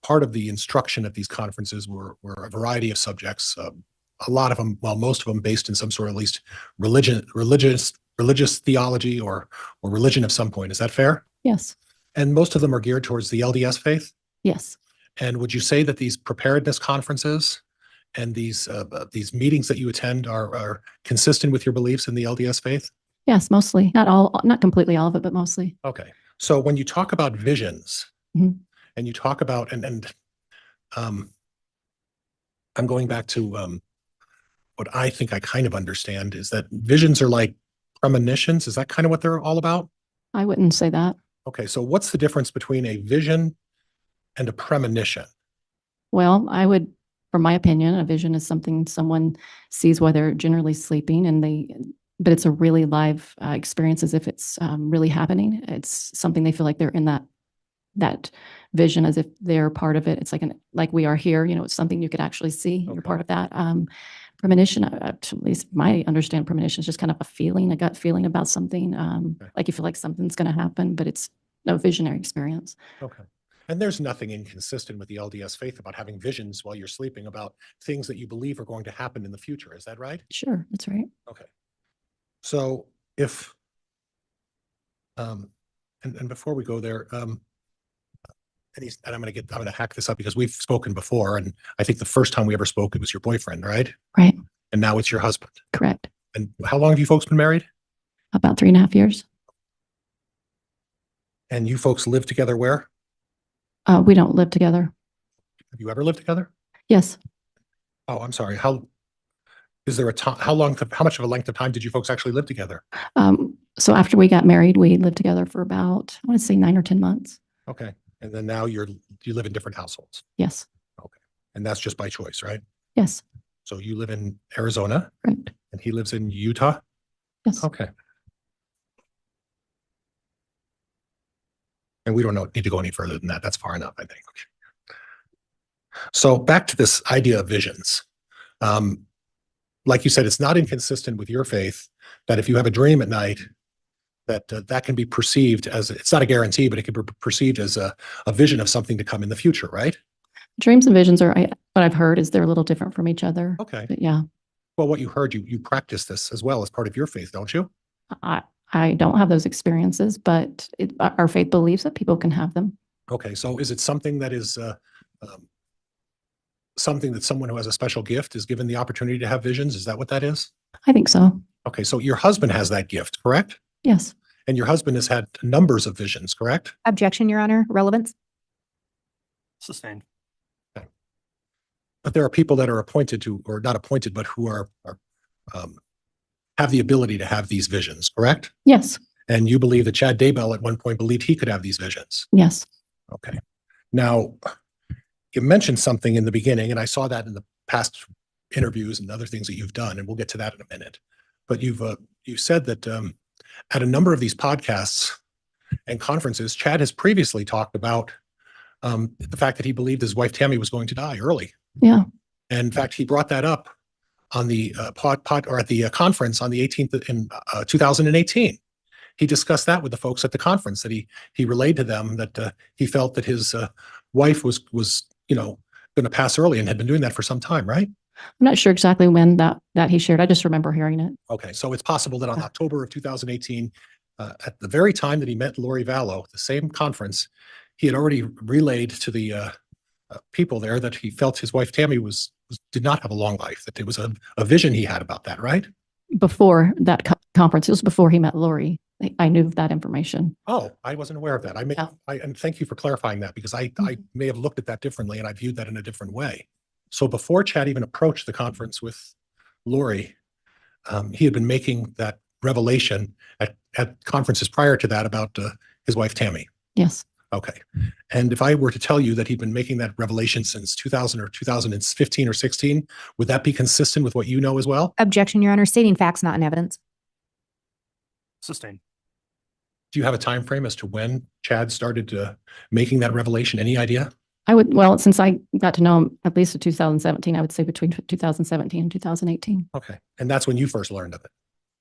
part of the instruction at these conferences were a variety of subjects. A lot of them, well, most of them based in some sort of at least religious theology or religion of some point. Is that fair? Yes. And most of them are geared towards the LDS faith? Yes. And would you say that these preparedness conferences and these meetings that you attend are consistent with your beliefs in the LDS faith? Yes, mostly. Not completely all of it, but mostly. Okay. So when you talk about visions, Mhm. and you talk about, and I'm going back to what I think I kind of understand is that visions are like premonitions. Is that kind of what they're all about? I wouldn't say that. Okay. So what's the difference between a vision and a premonition? Well, from my opinion, a vision is something someone sees while they're generally sleeping, but it's a really live experience, as if it's really happening. It's something they feel like they're in that vision, as if they're part of it. It's like we are here. It's something you could actually see. Okay. You're part of that. Premonition, at least my understanding, premonition is just kind of a gut feeling about something. Okay. Like you feel like something's going to happen, but it's no visionary experience. Okay. And there's nothing inconsistent with the LDS faith about having visions while you're sleeping about things that you believe are going to happen in the future. Is that right? Sure, that's right. Okay. So if, and before we go there, and I'm going to hack this up because we've spoken before. And I think the first time we ever spoke, it was your boyfriend, right? Right. And now it's your husband. Correct. And how long have you folks been married? About 3.5 years. And you folks live together where? We don't live together. Have you ever lived together? Yes. Oh, I'm sorry. Is there a time, how much of a length of time did you folks actually live together? So after we got married, we lived together for about, I want to say 9 or 10 months. Okay. And then now you live in different households. Yes. Okay. And that's just by choice, right? Yes. So you live in Arizona. Correct. And he lives in Utah. Yes. Okay. And we don't need to go any further than that. That's far enough, I think. So back to this idea of visions. Like you said, it's not inconsistent with your faith that if you have a dream at night, that can be perceived as, it's not a guarantee, but it can be perceived as a vision of something to come in the future, right? Dreams and visions are, what I've heard is they're a little different from each other. Okay. But yeah. Well, what you heard, you practice this as well as part of your faith, don't you? I don't have those experiences, but our faith believes that people can have them. Okay. So is it something that is something that someone who has a special gift is given the opportunity to have visions? Is that what that is? I think so. Okay. So your husband has that gift, correct? Yes. And your husband has had numbers of visions, correct? Objection, Your Honor. Relevance. Sustained. Okay. But there are people that are appointed to, or not appointed, but who are have the ability to have these visions, correct? Yes. And you believe that Chad Daybell at one point believed he could have these visions? Yes. Okay. Now, you mentioned something in the beginning, and I saw that in the past interviews and other things that you've done, and we'll get to that in a minute. But you said that at a number of these podcasts and conferences, Chad has previously talked about the fact that he believed his wife Tammy was going to die early. Yeah. And in fact, he brought that up on the at the conference on the 18th in 2018. He discussed that with the folks at the conference, that he relayed to them that he felt that his wife was going to pass early and had been doing that for some time, right? I'm not sure exactly when that he shared. I just remember hearing it. Okay, so it's possible that on October of 2018, at the very time that he met Lori Vallow, the same conference, he had already relayed to the people there that he felt his wife Tammy did not have a long life, that it was a vision he had about that, right? Before that conference, it was before he met Lori. I knew that information. Oh, I wasn't aware of that. And thank you for clarifying that, because I may have looked at that differently and I viewed that in a different way. So before Chad even approached the conference with Lori, he had been making that revelation at conferences prior to that about his wife Tammy. Yes. Okay. And if I were to tell you that he'd been making that revelation since 2000 or 2015 or 16, would that be consistent with what you know as well? Objection, Your Honor. Stating facts, not in evidence. Sustained. Do you have a time frame as to when Chad started making that revelation? Any idea? Well, since I got to know him at least in 2017, I would say between 2017 and 2018. Okay. And that's when you first learned of it?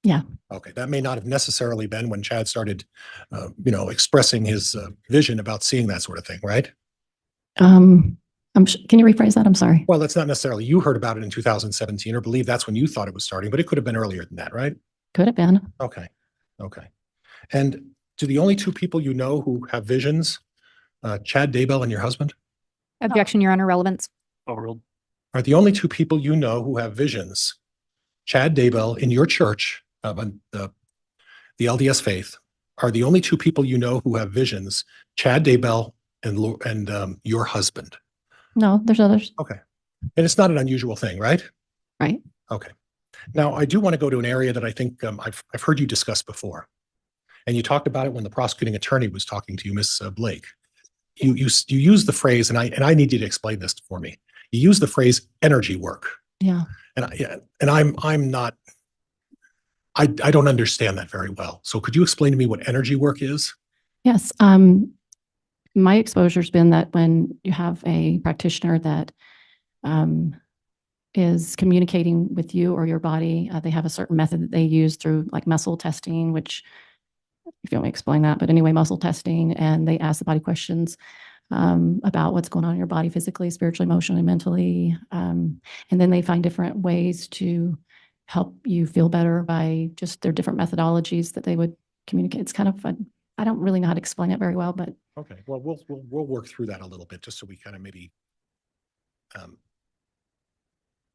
Yeah. Okay. That may not have necessarily been when Chad started, expressing his vision about seeing that sort of thing, right? Can you rephrase that? I'm sorry. Well, that's not necessarily, you heard about it in 2017 or believe that's when you thought it was starting, but it could have been earlier than that, right? Could have been. Okay. Okay. And do the only two people you know who have visions, Chad Daybell and your husband? Objection, Your Honor. Relevance. Overruled. Are the only two people you know who have visions, Chad Daybell in your church, the LDS faith, are the only two people you know who have visions, Chad Daybell and your husband? No, there's others. Okay. And it's not an unusual thing, right? Right. Okay. Now, I do want to go to an area that I think I've heard you discuss before. And you talked about it when the prosecuting attorney was talking to you, Miss Blake. You use the phrase, and I need you to explain this for me. You use the phrase energy work. Yeah. And I'm not, I don't understand that very well. So could you explain to me what energy work is? Yes. My exposure's been that when you have a practitioner that is communicating with you or your body, they have a certain method that they use through like muscle testing, which, if you want me to explain that, but anyway, muscle testing, and they ask the body questions about what's going on in your body physically, spiritually, emotionally, mentally. And then they find different ways to help you feel better by just their different methodologies that they would communicate. It's kind of I don't really know how to explain it very well, but Okay, well, we'll work through that a little bit, just so we kind of maybe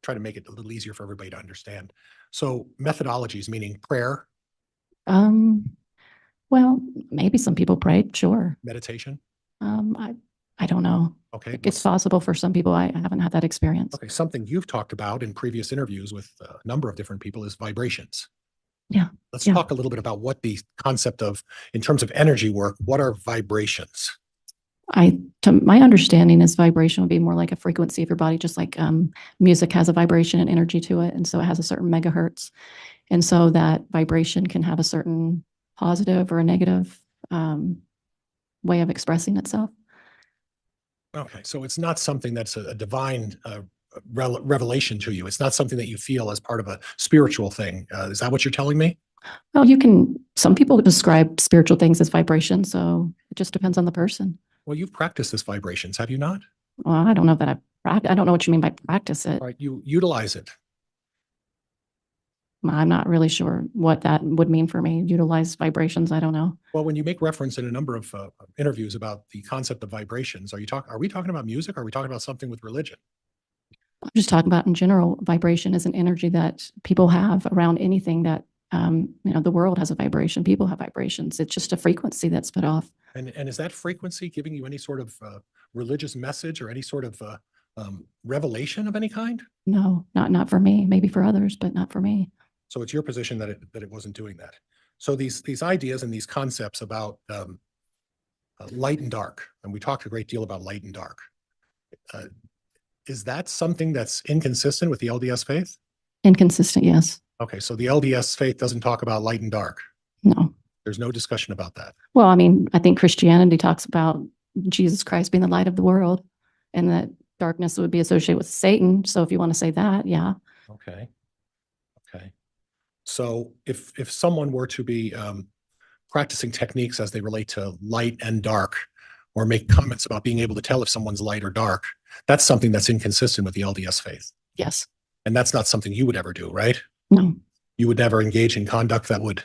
try to make it a little easier for everybody to understand. So methodologies, meaning prayer, well, maybe some people prayed, sure. meditation. I don't know. Okay. It's possible for some people. I haven't had that experience. Okay, something you've talked about in previous interviews with a number of different people is vibrations. Yeah. Let's talk a little bit about what the concept of, in terms of energy work, what are vibrations? To my understanding is vibration would be more like a frequency of your body, just like music has a vibration and energy to it. And so it has a certain megahertz. And so that vibration can have a certain positive or a negative way of expressing itself. Okay, so it's not something that's a divine revelation to you. It's not something that you feel as part of a spiritual thing. Is that what you're telling me? Well, some people describe spiritual things as vibration. So it just depends on the person. Well, you've practiced this vibrations, have you not? Well, I don't know that I don't know what you mean by practice it. Right, you utilize it. I'm not really sure what that would mean for me. Utilize vibrations. I don't know. Well, when you make reference in a number of interviews about the concept of vibrations, are we talking about music? Or are we talking about something with religion? I'm just talking about in general, vibration is an energy that people have around anything that, the world has a vibration. People have vibrations. It's just a frequency that's put off. And is that frequency giving you any sort of religious message or any sort of revelation of any kind? No, not for me. Maybe for others, but not for me. So it's your position that it wasn't doing that. So these ideas and these concepts about light and dark, and we talked a great deal about light and dark. Is that something that's inconsistent with the LDS faith? Inconsistent, yes. Okay, so the LDS faith doesn't talk about light and dark. No. There's no discussion about that. Well, I mean, I think Christianity talks about Jesus Christ being the light of the world, and that darkness would be associated with Satan. So if you want to say that, yeah. Okay. Okay. So if someone were to be practicing techniques as they relate to light and dark, or make comments about being able to tell if someone's light or dark, that's something that's inconsistent with the LDS faith. Yes. And that's not something you would ever do, right? No. You would never engage in conduct that would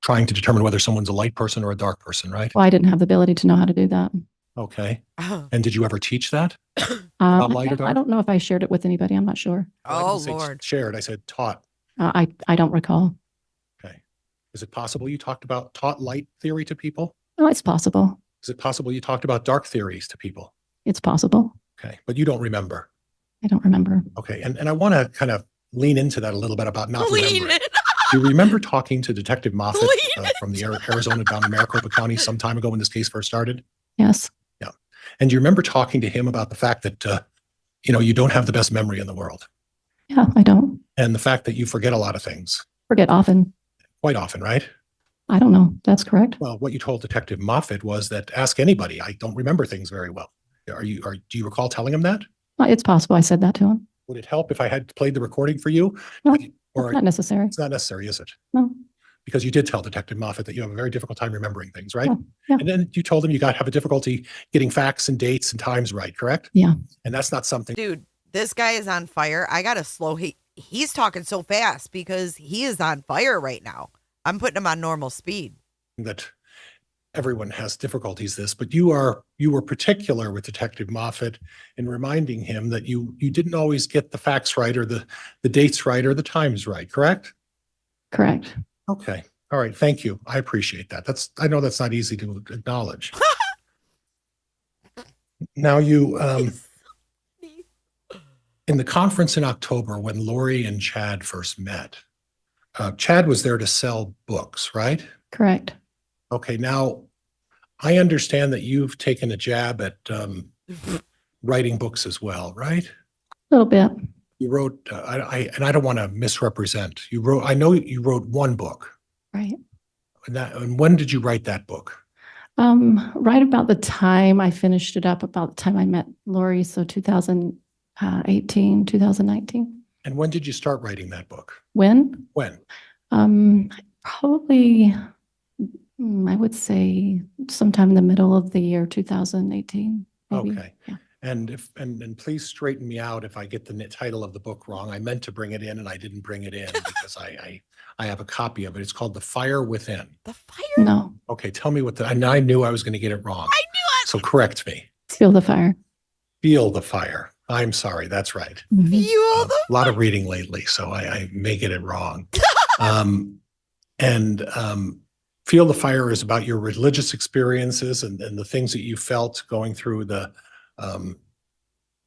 trying to determine whether someone's a light person or a dark person, right? Well, I didn't have the ability to know how to do that. Okay. And did you ever teach that? Light or dark? I don't know if I shared it with anybody. I'm not sure. Well, Oh, I didn't say Lord. shared. I said taught. I don't recall. Okay. Is it possible you taught light theory to people? No, it's possible. Is it possible you talked about dark theories to people? It's possible. Okay. But you don't remember. I don't remember. Okay. And I want to kind of lean into that a little bit about not Lean remembering. in. Do you remember talking to Detective Moffat from the Arizona down in Maricopa County some time ago when this case first started? Yes. Yeah. And do you remember talking to him about the fact that, you don't have the best memory in the world? Yeah, I don't. And the fact that you forget a lot of things. Forget often. Quite often, right? I don't know. That's correct. Well, what you told Detective Moffat was that ask anybody. I don't remember things very well. Do you recall telling him that? It's possible I said that to him. Would it help if I had played the recording for you? No, Or not necessary. It's not necessary, is it? No. Because you did tell Detective Moffat that you have a very difficult time remembering things, right? Yeah. And then you told him you have a difficulty getting facts and dates and times right, correct? Yeah. And that's not something. Dude, this guy is on fire. I got to slow. He's talking so fast because he is on fire right now. I'm putting him on normal speed. That everyone has difficulties but you were particular with Detective Moffat in reminding him that you didn't always get the facts right or the dates right or the times right, correct? Correct. Okay. All right. Thank you. I appreciate that. I know that's not easy to acknowledge. Now you in the conference in October when Lori and Chad first met, Chad was there to sell books, right? Correct. Okay, now I understand that you've taken a jab at writing books as well, right? A little bit. You wrote, and I don't want to misrepresent. I know you wrote one book. Right. And when did you write that book? Right about the time I finished it up, about the time I met Lori, so 2018, 2019. And when did you start writing that book? When? When? Probably, I would say sometime in the middle of the year 2018. Maybe. Okay. Yeah. And please straighten me out if I get the title of the book wrong. I meant to bring it in and I didn't bring it in because I have a copy of it. It's called The Fire Within. The fire? No, Okay, tell me what and I knew I was going to get it wrong. I knew it. So correct me. feel the fire. Feel the Fire. I'm sorry. That's right. Mhm. Fuel the A lot of reading lately, so I may get it wrong. Feel the Fire is about your religious experiences and the things that you felt going through the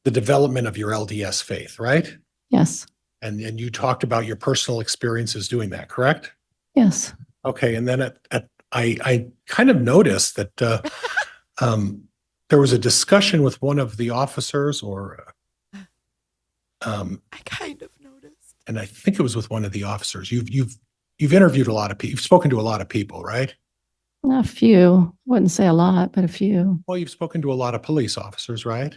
development of your LDS faith, right? Yes, And you talked about your personal experiences doing that, correct? yes. Okay, and then I kind of noticed that there was a discussion with one of the officers, I kind of noticed. and I think it was with one of the officers. You've interviewed a lot of people. You've spoken to a lot of people, right? A few, wouldn't say a lot, but a few. Well, you've spoken to a lot of police officers, right?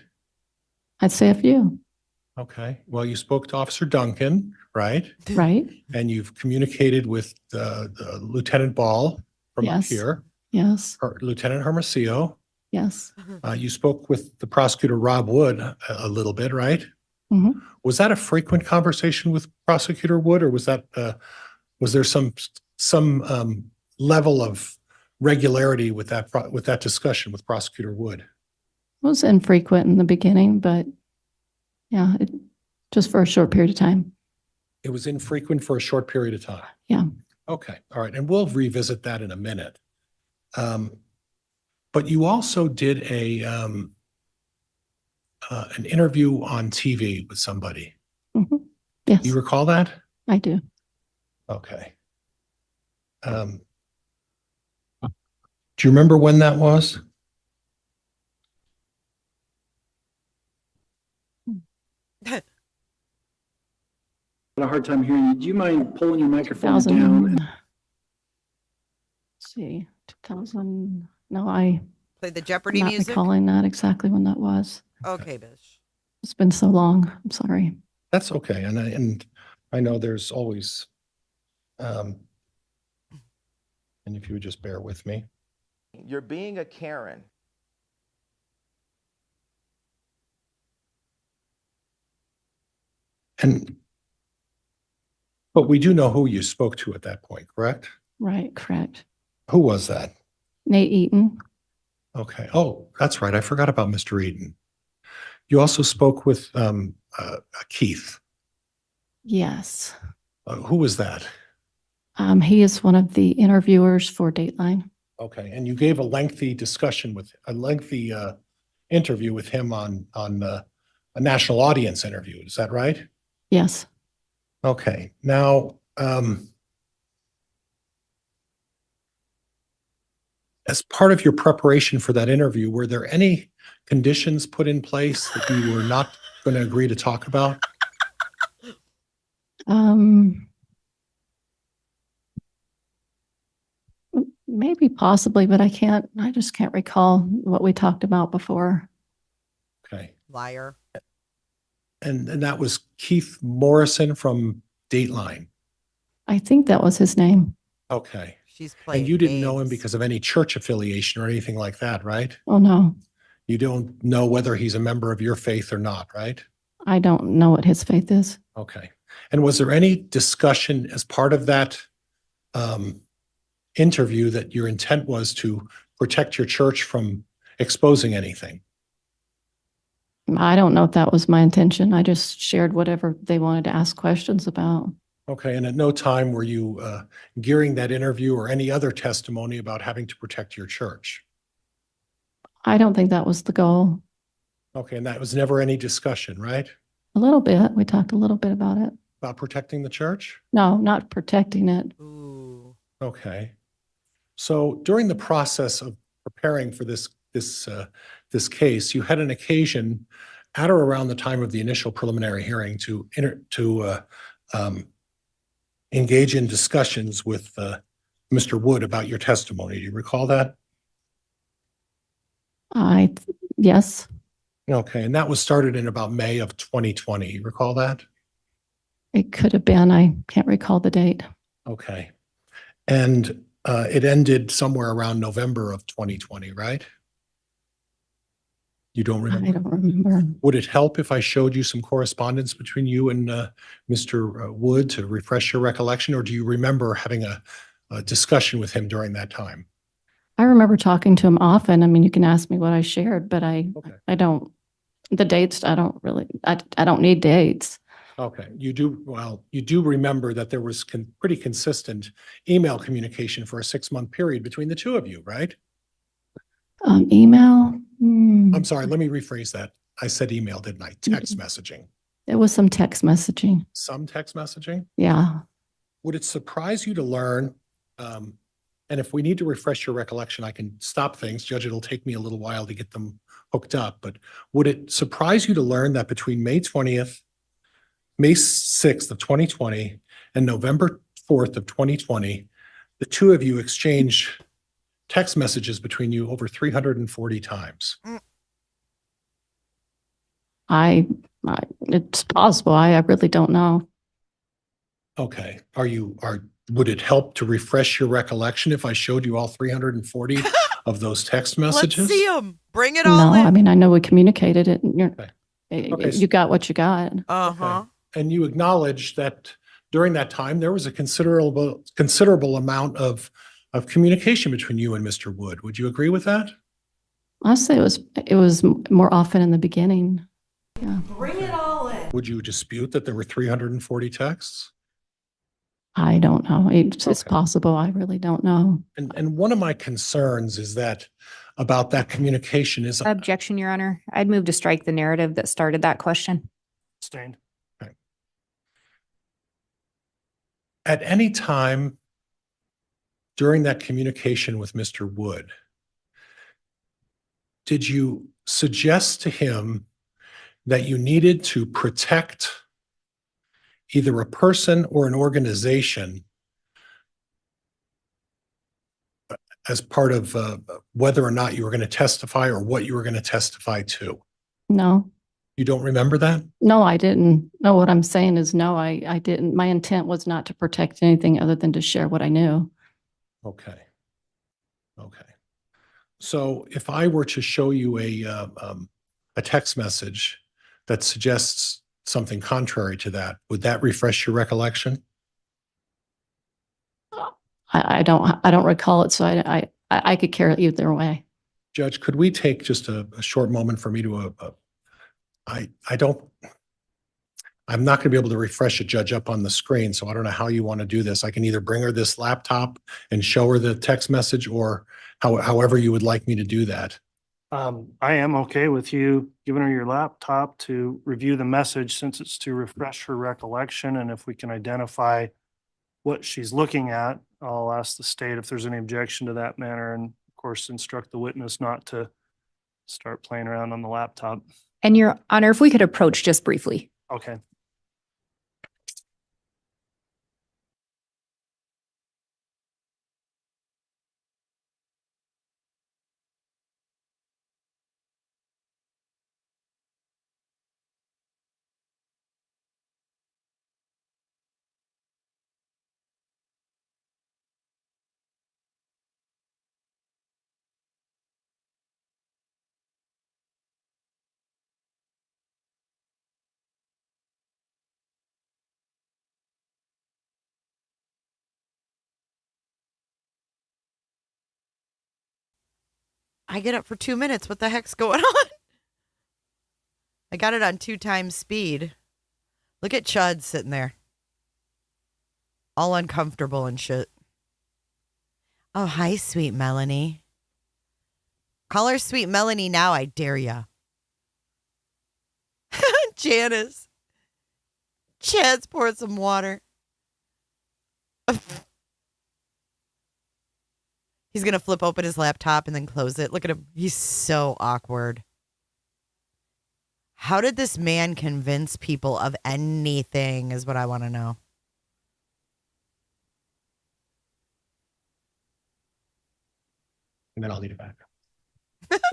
I'd say a few, Okay. Well, you spoke to Officer Duncan, right? right? And you've communicated with the Lieutenant Ball from up Yes. here, Yes, or Lieutenant Hermosillo. yes. You spoke with the prosecutor Rob Wood a little bit, right? Mhm. Was that a frequent conversation with Prosecutor Wood, or was that was there some level of regularity with that discussion with Prosecutor Wood? It was infrequent in the beginning, but yeah, just for a short period of time. It was infrequent for a short period of time. Yeah. Okay, all right, and we'll revisit that in a minute. But you also did an interview on TV with somebody. Mhm. Yes, Do you recall that? I do. Okay. Do you remember when that was? Had a hard time hearing you. Do you mind pulling your microphone 2000, down? let's see, 2000, no, I'm Play the Jeopardy not music. recalling that exactly when that was. Okay, Bish. It's been so long. I'm sorry. That's okay, and I know there's always, and if you would just bear with me. You're being a Karen. But we do know who you spoke to at that point, correct? Right, correct. Who was that? Nate Eaton. Okay. Oh, that's right. I forgot about Mr. Eden. You also spoke with Keith. Yes. Who was that? He is one of the interviewers for Dateline. Okay. And you gave a lengthy interview with him on a national audience interview. Is that right? Yes. Okay. Now, as part of your preparation for that interview, were there any conditions put in place that you were not going to agree to talk about? Maybe possibly, but I just can't recall what we talked about before. Okay. Liar. And that was Keith Morrison from Dateline. I think that was his name. Okay. She's playing And you didn't know him games. because of any church affiliation or anything like that, right? Oh, no, You don't know whether he's a member of your faith or not, right? I don't know what his faith is. Okay. And was there any discussion as part of that interview that your intent was to protect your church from exposing anything? I don't know if that was my intention. I just shared whatever they wanted to ask questions about. Okay. And at no time were you gearing that interview or any other testimony about having to protect your church? I don't think that was the goal. Okay. And that was never any discussion, right? A little bit. We talked a little bit about it. About protecting the church? No, not protecting it. Ooh. Okay. So during the process of preparing for this case, you had an occasion at or around the time of the initial preliminary hearing to engage in discussions with Mr. Wood about your testimony. Do you recall that? Yes, Okay, and that was started in about May of 2020. You recall that? it could have been. I can't recall the date. Okay. And it ended somewhere around November of 2020, right? You don't remember? I don't remember. Would it help if I showed you some correspondence between you and Mr. Wood to refresh your recollection, or do you remember having a discussion with him during that time? I remember talking to him often. I mean, you can ask me what I shared, but I don't, the dates, I don't need dates. Okay, you do remember that there was pretty consistent email communication for a 6-month period between the two of you, right? Email? I'm sorry, let me rephrase that. I said email, didn't I? Text messaging. It was some text messaging. Some text messaging? Yeah. Would it surprise you to learn, and if we need to refresh your recollection, I can stop things. Judge, it'll take me a little while to get them hooked up, but would it surprise you to learn that between May 20th, May 6th of 2020 and November 4th of 2020, the two of you exchanged text messages between you over 340 times? It's possible. I really don't know. Okay. Would it help to refresh your recollection if I showed you all 340 of those text messages? Let's see them. Bring it all in. No, I mean, I know we communicated it. And Okay. you got what you got. Uh-huh. And you acknowledge that during that time, there was a considerable amount of communication between you and Mr. Wood. Would you agree with that? I'll say it was more often in the beginning. Yeah. Bring it all in. Would you dispute that there were 340 texts? I don't know. It's Okay. possible. I really don't know. And one of my concerns is that about that communication is Objection, Your Honor. I'd move to strike the narrative that started that question. Sustained. at any time during that communication with Mr. Wood, did you suggest to him that you needed to protect either a person or an organization as part of whether or not you were going to testify or what you were going to testify to? No. You don't remember that? No, I didn't. No, what I'm saying is no, I didn't. My intent was not to protect anything other than to share what I knew. Okay. Okay. So if I were to show you a text message that suggests something contrary to that, would that refresh your recollection? I don't recall it, so I could care either way. Judge, could we take just a short moment for me to, I'm not going to be able to refresh a judge up on the screen, so I don't know how you want to do this. I can either bring her this laptop and show her the text message, or however you would like me to do that. I am okay with you giving her your laptop to review the message, since it's to refresh her recollection. And if we can identify what she's looking at, I'll ask the state if there's any objection to that manner, and of course instruct the witness not to start playing around on the laptop. And Your Honor, if we could approach just briefly. Okay. I get up for 2 minutes. What the heck's going on? I got it on 2 times speed. Look at Chud sitting there. All uncomfortable and shit. Oh, hi, sweet Melanie. Call her sweet Melanie now, I dare ya. Janice. Chad's poured some water. He's going to flip open his laptop and then close it. Look at him. He's so awkward. How did this man convince people of anything is what I want to know. And then I'll leave it back.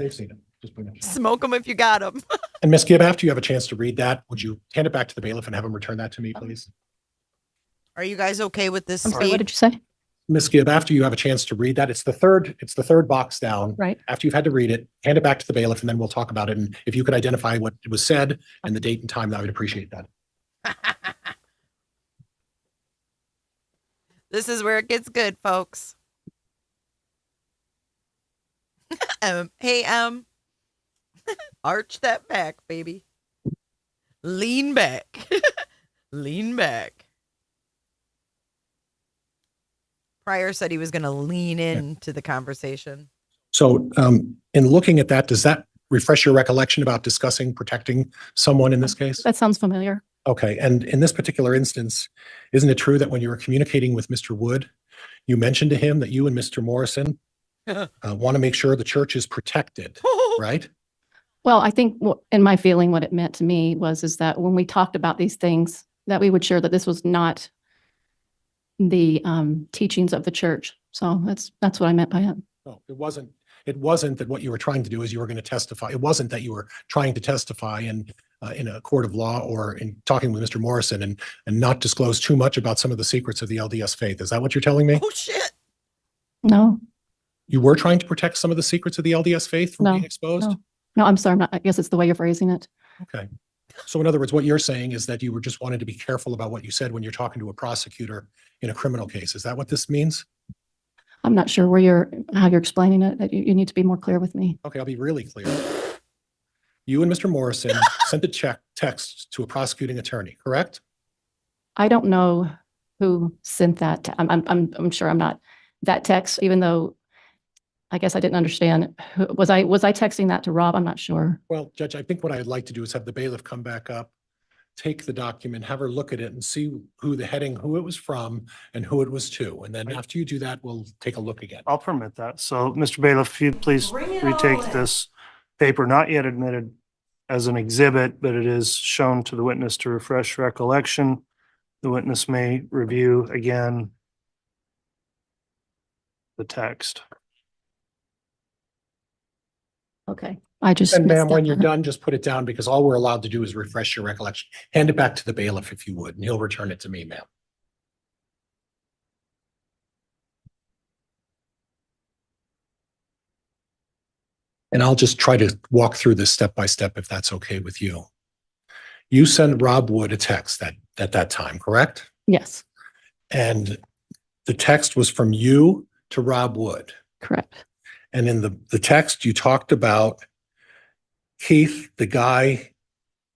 They've seen it. Just bring it. Smoke him if you got him. And Ms. Gibb, after you have a chance to read that, would you hand it back to the bailiff and have him return that to me, please? Are you guys okay with this I'm speed? sorry, what did you say? Ms. Gibb, after you have a chance to read that, it's the third box down. Right. After you've had to read it, hand it back to the bailiff, and then we'll talk about it. And if you could identify what was said and the date and time, I would appreciate that. This is where it gets good, folks. Hey, arch that back, baby. Lean back. Lean back. Pryor said he was going to lean into the conversation. So in looking at that, does that refresh your recollection about discussing protecting someone in this case? That sounds familiar. Okay. And in this particular instance, isn't it true that when you were communicating with Mr. Wood, you mentioned to him that you and Mr. Morrison want to make sure the church is protected, right? Well, I think in my feeling, what it meant to me is that when we talked about these things, that we would share that this was not the teachings of the church. So that's what I meant by it. No, it wasn't that what you were trying to do is you were going to testify. It wasn't that you were trying to testify in a court of law or in talking with Mr. Morrison and not disclose too much about some of the secrets of the LDS faith. Is that what you're telling me? Oh, shit. No. You were trying to protect some of the secrets of the LDS faith from being exposed? No, I'm sorry. I guess it's the way you're phrasing it. Okay. So in other words, what you're saying is that you were just wanted to be careful about what you said when you're talking to a prosecutor in a criminal case. Is that what this means? I'm not sure how you're explaining it. That you need to be more clear with me. Okay, I'll be really clear. You and Mr. Morrison sent a text to a prosecuting attorney, correct? I don't know who sent that. I'm sure I'm not that text, even though I guess I didn't understand. Was I texting that to Rob? I'm not sure. Well, Judge, I think what I'd like to do is have the bailiff come back up, take the document, have her look at it and see who it was from and who it was to. And then after you do that, we'll take a look again. I'll permit that. So, Mr. Bailiff, if you'd please retake this paper, not yet admitted as an exhibit, but it is shown to the witness to refresh recollection. The witness may review again the text. Okay. I just And missed ma'am, when that. you're done, just put it down because all we're allowed to do is refresh your recollection. Hand it back to the bailiff if you would, and he'll return it to me, ma'am. And I'll just try to walk through this step by step if that's okay with you. You sent Rob Wood a text at that time, correct? Yes, And the text was from you to Rob Wood. correct. And in the text, you talked about Keith, the guy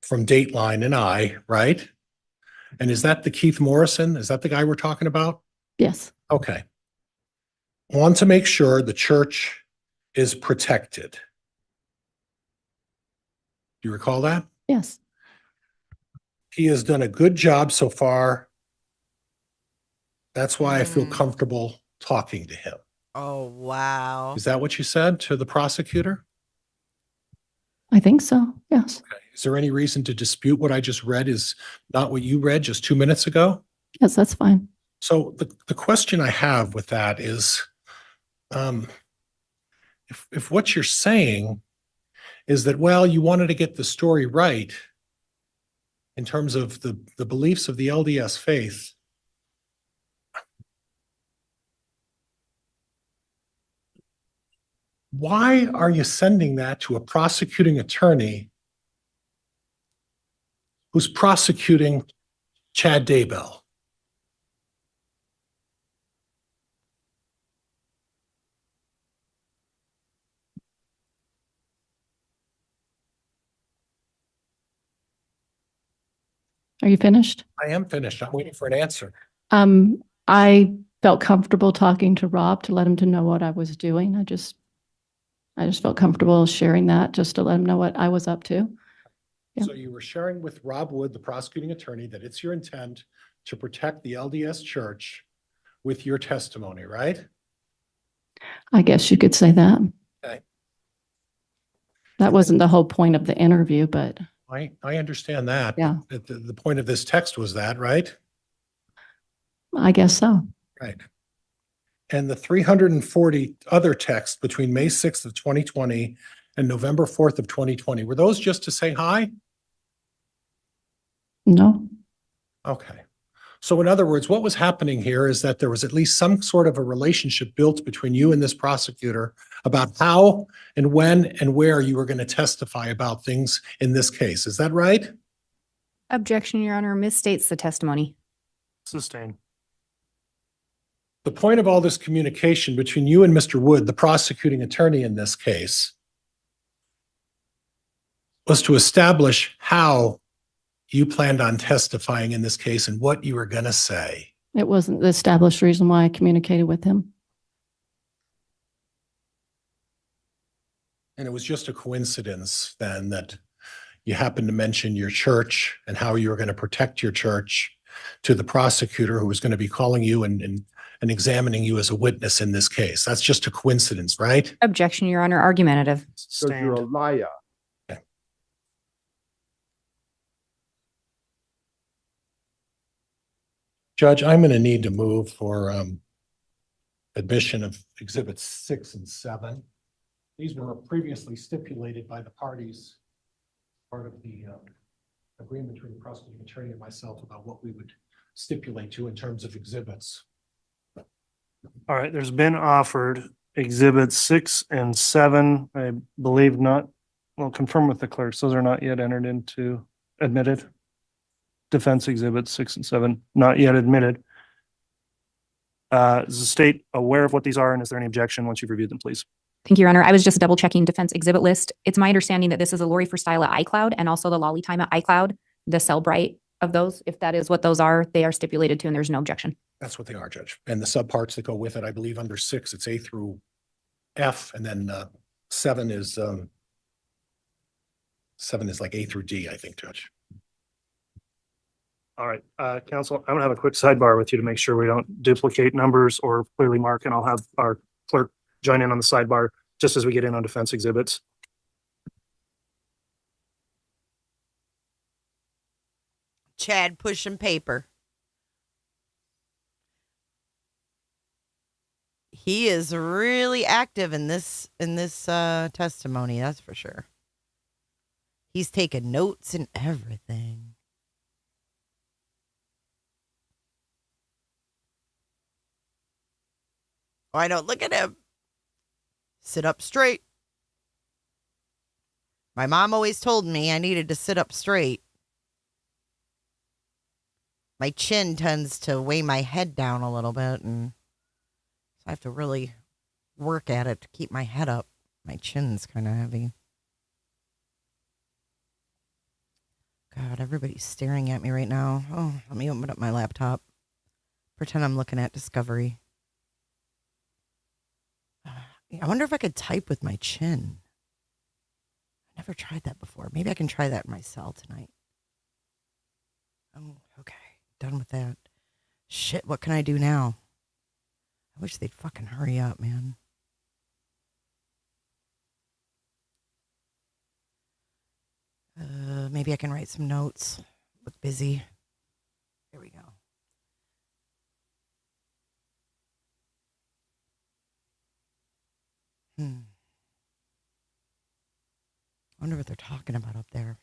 from Dateline, and I, right? And is that the Keith Morrison? Is that the guy we're talking about? Yes, Okay. Want to make sure the church is protected. Do you recall that? yes, He has done a good job so far. That's why I feel comfortable talking to him. Oh, wow. Is that what you said to the prosecutor? I think so. Yes, Is there any reason to dispute what I just read is not what you read just 2 minutes ago? yes, that's fine. So the question I have with that is, if what you're saying is that, well, you wanted to get the story right in terms of the beliefs of the LDS faith, why are you sending that to a prosecuting attorney who's prosecuting Chad Daybell? Are you finished? I am finished. I'm waiting for an answer. I felt comfortable talking to Rob to let him to know what I was doing. I just felt comfortable sharing that just to let him know what I was up to. Yeah. So you were sharing with Rob Wood, the prosecuting attorney, that it's your intent to protect the LDS church with your testimony, right? I guess you could say that. Okay. That wasn't the whole point of the interview, but I understand that. Yeah. The point of this text was that, right? I guess so. Right. And the 340 other texts between May 6th of 2020 and November 4th of 2020, were those just to say hi? No. Okay. So in other words, what was happening here is that there was at least some sort of a relationship built between you and this prosecutor about how and when and where you were going to testify about things in this case. Is that right? Objection, Your Honor, misstates the testimony. Sustained. The point of all this communication between you and Mr. Wood, the prosecuting attorney in this case, was to establish how you planned on testifying in this case and what you were going to say. It wasn't the established reason why I communicated with him. And it was just a coincidence then that you happened to mention your church and how you were going to protect your church to the prosecutor who was going to be calling you and examining you as a witness in this case. That's just a coincidence, right? Objection, Your Honor, argumentative. So you're a liar. Judge, I'm going to need to move for admission of exhibits 6 and 7. These were previously stipulated by the parties, part of the agreement between the prosecuting attorney and myself about what we would stipulate to in terms of exhibits. All right, there's been offered exhibits 6 and 7, I believe not, well, confirm with the clerks, those are not yet entered into, admitted. Defense exhibits 6 and 7, not yet admitted. Is the state aware of what these are, and is there any objection once you've reviewed them, please? Thank you, Your Honor. I was just double checking defense exhibit list. It's my understanding that this is a Lori for Style at iCloud and also the Lolly Time at iCloud, the Cellbrite of those. If that is what those are, they are stipulated to, and there's no objection. That's what they are, Judge. And the subparts that go with it, I believe under 6, it's A through F, and then 7 is like A through D, I think, Judge. All right, counsel, I'm gonna have a quick sidebar with you to make sure we don't duplicate numbers or clearly mark, and I'll have our clerk join in on the sidebar just as we get in on defense exhibits. Chad pushing paper. He is really active in this testimony, that's for sure. He's taking notes and everything. Why don't look at him? Sit up straight. My mom always told me I needed to sit up straight. My chin tends to weigh my head down a little bit, and so I have to really work at it to keep my head up. My chin's kind of heavy. God, everybody's staring at me right now. Oh, let me open up my laptop. Pretend I'm looking at Discovery. I wonder if I could type with my chin. I never tried that before. Maybe I can try that in my cell tonight. Oh, okay. Done with that. Shit, what can I do now? I wish they'd fucking hurry up, man. Maybe I can write some notes. Look busy. Here we go. I wonder what they're talking about up there.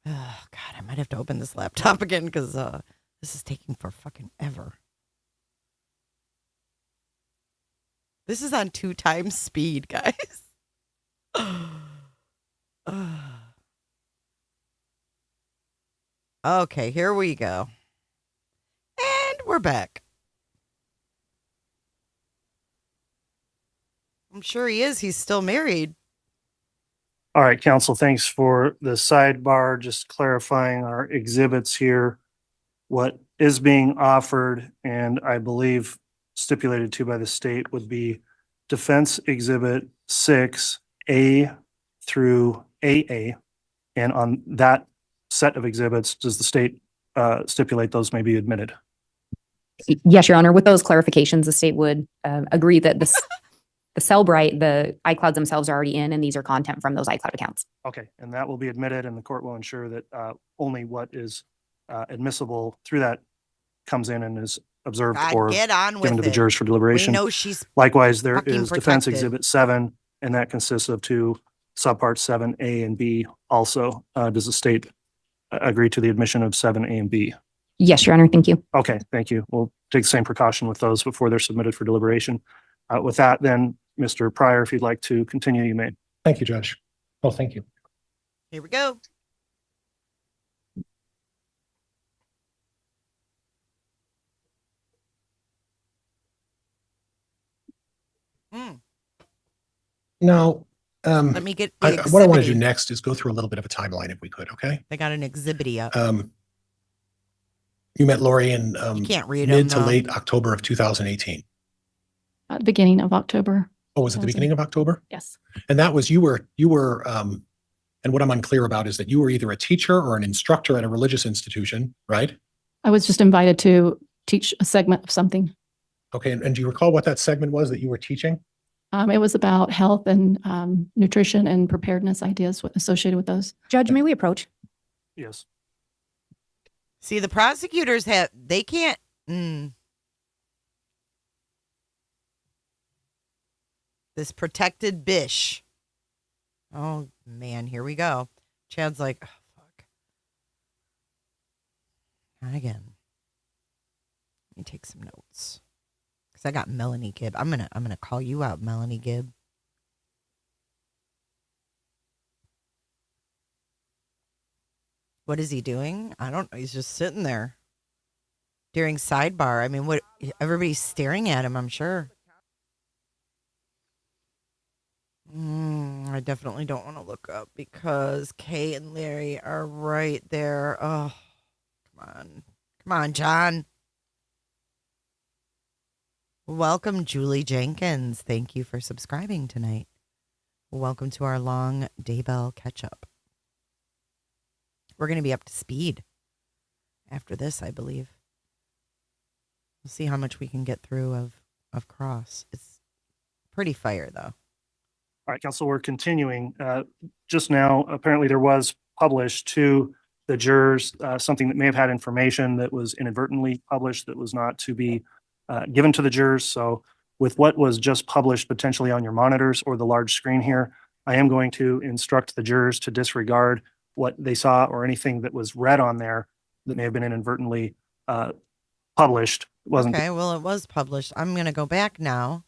Oh, God, I might have to open this laptop again because this is taking for fucking ever. This is on 2 times speed, guys. Okay, here we go. And we're back. I'm sure he is. He's still married. All right, counsel, thanks for the sidebar. Just clarifying our exhibits here. What is being offered, and I believe stipulated to by the state, would be Defense Exhibit 6A through AA. And on that set of exhibits, does the state stipulate those may be admitted? Yes, Your Honor. With those clarifications, the state would agree that this, the Cellbrite, the iClouds themselves are already in, and these are content from those iCloud accounts. Okay, and that will be admitted, and the court will ensure that only what is admissible through that comes in and is observed God, or get on given with to the it. jurors for deliberation. We know she's Likewise, there fucking is Defense protected. Exhibit 7, and that consists of 2 subparts 7A and B also. Does the state agree to the admission of 7A and B? Yes, Your Honor. Thank you. Okay, thank you. We'll take the same precaution with those before they're submitted for deliberation. With that, then, Mr. Pryor, if you'd like to continue, you may. Thank you, Judge. Oh, thank you. Here we go. Now, Let me get the what I want to do exhibit. next is go through a little bit of a timeline if we could, okay? They got an exhibit up. You met Lori in You can't read mid them, to though. late October of 2018. At the beginning of October. Oh, was it the beginning of October? Yes. And that was, you were, and what I'm unclear about is that you were either a teacher or an instructor at a religious institution, right? I was just invited to teach a segment of something. Okay, and do you recall what that segment was that you were teaching? It was about health and nutrition and preparedness ideas associated with those. Judge, may we approach? Yes. See, the prosecutors they can't. This protected bish. Oh, man, here we go. Chad's like, oh, fuck. Not again. Let me take some notes. Because I got Melanie Gibb. I'm gonna call you out, Melanie Gibb. What is he doing? I don't know. He's just sitting there during sidebar. I mean, what? Everybody's staring at him, I'm sure. I definitely don't want to look up because Kay and Larry are right there. Oh, come on. Come on, John. Welcome, Julie Jenkins. Thank you for subscribing tonight. Welcome to our long Daybell catch-up. We're going to be up to speed after this, I believe. We'll see how much we can get through of Cross. It's pretty fire, though. All right, counsel, we're continuing. Just now, apparently there was published to the jurors something that may have had information that was inadvertently published that was not to be given to the jurors. So with what was just published potentially on your monitors or the large screen here, I am going to instruct the jurors to disregard what they saw or anything that was read on there that may have been inadvertently published. Wasn't okay, well, it was published. I'm going to go back now.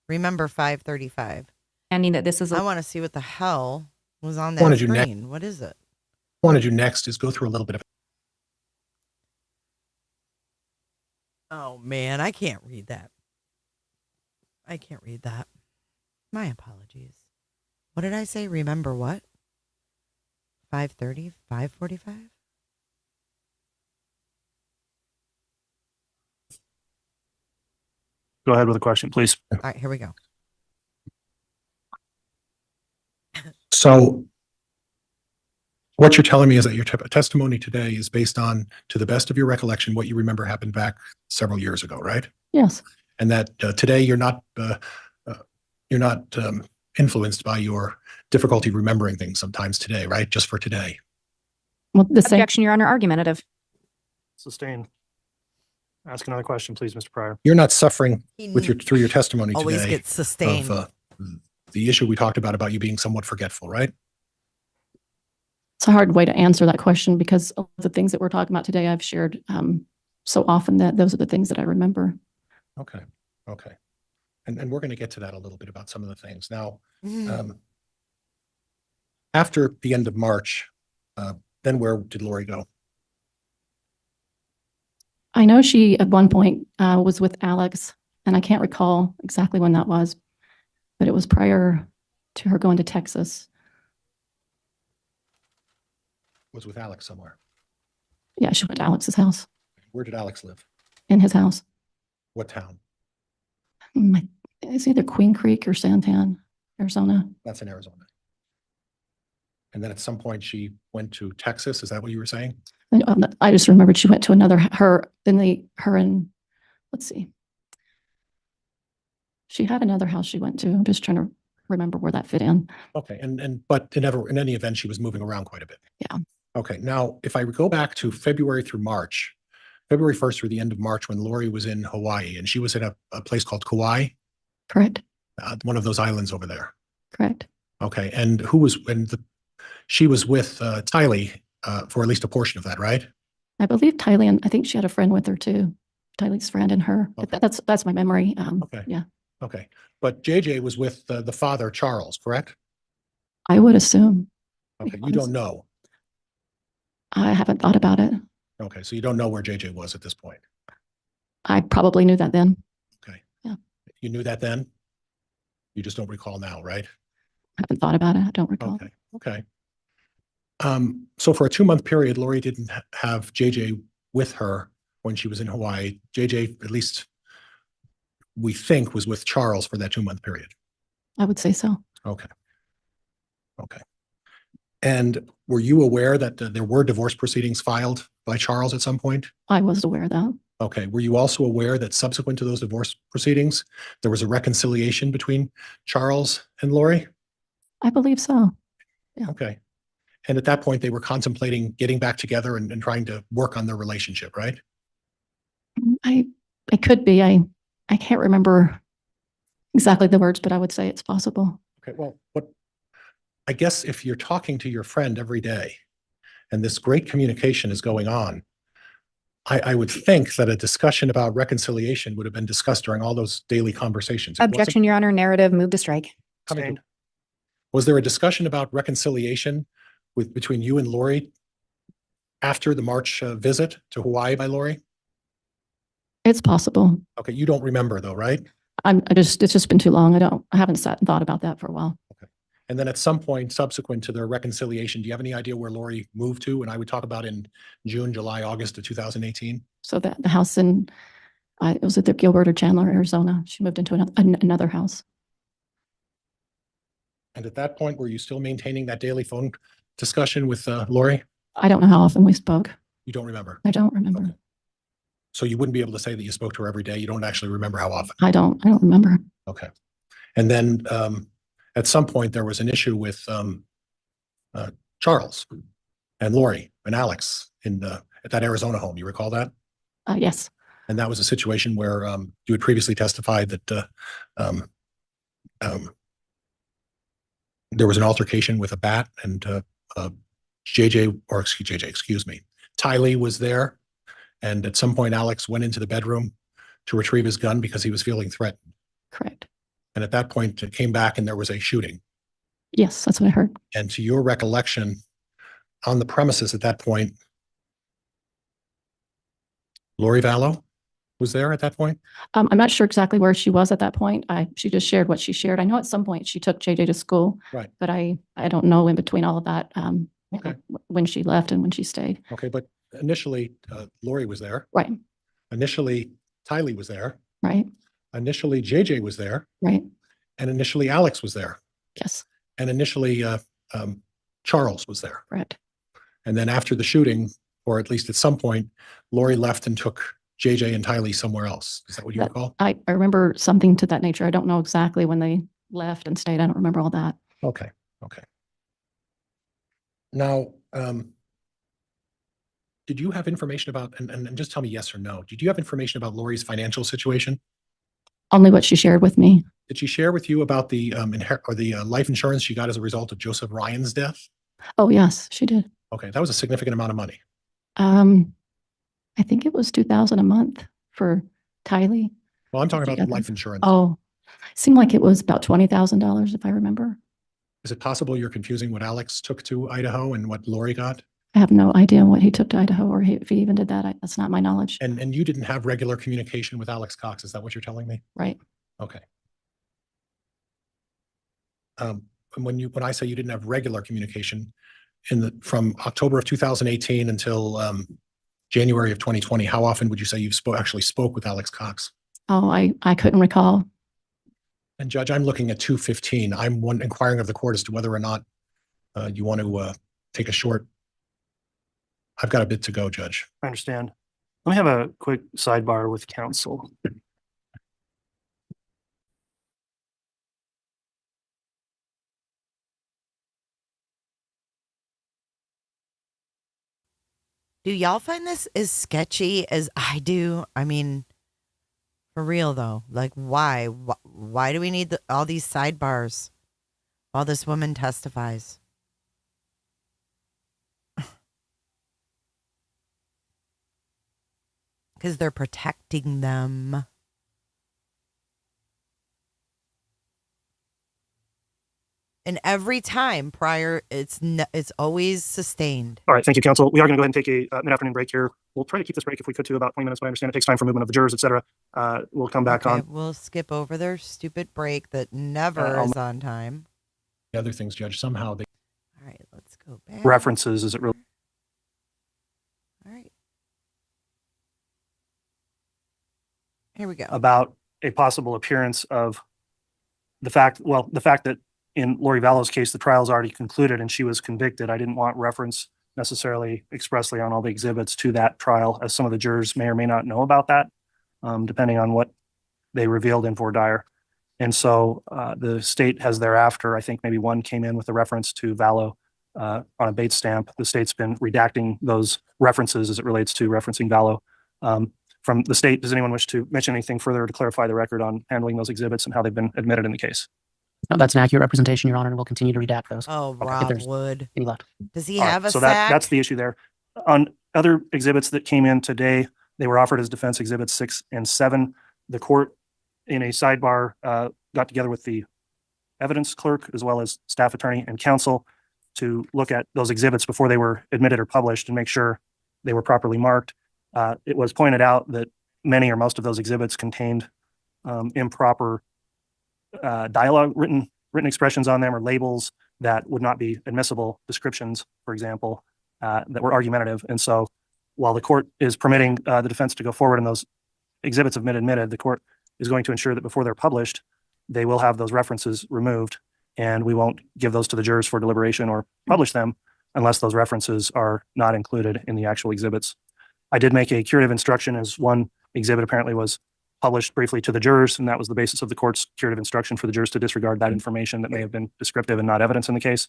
Remember 535. Ending that this is I want to see what the hell was on that screen. What is it? What I want to do next is go through a little bit of. Oh, man, I can't read that. I can't read that. My apologies. What did I say? Remember what? 5:30, 5:45? Go ahead with a question, please. All right, here we go. So what you're telling me is that your testimony today is based on, to the best of your recollection, what you remember happened back several years ago, right? Yes. And that today you're not influenced by your difficulty remembering things sometimes today, right? Just for today. Well, the same. Objection, Your Honor. Argumentative. Sustained. Ask another question, please, Mr. Pryor. You're not suffering with through your testimony Always today gets sustained. of the issue we talked about you being somewhat forgetful, right? It's a hard way to answer that question because of the things that we're talking about today, I've shared so often that those are the things that I remember. Okay. Okay. And we're going to get to that a little bit about some of the things. Now, after the end of March, then where did Lori go? I know she at one point was with Alex, and I can't recall exactly when that was, but it was prior to her going to Texas. Was with Alex somewhere. Yeah, she went to Alex's house. Where did Alex live? In his house. What town? It's either Queen Creek or Santan, Arizona. That's in Arizona. And then at some point she went to Texas. Is that what you were saying? I just remembered she went to let's see. She had another house she went to. I'm just trying to remember where that fit in. Okay. But in any event, she was moving around quite a bit. Yeah. Okay. Now, if I go back to February through March, February 1st through the end of March, when Lori was in Hawaii and she was at a place called Kauai. Correct. One of those islands over there. Correct. Okay, and she was with Tylee for at least a portion of that, right? I believe Tylee, and I think she had a friend with her too. Tylee's friend and her. Okay. That's my memory. Okay. Yeah, Okay, but JJ was with the father, Charles, correct? I would assume. Okay, you don't know. I haven't thought about it. Okay, so you don't know where JJ was at this point. I probably knew that then. Okay. Yeah. You knew that then? You just don't recall now, right? I haven't thought about it. I don't recall. Okay. Okay. So for a 2-month period, Lori didn't have JJ with her when she was in Hawaii. JJ, at least we think, was with Charles for that 2-month period. I would say so. Okay. Okay. And were you aware that there were divorce proceedings filed by Charles at some point? I was aware of that. Okay. Were you also aware that subsequent to those divorce proceedings, there was a reconciliation between Charles and Lori? I believe so. Yeah. Okay. And at that point, they were contemplating getting back together and trying to work on their relationship, right? I could be. I can't remember exactly the words, but I would say it's possible. Okay. Well, I guess if you're talking to your friend every day and this great communication is going on, I would think that a discussion about reconciliation would have been discussed during all those daily conversations. Objection, Your Honor. Narrative. Move to strike. Was there a discussion about reconciliation between you and Lori after the March visit to Hawaii by Lori? It's possible. Okay, you don't remember though, right? It's just been too long. I haven't sat and thought about that for a while. Okay. And then at some point subsequent to their reconciliation, do you have any idea where Lori moved to? And I would talk about in June, July, August of 2018. So the house it was either Gilbert or Chandler, Arizona. She moved into another house. And at that point, were you still maintaining that daily phone discussion with Lori? I don't know how often we spoke. You don't remember? I don't remember. Okay. So you wouldn't be able to say that you spoke to her every day. You don't actually remember how often. I don't remember. Okay. And then at some point there was an issue with Charles and Lori and Alex at that Arizona home. You recall that? Yes. And that was a situation where you had previously testified that there was an altercation with a bat, and Tylee was there. And at some point, Alex went into the bedroom to retrieve his gun because he was feeling threatened. Correct. And at that point, it came back and there was a shooting. Yes, that's what I heard. And to your recollection, on the premises at that point, Lori Vallow was there at that point? I'm not sure exactly where she was at that point. She just shared what she shared. I know at some point she took JJ to school, right? But I don't know in between all of that okay. When she left and when she stayed. Okay, but initially Lori was there. Right. Initially Tylee was there. Right. Initially JJ was there. Right. And initially Alex was there. Yes. And initially Charles was there. Correct. And then after the shooting, or at least at some point, Lori left and took JJ and Tylee somewhere else. Is that what you recall? I remember something to that nature. I don't know exactly when they left and stayed. I don't remember all that. Okay. Okay. Now, did you have information about, and just tell me yes or no, did you have information about Lori's financial situation? Only what she shared with me. Did she share with you about the life insurance she got as a result of Joseph Ryan's death? Oh, yes, she did. Okay, that was a significant amount of money. I think it was $2,000 a month for Tylee. Well, I'm talking about life insurance. Oh, seemed like it was about $20,000 if I remember. Is it possible you're confusing what Alex took to Idaho and what Lori got? I have no idea what he took to Idaho or if he even did that. That's not my knowledge. And you didn't have regular communication with Alex Cox. Is that what you're telling me? Right. Okay. And when I say you didn't have regular communication from October of 2018 until January of 2020, how often would you say you've actually spoke with Alex Cox? Oh, I couldn't recall. And Judge, I'm looking at 2:15. I'm inquiring of the court as to whether or not you want to take a short. I've got a bit to go, Judge. I understand. Let me have a quick sidebar with counsel. Do y'all find this as sketchy as I do? I mean, for real though, like why? Why do we need all these sidebars? while this woman testifies. Because they're protecting them. And every time prior, it's always sustained. All right, thank you, counsel. We are going to go ahead and take a mid-afternoon break here. We'll try to keep this break if we could to about 20 minutes, but I understand it takes time for movement of the jurors, et cetera. We'll come back on. We'll skip over their stupid break that never is on time. The other things, Judge, somehow they. All right, let's go back. References, is it really? All right. Here we go. About a possible appearance of the fact that in Lori Vallow's case, the trial's already concluded and she was convicted. I didn't want reference necessarily expressly on all the exhibits to that trial, as some of the jurors may or may not know about that, depending on what they revealed in voir dire. And so the state has thereafter, I think maybe one came in with a reference to Vallow on a Bates stamp. The state's been redacting those references as it relates to referencing Vallow. From the state, does anyone wish to mention anything further to clarify the record on handling those exhibits and how they've been admitted in the case? No, that's an accurate representation, Your Honor, and we'll continue to redact those. Oh, Rob Wood. Any left. Does he have a so sack? That's the issue there. On other exhibits that came in today, they were offered as defense exhibits 6 and 7. The court, in a sidebar, got together with the evidence clerk as well as staff attorney and counsel to look at those exhibits before they were admitted or published and make sure they were properly marked. It was pointed out that many or most of those exhibits contained improper dialogue, written expressions on them, or labels that would not be admissible, descriptions, for example, that were argumentative. And so while the court is permitting the defense to go forward and those exhibits have been admitted, the court is going to ensure that before they're published, they will have those references removed, and we won't give those to the jurors for deliberation or publish them unless those references are not included in the actual exhibits. I did make a curative instruction, as one exhibit apparently was published briefly to the jurors, and that was the basis of the court's curative instruction for the jurors to disregard that information that may have been descriptive and not evidence in the case.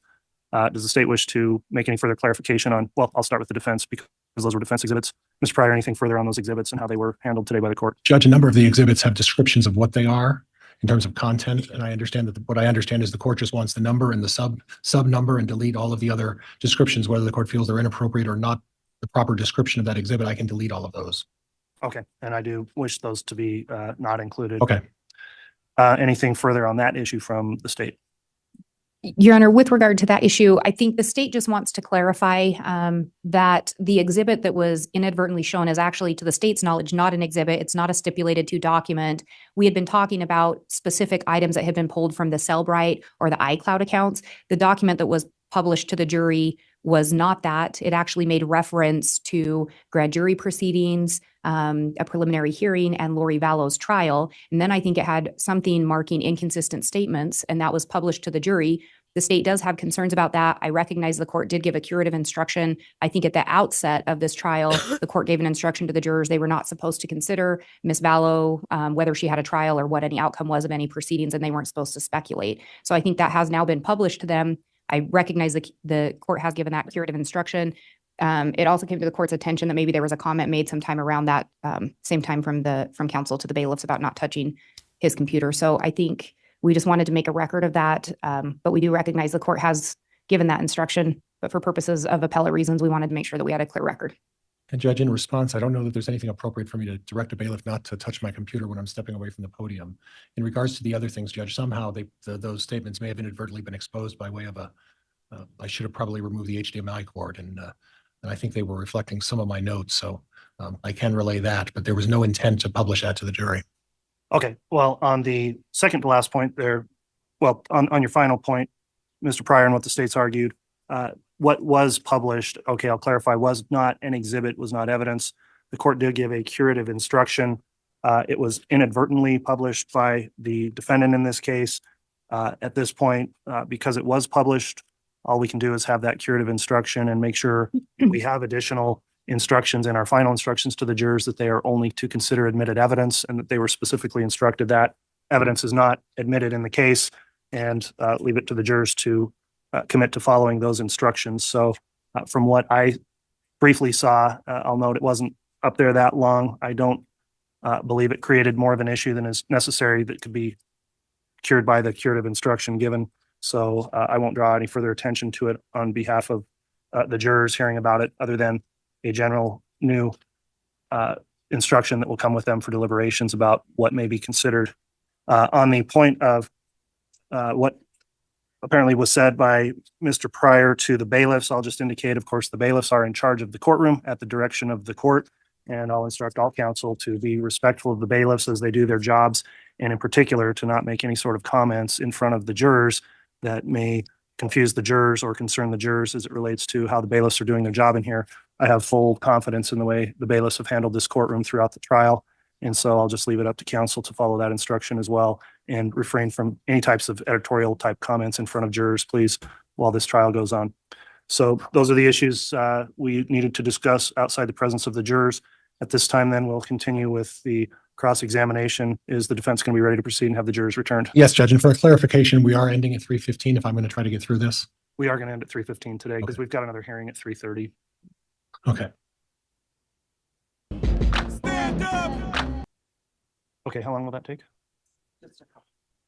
Does the state wish to make any further clarification on, well, I'll start with the defense because those were defense exhibits. Mr. Pryor, anything further on those exhibits and how they were handled today by the court? Judge, a number of the exhibits have descriptions of what they are in terms of content, and I understand that what I understand is the court just wants the number and the sub number and delete all of the other descriptions, whether the court feels they're inappropriate or not the proper description of that exhibit. I can delete all of those. Okay, and I do wish those to be not included. Okay. Anything further on that issue from the state? Your Honor, with regard to that issue, I think the state just wants to clarify that the exhibit that was inadvertently shown is actually, to the state's knowledge, not an exhibit. It's not a stipulated to document. We had been talking about specific items that had been pulled from the Cellbrite or the iCloud accounts. The document that was published to the jury was not that. It actually made reference to grand jury proceedings, a preliminary hearing, and Lori Vallow's trial. And then I think it had something marking inconsistent statements, and that was published to the jury. The state does have concerns about that. I recognize the court did give a curative instruction. I think at the outset of this trial, the court gave an instruction to the jurors they were not supposed to consider Ms. Vallow, whether she had a trial or what any outcome was of any proceedings, and they weren't supposed to speculate. So I think that has now been published to them. I recognize the court has given that curative instruction. It also came to the court's attention that maybe there was a comment made sometime around that same time from counsel to the bailiffs about not touching his computer. So I think we just wanted to make a record of that. But we do recognize the court has given that instruction. But for purposes of appellate reasons, we wanted to make sure that we had a clear record. And Judge, in response, I don't know that there's anything appropriate for me to direct a bailiff not to touch my computer when I'm stepping away from the podium. In regards to the other things, Judge, somehow those statements may have inadvertently been exposed by way of I should have probably removed the HDMI cord, and I think they were reflecting some of my notes, so I can relay that, but there was no intent to publish that to the jury. Okay, well, on the second to last point there, well, on your final point, Mr. Pryor, and what the state's argued, what was published, okay, I'll clarify, was not an exhibit, was not evidence. The court did give a curative instruction. It was inadvertently published by the defendant in this case. At this point, because it was published, all we can do is have that curative instruction and make sure we have additional instructions in our final instructions to the jurors that they are only to consider admitted evidence, and that they were specifically instructed that evidence is not admitted in the case, and leave it to the jurors to commit to following those instructions. So from what I briefly saw, I'll note it wasn't up there that long. I don't believe it created more of an issue than is necessary that could be cured by the curative instruction given. So I won't draw any further attention to it on behalf of the jurors hearing about it, other than a general new instruction that will come with them for deliberations about what may be considered. On the point of what apparently was said by Mr. Pryor to the bailiffs, I'll just indicate, of course, the bailiffs are in charge of the courtroom at the direction of the court. And I'll instruct all counsel to be respectful of the bailiffs as they do their jobs, and in particular, to not make any sort of comments in front of the jurors that may confuse the jurors or concern the jurors as it relates to how the bailiffs are doing their job in here. I have full confidence in the way the bailiffs have handled this courtroom throughout the trial. And so I'll just leave it up to counsel to follow that instruction as well, and refrain from any types of editorial type comments in front of jurors, please, while this trial goes on. So those are the issues we needed to discuss outside the presence of the jurors. At this time, then we'll continue with the cross-examination. Is the defense going to be ready to proceed and have the jurors returned? Yes, Judge. And for clarification, we are ending at 3:15 if I'm going to try to get through this. We are going to end at 3:15 today because we've got another hearing at 3:30. Okay. Okay, how long will that take?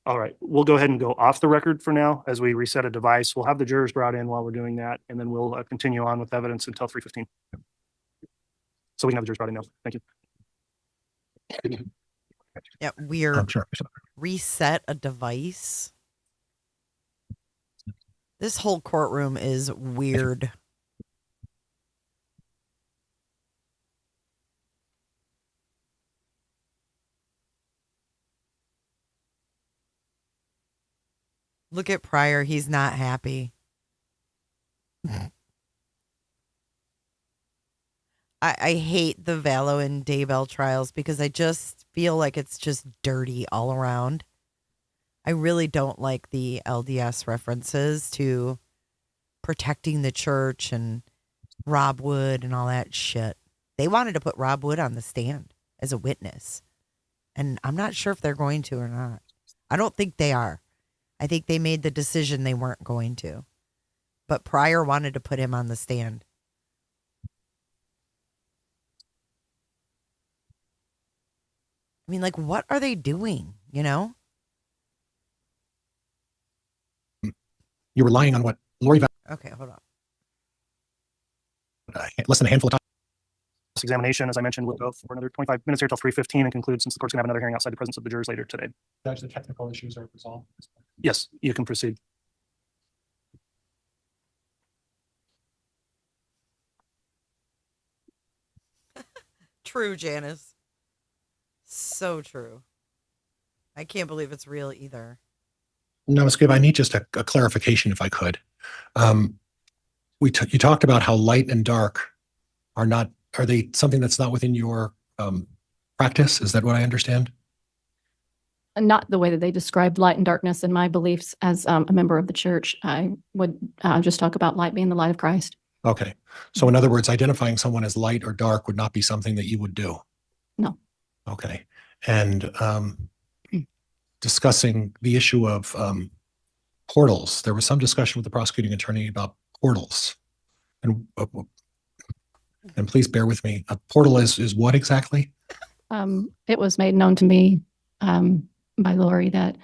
All right, we'll go ahead and go off the record for now as we reset a device. We'll have the jurors brought in while we're doing that, and then we'll continue on with evidence until 3:15. So we can have the jurors brought in now. Thank you. Yeah, we're Sure. reset a device. This whole courtroom is weird. Look at Pryor. He's not happy. I hate the Vallow and Daybell trials because I just feel like it's just dirty all around. I really don't like the LDS references to protecting the church and Rob Wood and all that shit. They wanted to put Rob Wood on the stand as a witness, and I'm not sure if they're going to or not. I don't think they are. I think they made the decision they weren't going to. But Pryor wanted to put him on the stand. I mean, like, what are they doing, you know? You're relying on what Lori Okay, hold on. less than a handful of times. This examination, as I mentioned, will go for another 25 minutes here till 3:15 and conclude, since the court's going to have another hearing outside the presence of the jurors later today. Judge, the technical issues are resolved. Yes, you can proceed. True, Janice. So true. I can't believe it's real either. No, Ms. Gibb, I need just a clarification if I could. You talked about how light and dark are they something that's not within your practice? Is that what I understand? Not the way that they described light and darkness in my beliefs as a member of the church. I would just talk about light being the light of Christ. Okay. So in other words, identifying someone as light or dark would not be something that you would do? No. Okay. And discussing the issue of portals, there was some discussion with the prosecuting attorney about portals. And please bear with me. A portal is what exactly? It was made known to me by Lori that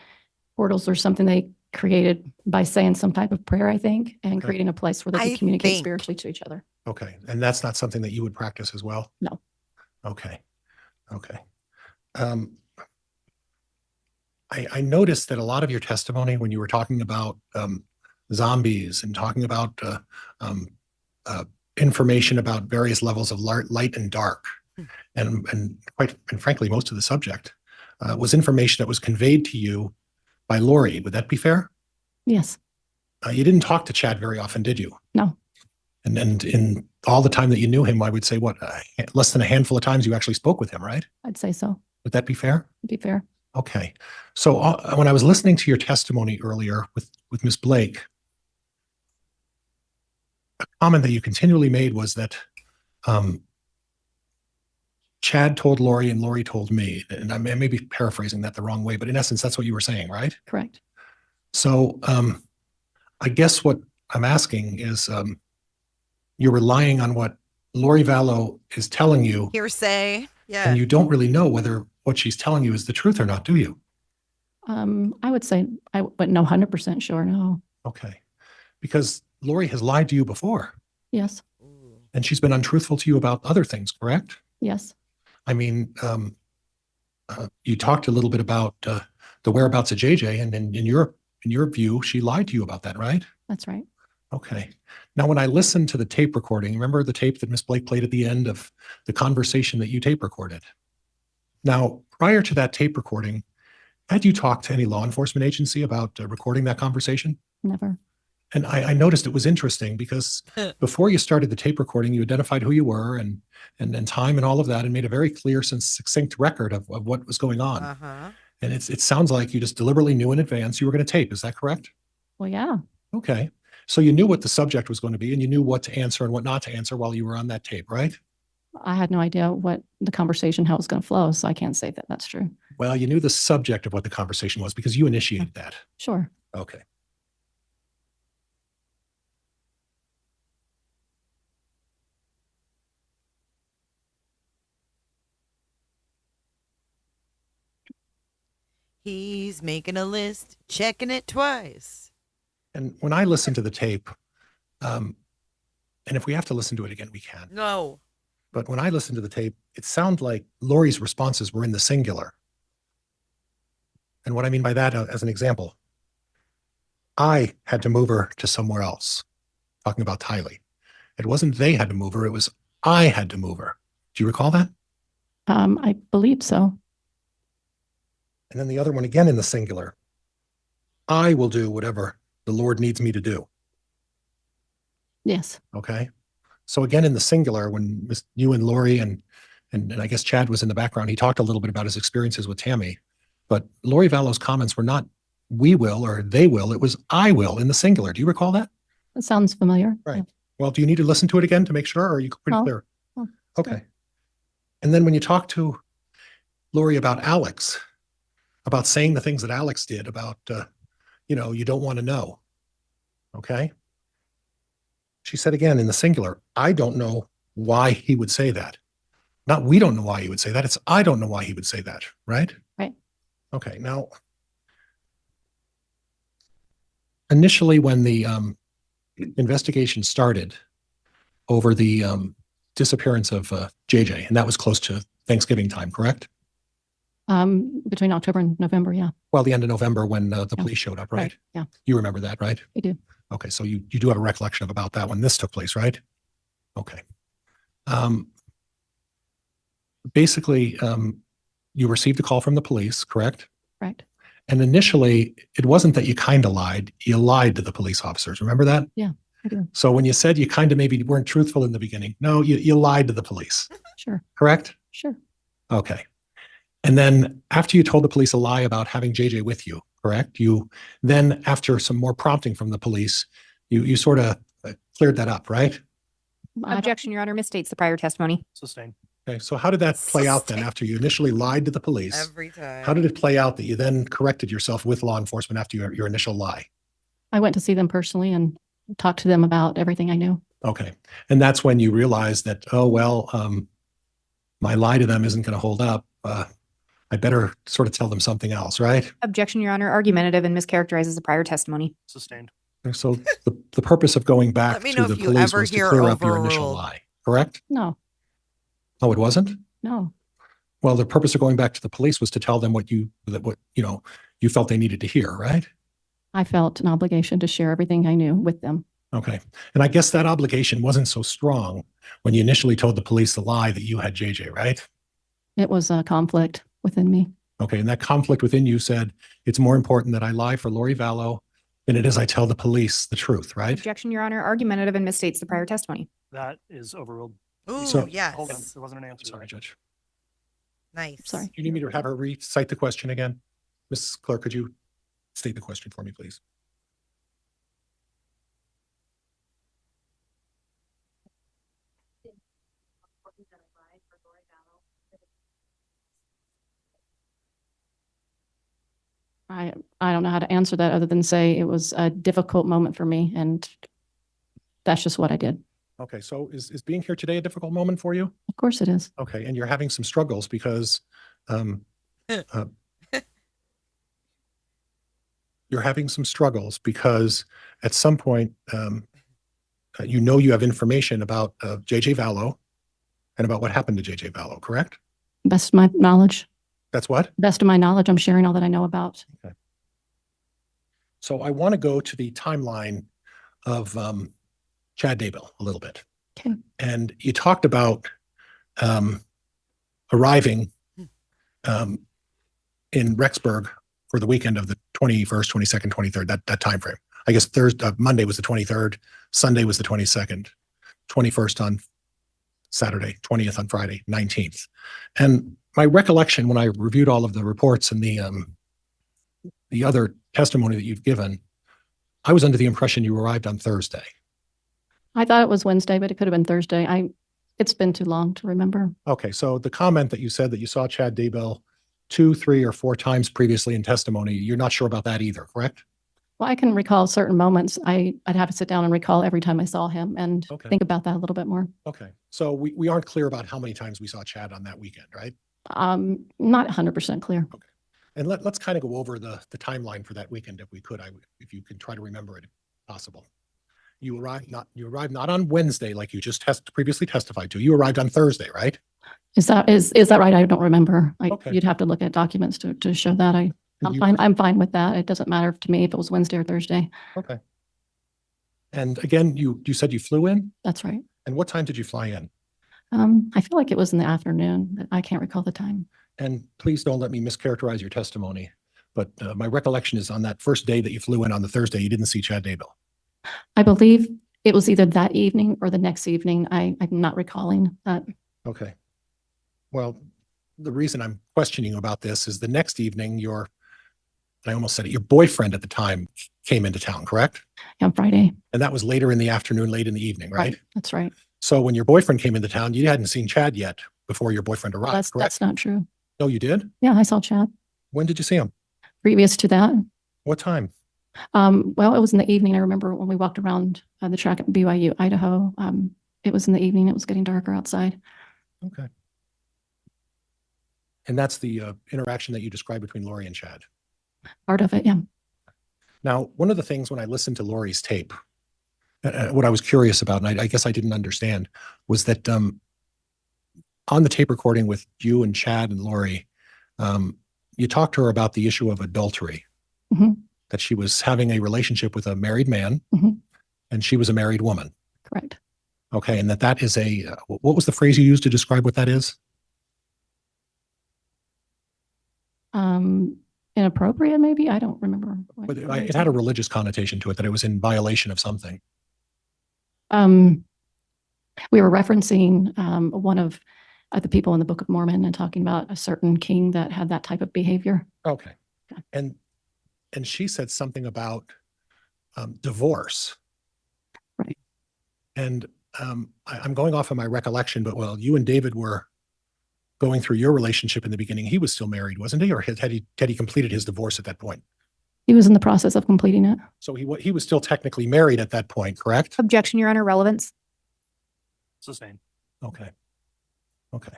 portals are something they created by saying some type of prayer, I think, and creating a place where they can communicate spiritually to each other. Okay. And that's not something that you would practice as well? No. Okay. Okay. I noticed that a lot of your testimony, when you were talking about zombies and talking about information about various levels of light and dark, and frankly, most of the subject was information that was conveyed to you by Lori. Would that be fair? Yes. You didn't talk to Chad very often, did you? No. And in all the time that you knew him, I would say, less than a handful of times you actually spoke with him, right? I'd say so. Would that be fair? It'd be fair. Okay. So when I was listening to your testimony earlier with Ms. Blake, a comment that you continually made was that Chad told Lori and Lori told me, and I may be paraphrasing that the wrong way, but in essence, that's what you were saying, right? Correct. So I guess what I'm asking is you're relying on what Lori Vallow is telling you. Hearsay. Yeah. And you don't really know whether what she's telling you is the truth or not, do you? I would say I wouldn't know 100% sure. No. Okay. Because Lori has lied to you before, Yes. and she's been untruthful to you about other things, correct? Yes. I mean, you talked a little bit about the whereabouts of JJ, and in your view, she lied to you about that, right? That's right. Okay. Now, when I listened to the tape recording, remember the tape that Miss Blake played at the end of the conversation that you tape recorded? Now, prior to that tape recording, had you talked to any law enforcement agency about recording that conversation? Never. And I noticed it was interesting because before you started the tape recording, you identified who you were and time and all of that, and made a very clear, succinct record of what was going on. Uh-huh. And it sounds like you just deliberately knew in advance you were going to tape. Is that correct? Well, yeah. Okay. So you knew what the subject was going to be, and you knew what to answer and what not to answer while you were on that tape, right? I had no idea what the conversation, how it was going to flow. So I can't say that that's true. Well, you knew the subject of what the conversation was because you initiated that. Sure. Okay. He's making a list, checking it twice. And when I listen to the tape, and if we have to listen to it again, we can. No. But when I listened to the tape, it sounded like Lori's responses were in the singular. And what I mean by that, as an example, I had to move her to somewhere else, talking about Tylee. It wasn't they had to move her, it was I had to move her. Do you recall that? I believe so. And then the other one again in the singular. I will do whatever the Lord needs me to do. Yes. Okay. So again, in the singular, when you and Lori and I guess Chad was in the background, he talked a little bit about his experiences with Tammy, but Lori Vallow's comments were not we will or they will, it was I will in the singular. Do you recall that? That sounds familiar. Right. Well, do you need to listen to it again to make sure, or are you pretty clear? Okay. And then when you talk to Lori about Alex, about saying the things that Alex did about, you don't want to know. Okay. She said again in the singular, I don't know why he would say that. Not we don't know why he would say that. It's I don't know why he would say that. Right? Right. Okay. Now, initially when the investigation started over the disappearance of JJ, and that was close to Thanksgiving time, correct? Between October and November, yeah. Well, the end of November when the police showed up, right? Yeah. You remember that, right? I do. Okay, so you do have a recollection of about that when this took place, right? Okay. Basically, you received a call from the police, correct? Right. And initially, it wasn't that you kind of lied. You lied to the police officers. Remember that? Yeah, I do. So when you said you kind of maybe weren't truthful in the beginning, no, you lied to the police. Sure. Correct? Sure. Okay. And then after you told the police a lie about having JJ with you, correct? You then, after some more prompting from the police, you sort of cleared that up, right? Objection, Your Honor, misstates the prior testimony. Sustained. Okay, so how did that play out then after you initially lied to the police? Every time. How did it play out that you then corrected yourself with law enforcement after your initial lie? I went to see them personally and talked to them about everything I knew. Okay. And that's when you realized that, oh, well, my lie to them isn't going to hold up. I better sort of tell them something else, right? Objection, Your Honor, argumentative and mischaracterizes the prior testimony. Sustained. And so the purpose of going back Let me to know the if you police ever was to hear clear up your initial overruled. lie, correct? No, Oh, it wasn't? no. Well, the purpose of going back to the police was to tell them what you felt they needed to hear, right? I felt an obligation to share everything I knew with them. Okay. And I guess that obligation wasn't so strong when you initially told the police the lie that you had JJ, right? It was a conflict within me. Okay. And that conflict within you said, it's more important that I lie for Lori Vallow than it is I tell the police the truth, right? Objection, Your Honor, argumentative and misstates the prior testimony. That is overruled. Ooh, So- yes. Hold on, there wasn't an answer. Sorry, Judge. Nice. Sorry. Do you need me to have her recite the question again? Mrs. Clerk, could you state the question for me, please? I don't know how to answer that other than say it was a difficult moment for me, and that's just what I did. Okay, so is being here today a difficult moment for you? Of course it is. Okay, and you're having some struggles because you're having some struggles because at some point, you know you have information about J.J. Vallow and about what happened to J.J. Vallow, correct? Best of my knowledge. That's what? Best of my knowledge. I'm sharing all that I know about. Okay. So I want to go to the timeline of Chad Daybell a little bit. Okay. And you talked about arriving in Rexburg for the weekend of the 21st, 22nd, 23rd, that time frame. I guess Monday was the 23rd, Sunday was the 22nd, 21st on Saturday, 20th on Friday, 19th. And my recollection when I reviewed all of the reports and the other testimony that you've given, I was under the impression you arrived on Thursday. I thought it was Wednesday, but it could have been Thursday. It's been too long to remember. Okay, so the comment that you said that you saw Chad Daybell 2, 3, or 4 times previously in testimony, you're not sure about that either, correct? Well, I can recall certain moments. I'd have to sit down and recall every time I saw him and think about that a little bit more. Okay, so we aren't clear about how many times we saw Chad on that weekend, right? Not 100% clear. Okay, and let's kind of go over the timeline for that weekend if we could. If you can try to remember it, if possible. You arrived not on Wednesday like you just previously testified to. You arrived on Thursday, right? Is that right? I don't remember. Okay. You'd have to look at documents to show that. I'm fine with that. It doesn't matter to me if it was Wednesday or Thursday. Okay. And again, you said you flew in? That's right. And what time did you fly in? I feel like it was in the afternoon, but I can't recall the time. And please don't let me mischaracterize your testimony, but my recollection is on that first day that you flew in on the Thursday, you didn't see Chad Daybell. I believe it was either that evening or the next evening. I'm not recalling that. Okay. Well, the reason I'm questioning about this is the next evening, I almost said it, your boyfriend at the time came into town, correct? Yeah, on Friday. And that was later in the afternoon, late in the evening, right? That's right. So when your boyfriend came into town, you hadn't seen Chad yet before your boyfriend arrived, correct? That's not true. No, you did? Yeah, I saw Chad. When did you see him? Previous to that. What time? Well, it was in the evening. I remember when we walked around the track at BYU, Idaho. It was in the evening. It was getting darker outside. Okay. And that's the interaction that you described between Lori and Chad. Part of it, yeah. Now, one of the things when I listened to Lori's tape, what I was curious about, and I guess I didn't understand, was that on the tape recording with you and Chad and Lori, you talked to her about the issue of adultery, that she was having a relationship with a married man, and she was a married woman. Correct. Okay, and that is what was the phrase you used to describe what that is? Inappropriate, maybe? I don't remember. But it had a religious connotation to it, that it was in violation of something. We were referencing one of the people in the Book of Mormon and talking about a certain king that had that type of behavior. Okay. And she said something about divorce. Right. And I'm going off of my recollection, but while you and David were going through your relationship in the beginning, he was still married, wasn't he? Or had he completed his divorce at that point? He was in the process of completing it. So he was still technically married at that point, correct? Objection, Your Honor, relevance. Sustained. Okay. Okay.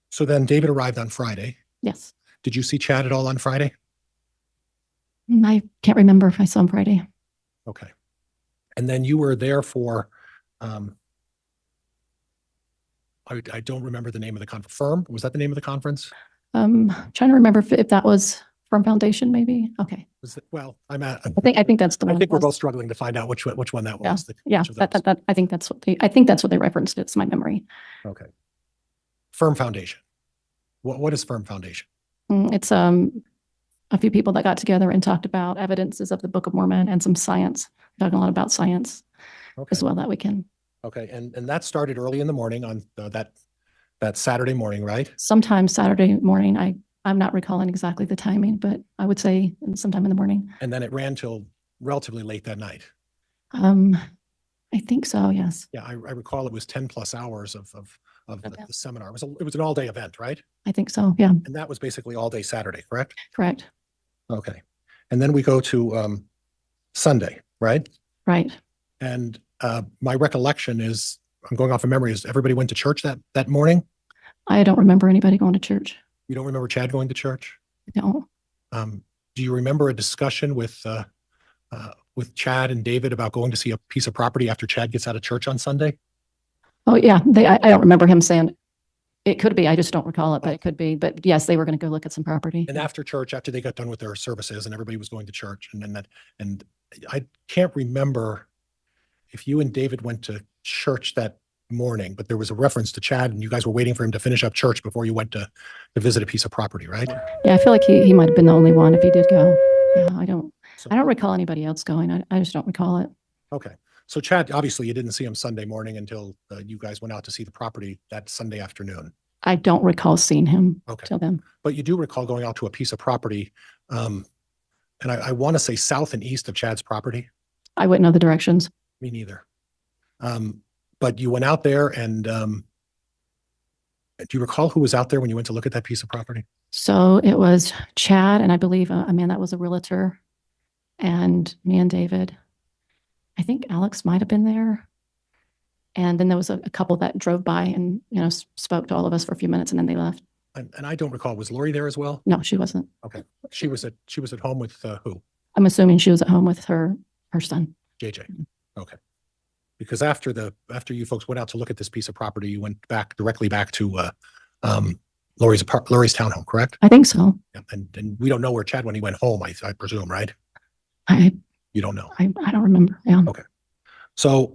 So then David arrived on Friday. Yes. Did you see Chad at all on Friday? I can't remember if I saw him Friday. Okay. And then you were there for, I don't remember the name of the conference. Firm? Was that the name of the conference? Trying to remember if that was Firm Foundation, maybe. Okay. Well, I'm at. I think that's the one. I think we're both struggling to find out which one that was. Yeah. I think that's what they referenced. It's my memory. Okay. Firm Foundation. What is Firm Foundation? It's a few people that got together and talked about evidences of the Book of Mormon and some science. Talking a lot about science as well that weekend. Okay, and that started early in the morning on that Saturday morning, right? Sometime Saturday morning. I'm not recalling exactly the timing, but I would say sometime in the morning. And then it ran till relatively late that night. I think so. Yes. Yeah, I recall it was 10 plus hours of the seminar. It was an all day event, right? I think so. Yeah. And that was basically all day Saturday, correct? Correct. Okay, and then we go to Sunday, right? Right. And my recollection is, I'm going off of memory, is everybody went to church that morning? I don't remember anybody going to church. You don't remember Chad going to church? No. Do you remember a discussion with Chad and David about going to see a piece of property after Chad gets out of church on Sunday? Oh, yeah. I don't remember him saying it could be. I just don't recall it, but it could be. But yes, they were going to go look at some property. And after church, after they got done with their services and everybody was going to church, and I can't remember if you and David went to church that morning, but there was a reference to Chad and you guys were waiting for him to finish up church before you went to visit a piece of property, right? Yeah, I feel like he might have been the only one if he did go. Yeah, I don't recall anybody else going. I just don't recall it. Okay. So Chad, obviously you didn't see him Sunday morning until you guys went out to see the property that Sunday afternoon. I don't recall seeing him till then. But you do recall going out to a piece of property, and I want to say south and east of Chad's property. I wouldn't know the directions. Me neither. But you went out there and do you recall who was out there when you went to look at that piece of property? So it was Chad and I believe a man that was a realtor and me and David. I think Alex might have been there. And then there was a couple that drove by and, spoke to all of us for a few minutes and then they left. And I don't recall, was Lori there as well? No, she wasn't. Okay. She was at home with who? I'm assuming she was at home with her son. JJ. Okay. Because after you folks went out to look at this piece of property, you went directly back to Lori's townhome, correct? I think so. Yeah, and we don't know where Chad when he went home, I presume, right? You don't know. I don't remember. Yeah. Okay. So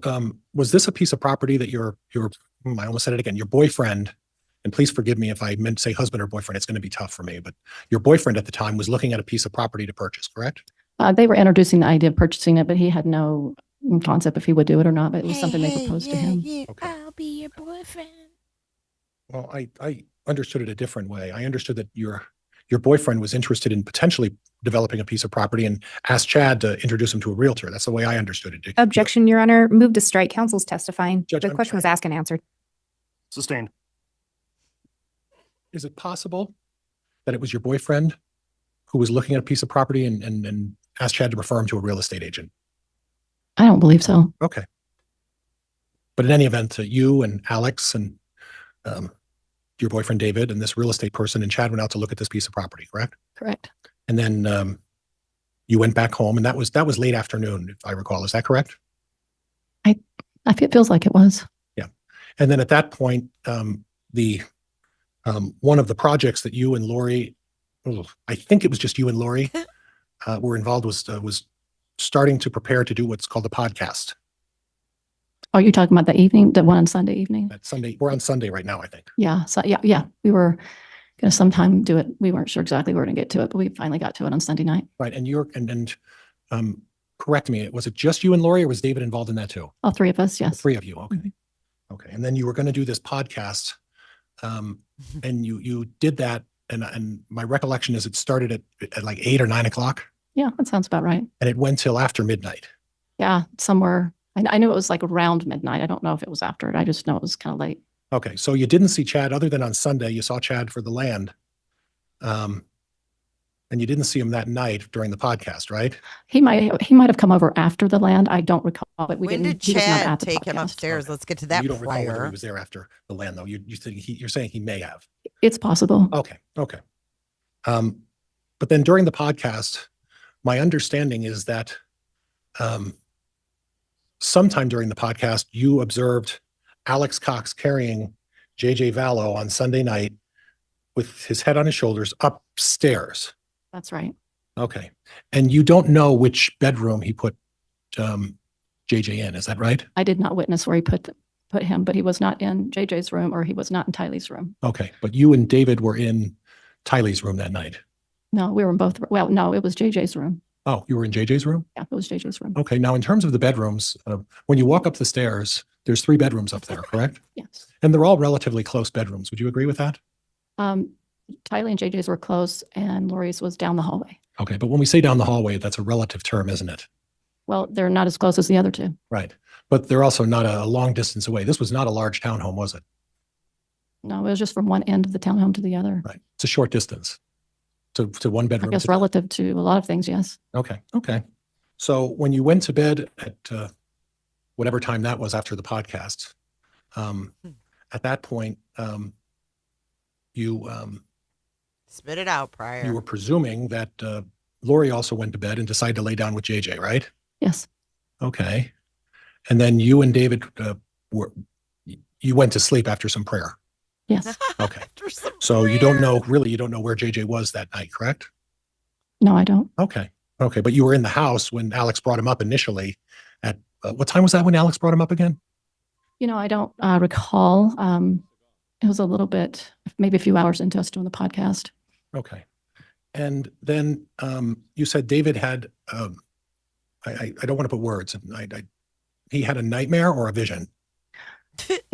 was this a piece of property that your I almost said it again, your boyfriend, and please forgive me if I meant to say husband or boyfriend, it's going to be tough for me, but your boyfriend at the time was looking at a piece of property to purchase, correct? They were introducing the idea of purchasing it, but he had no concept if he would do it or not, but it was something they proposed to him. Okay. I'll be your boyfriend. Well, I understood it a different way. I understood that your boyfriend was interested in potentially developing a piece of property and asked Chad to introduce him to a realtor. That's the way I understood it. Objection, Your Honor. Move to strike. Counsel's testifying. Judge, The question was asked and answered. Sustained. Is it possible that it was your boyfriend who was looking at a piece of property and asked Chad to refer him to a real estate agent? I don't believe so. Okay. But in any event, you and Alex and your boyfriend David and this real estate person and Chad went out to look at this piece of property, correct? Correct. And then you went back home, and that was late afternoon, if I recall. Is that correct? I feel it feels like it was. Yeah. And then at that point, the one of the projects that you and Lori, I think it was just you and Lori, were involved was starting to prepare to do what's called a podcast. Oh, you're talking about the evening, the one on Sunday evening? That Sunday, we're on Sunday right now, I think. Yeah. So yeah. We were going to sometime do it. We weren't sure exactly where we're going to get to it, but we finally got to it on Sunday night. Right. And correct me, was it just you and Lori or was David involved in that too? All three of us, yes. All three of you. Okay. Mm-hmm. Okay. And then you were going to do this podcast and you did that. And my recollection is it started at like 8 or 9 o'clock. Yeah, that sounds about right. And it went till after midnight. Yeah, somewhere. I knew it was like around midnight. I don't know if it was after it. I just know it was kind of late. Okay. So you didn't see Chad other than on Sunday. You saw Chad for the land. And you didn't see him that night during the podcast, right? He might have come over after the land. I don't recall, but we when didn't. Did Chad take him upstairs? Let's get to that. You don't recall whether prior. he was there after the land, though. You're saying he may have. It's possible. Okay. But then during the podcast, my understanding is that sometime during the podcast, you observed Alex Cox carrying JJ Vallow on Sunday night with his head on his shoulders upstairs. That's right. Okay. And you don't know which bedroom he put JJ in, is that right? I did not witness where he put him, but he was not in JJ's room or he was not in Tylee's room. Okay. But you and David were in Tylee's room that night. No, we were in both. Well, no, it was JJ's room. Oh, you were in JJ's room? Yeah, it was JJ's room. Okay. Now, in terms of the bedrooms, when you walk up the stairs, there's 3 bedrooms up there, correct? Yes. And they're all relatively close bedrooms. Would you agree with that? Tylee and JJ's were close and Lori's was down the hallway. Okay. But when we say down the hallway, that's a relative term, isn't it? Well, they're not as close as the other two. Right. But they're also not a long distance away. This was not a large townhome, was it? No, it was just from one end of the townhome to the other. Right. It's a short distance to one bedroom. I guess relative to a lot of things, yes. Okay. So when you went to bed at whatever time that was after the podcast, at that point, you Spit it out, Prior. you were presuming that Lori also went to bed and decided to lay down with JJ, right? Yes. Okay. And then you and David you went to sleep after some prayer. Yes. Okay. So you don't know where JJ was that night, correct? No, I don't. Okay. Okay. But you were in the house when Alex brought him up initially at what time was that when Alex brought him up again? I don't recall. It was a little bit, maybe a few hours into us doing the podcast. Okay. And then you said David had, I don't want to put words, he had a nightmare or a vision?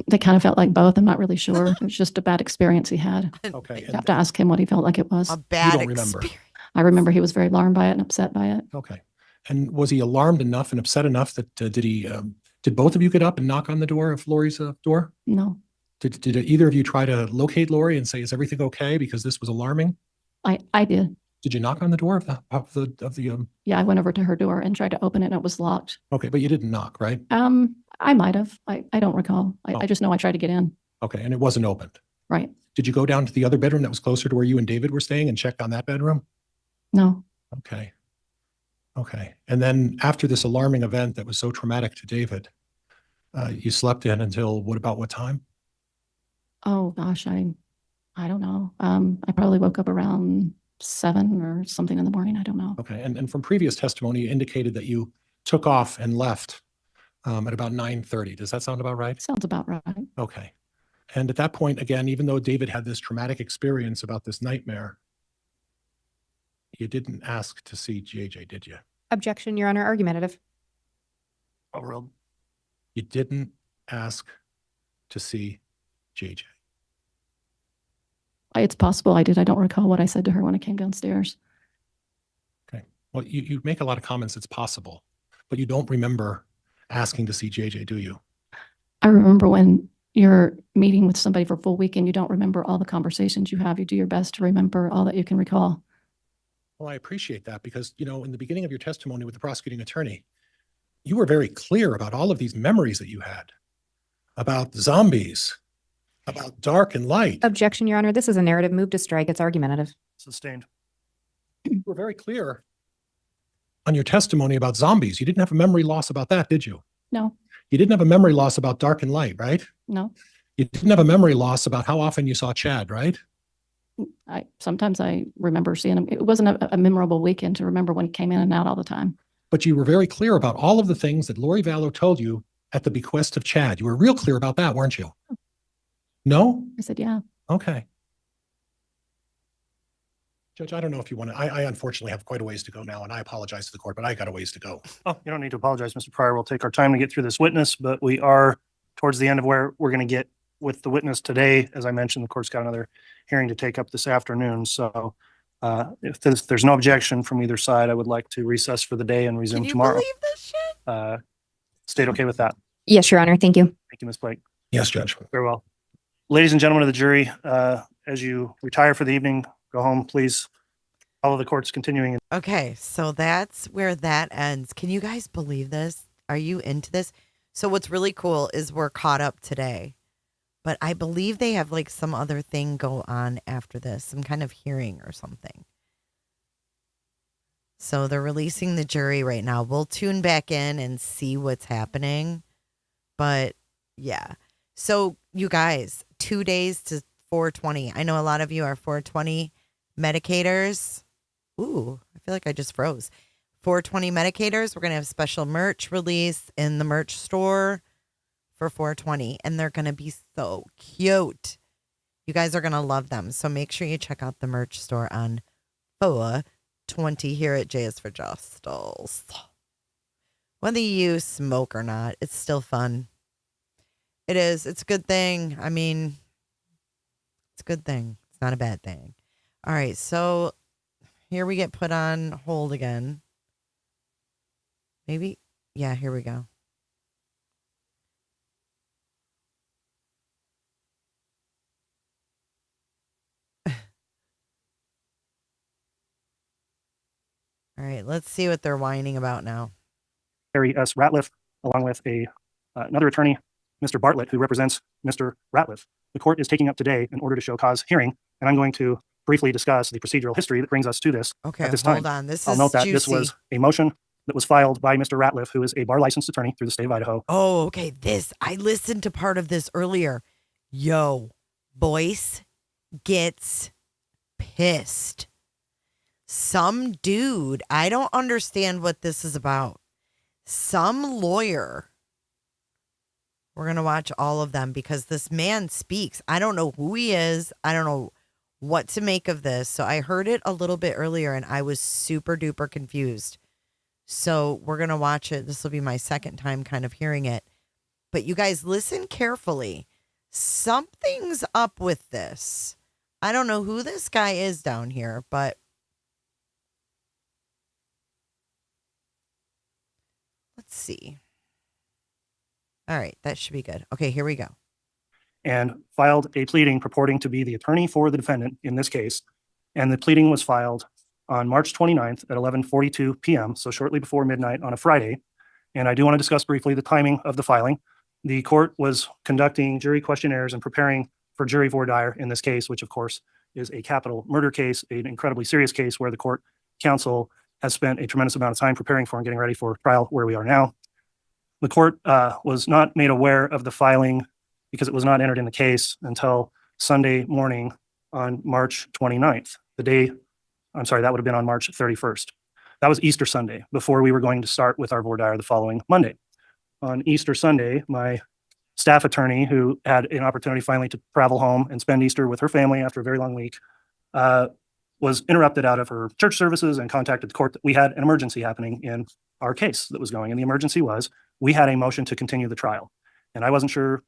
They kind of felt like both. I'm not really sure. It was just a bad experience he had. Okay. You have to ask him what he felt like it was. A bad You don't remember. experience. I remember he was very alarmed by it and upset by it. Okay. And was he alarmed enough and upset enough that did both of you get up and knock on the door of Lori's door? No, Did either of you try to locate Lori and say, is everything okay? Because this was alarming. I did. Did you knock on the door of the Yeah, I went over to her door and tried to open it and it was locked. okay, but you didn't knock, right? I might have. I don't recall. I just know I tried to get in. Okay. And it wasn't opened. Right. Did you go down to the other bedroom that was closer to where you and David were staying and check on that bedroom? No. Okay. Okay. And then after this alarming event that was so traumatic to David, you slept in until what time? Oh gosh, I don't know. I probably woke up around 7 or something in the morning. I don't know. Okay. And from previous testimony, you indicated that you took off and left at about 9:30. Does that sound about right? Sounds about right. Okay. And at that point, again, even though David had this traumatic experience about this nightmare, you didn't ask to see JJ, did you? Objection, Your Honor, argumentative. Overruled. You didn't ask to see JJ. It's possible I did. I don't recall what I said to her when I came downstairs. Okay. Well, you make a lot of comments, it's possible, but you don't remember asking to see JJ, do you? I remember when you're meeting with somebody for a full weekend, you don't remember all the conversations you have. You do your best to remember all that you can recall. Well, I appreciate that because, in the beginning of your testimony with the prosecuting attorney, you were very clear about all of these memories that you had about zombies, about dark and light. Objection, Your Honor. This is a narrative. Move to strike. It's argumentative. Sustained. You were very clear on your testimony about zombies. You didn't have a memory loss about that, did you? No. You didn't have a memory loss about dark and light, right? No. You didn't have a memory loss about how often you saw Chad, right? Sometimes I remember seeing him. It wasn't a memorable weekend to remember when he came in and out all the time. But you were very clear about all of the things that Lori Vallow told you at the bequest of Chad. You were real clear about that, weren't you? No? I said, yeah. Okay. Judge, I don't know if you want to, I unfortunately have quite a ways to go now, and I apologize to the court, but I got a ways to go. Oh, you don't need to apologize, Mr. Pryor. We'll take our time to get through this witness, but we are towards the end of where we're going to get with the witness today. As I mentioned, the court's got another hearing to take up this afternoon. So if there's no objection from either side, I would like to recess for the day and resume tomorrow. Can you believe this shit? State okay with that? Yes, Your Honor. Thank you. Thank you, Ms. Blake. Yes, Judge. Very well. Ladies and gentlemen of the jury, as you retire for the evening, go home, please follow the court's continuing. Okay, so that's where that ends. Can you guys believe this? Are you into this? So what's really cool is we're caught up today, but I believe they have like some other thing go on after this, some kind of hearing or something. So they're releasing the jury right now. We'll tune back in and see what's happening. But yeah. So you guys, 2 days to 420. I know a lot of you are 420 medicators. Ooh, I feel like I just froze. 420 medicators. We're going to have special merch release in the merch store for 420. And they're going to be so cute. You guys are going to love them. So make sure you check out the merch store on 420 here at J is for Justice. Whether you smoke or not, it's still fun. It is. It's a good thing. I mean, it's a good thing. It's not a bad thing. All right. So here we get put on hold again. Maybe. Yeah, here we go. All right. Let's see what they're whining about now. Harry S. Ratliff, along with another attorney, Mr. Bartlett, who represents Mr. Ratliff. the court is taking up today an order to show cause hearing, and I'm going to briefly discuss the procedural history that brings us to this Okay, at this hold time. on. This I'll is note that juicy. this was a motion that was filed by Mr. Ratliff, who is a bar licensed attorney through the state of Idaho. Oh, okay. I listened to part of this earlier. Yo, Boyce gets pissed. Some dude, I don't understand what this is about. Some lawyer. We're going to watch all of them because this man speaks. I don't know who he is. I don't know what to make of this. So I heard it a little bit earlier and I was super duper confused. So we're going to watch it. This will be my second time kind of hearing it. But you guys listen carefully. Something's up with this. I don't know who this guy is down here, but let's see. All right, that should be good. Okay, here we go. And filed a pleading purporting to be the attorney for the defendant in this case. And the pleading was filed on March 29th at 11:42 p.m., so shortly before midnight on a Friday. And I do want to discuss briefly the timing of the filing. The court was conducting jury questionnaires and preparing for jury voir dire in this case, which of course is a capital murder case, an incredibly serious case where the court counsel has spent a tremendous amount of time preparing for and getting ready for trial where we are now. The court was not made aware of the filing because it was not entered in the case until Sunday morning on March 29th. That would have been on March 31st. That was Easter Sunday before we were going to start with our voir dire the following Monday. On Easter Sunday, my staff attorney, who had an opportunity finally to travel home and spend Easter with her family after a very long week, was interrupted out of her church services and contacted the court that we had an emergency happening in our case that was going. And the emergency was we had a motion to continue the trial. And I wasn't sure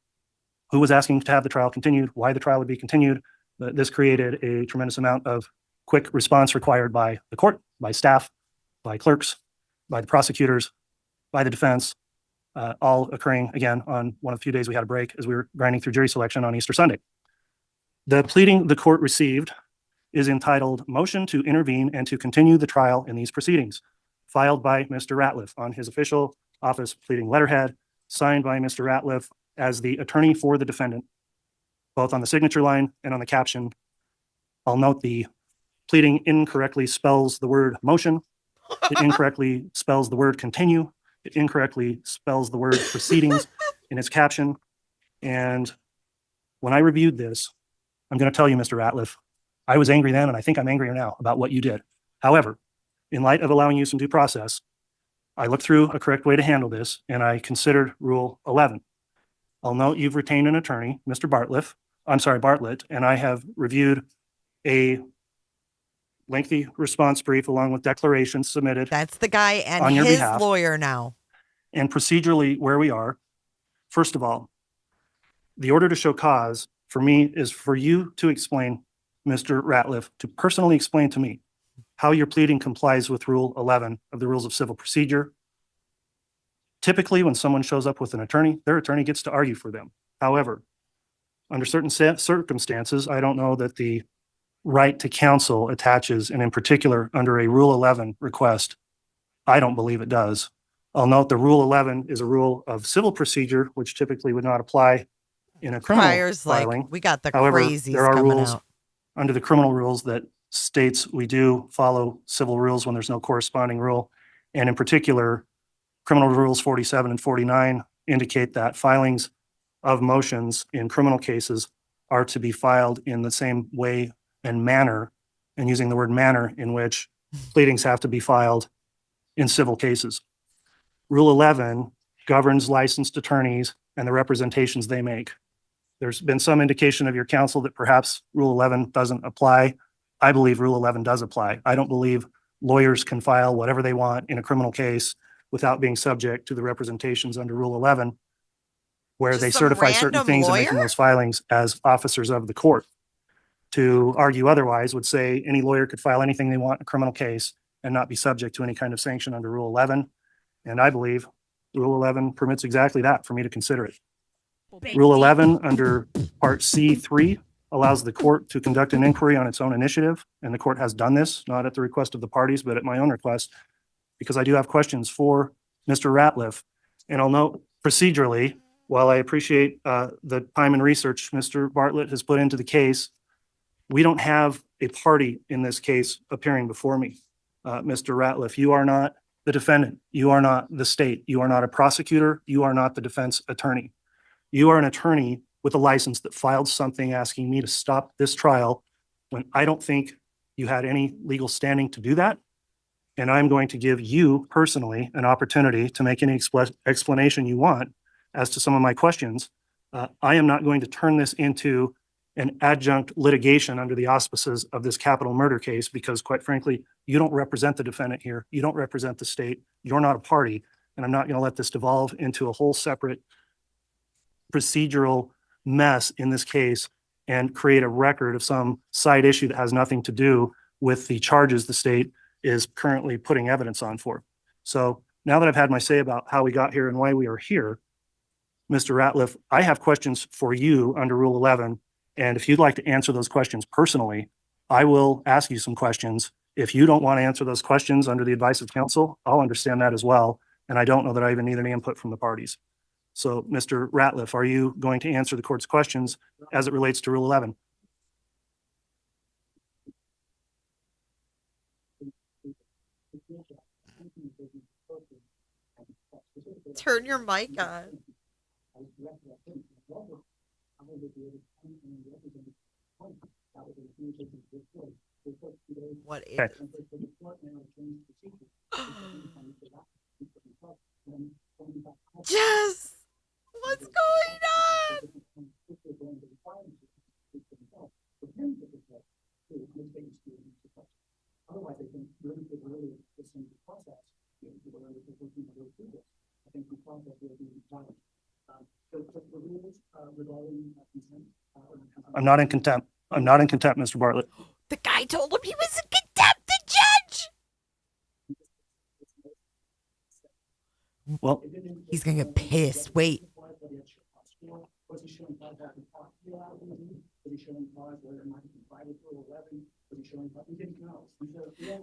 who was asking to have the trial continued, why the trial would be continued. But this created a tremendous amount of quick response required by the court, by staff, by clerks, by the prosecutors, by the defense, all occurring again on one of the few days we had a break as we were grinding through jury selection on Easter Sunday. The pleading the court received is entitled Motion to Intervene and to Continue the Trial in These Proceedings, filed by Mr. Ratliff on his official office pleading letterhead, signed by Mr. Ratliff as the attorney for the defendant, both on the signature line and on the caption. I'll note the pleading incorrectly spells the word motion. It incorrectly spells the word continue. It incorrectly spells the word proceedings in its caption. And when I reviewed this, I'm going to tell you, Mr. Ratliff, I was angry then, and I think I'm angrier now about what you did. However, in light of allowing you some due process, I looked through a correct way to handle this, and I considered Rule 11. I'll note you've retained an attorney, Mr. Bartlett, and I have reviewed a lengthy response brief along with declarations submitted. That's the guy and on your his behalf. lawyer now. And procedurally where we are, first of all, the order to show cause for me is for you to explain, Mr. Ratliff, to personally explain to me how your pleading complies with Rule 11 of the Rules of Civil Procedure. Typically, when someone shows up with an attorney, their attorney gets to argue for them. However, under certain circumstances, I don't know that the right to counsel attaches, and in particular, under a Rule 11 request, I don't believe it does. I'll note the Rule 11 is a rule of civil procedure, which typically would not apply in a criminal Prior's filing. like, we got the However, crazies there are coming rules out. under the criminal rules that states we do follow civil rules when there's no corresponding rule. And in particular, criminal rules 47 and 49 indicate that filings of motions in criminal cases are to be filed in the same way and manner, and using the word manner, in which pleadings have to be filed in civil cases. Rule 11 governs licensed attorneys and the representations they make. There's been some indication of your counsel that perhaps Rule 11 doesn't apply. I believe Rule 11 does apply. I don't believe lawyers can file whatever they want in a criminal case without being subject to the representations under Rule 11, where they certify certain things in making those filings as officers of the court. To argue otherwise would say any lawyer could file anything they want in a criminal case and not be subject to any kind of sanction under Rule 11. And I believe Rule 11 permits exactly that for me to consider it. Rule 11 under Part C3 allows the court to conduct an inquiry on its own initiative. And the court has done this, not at the request of the parties, but at my own request, because I do have questions for Mr. Ratliff. And I'll note procedurally, while I appreciate the time and research Mr. Bartlett has put into the case, we don't have a party in this case appearing before me. Mr. Ratliff, you are not the defendant. You are not the state. You are not a prosecutor. You are not the defense attorney. You are an attorney with a license that filed something asking me to stop this trial when I don't think you had any legal standing to do that. And I'm going to give you personally an opportunity to make any explanation you want as to some of my questions. I am not going to turn this into an adjunct litigation under the auspices of this capital murder case because, quite frankly, you don't represent the defendant here. You don't represent the state. You're not a party. And I'm not going to let this devolve into a whole separate procedural mess in this case and create a record of some side issue that has nothing to do with the charges the state is currently putting evidence on for. So now that I've had my say about how we got here and why we are here, Mr. Ratliff, I have questions for you under Rule 11. And if you'd like to answer those questions personally, I will ask you some questions. If you don't want to answer those questions under the advice of counsel, I'll understand that as well. And I don't know that I even need any input from the parties. So, Mr. Ratliff, are you going to answer the court's questions as it relates to Rule 11? Turn your mic on. What is Okay. Jess, what's going on? I'm not in contempt. I'm not in contempt, Mr. Bartlett. The guy told him he was in contempt, the judge. Well, he's gonna get pissed. Wait.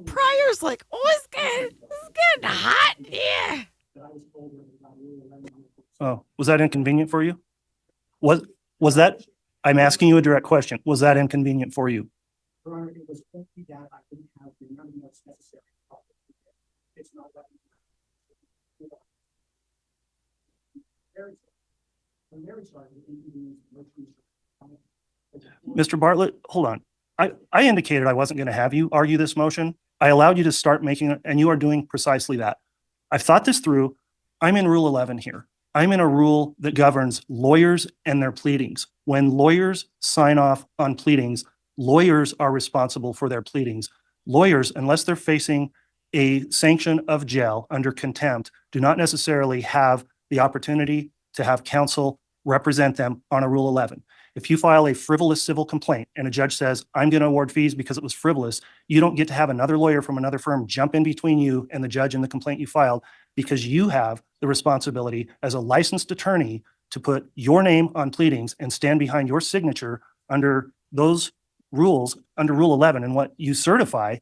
Pryor's like, oh, it's getting hot in here. Oh, was that inconvenient for you? Was that, I'm asking you a direct question. Was that inconvenient for you? Mr. Bartlett, hold on. I indicated I wasn't going to have you argue this motion. I allowed you to start making it, and you are doing precisely that. I've thought this through. I'm in Rule 11 here. I'm in a rule that governs lawyers and their pleadings. When lawyers sign off on pleadings, lawyers are responsible for their pleadings. Lawyers, unless they're facing a sanction of jail under contempt, do not necessarily have the opportunity to have counsel represent them on a Rule 11. If you file a frivolous civil complaint and a judge says, I'm going to award fees because it was frivolous, you don't get to have another lawyer from another firm jump in between you and the judge and the complaint you filed, because you have the responsibility as a licensed attorney to put your name on pleadings and stand behind your signature under those rules, under Rule 11 and what you certify,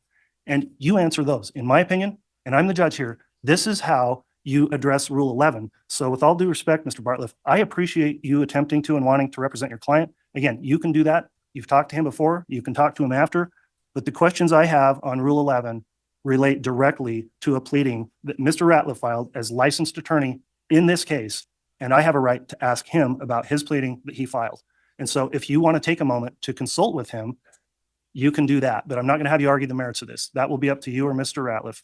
and you answer those. In my opinion, and I'm the judge here, this is how you address Rule 11. So with all due respect, Mr. Bartlett, I appreciate you attempting to and wanting to represent your client. Again, you can do that. You've talked to him before. You can talk to him after. But the questions I have on Rule 11 relate directly to a pleading that Mr. Ratliff filed as licensed attorney in this case. And I have a right to ask him about his pleading that he filed. And so if you want to take a moment to consult with him, you can do that. But I'm not going to have you argue the merits of this. That will be up to you or Mr. Ratliff.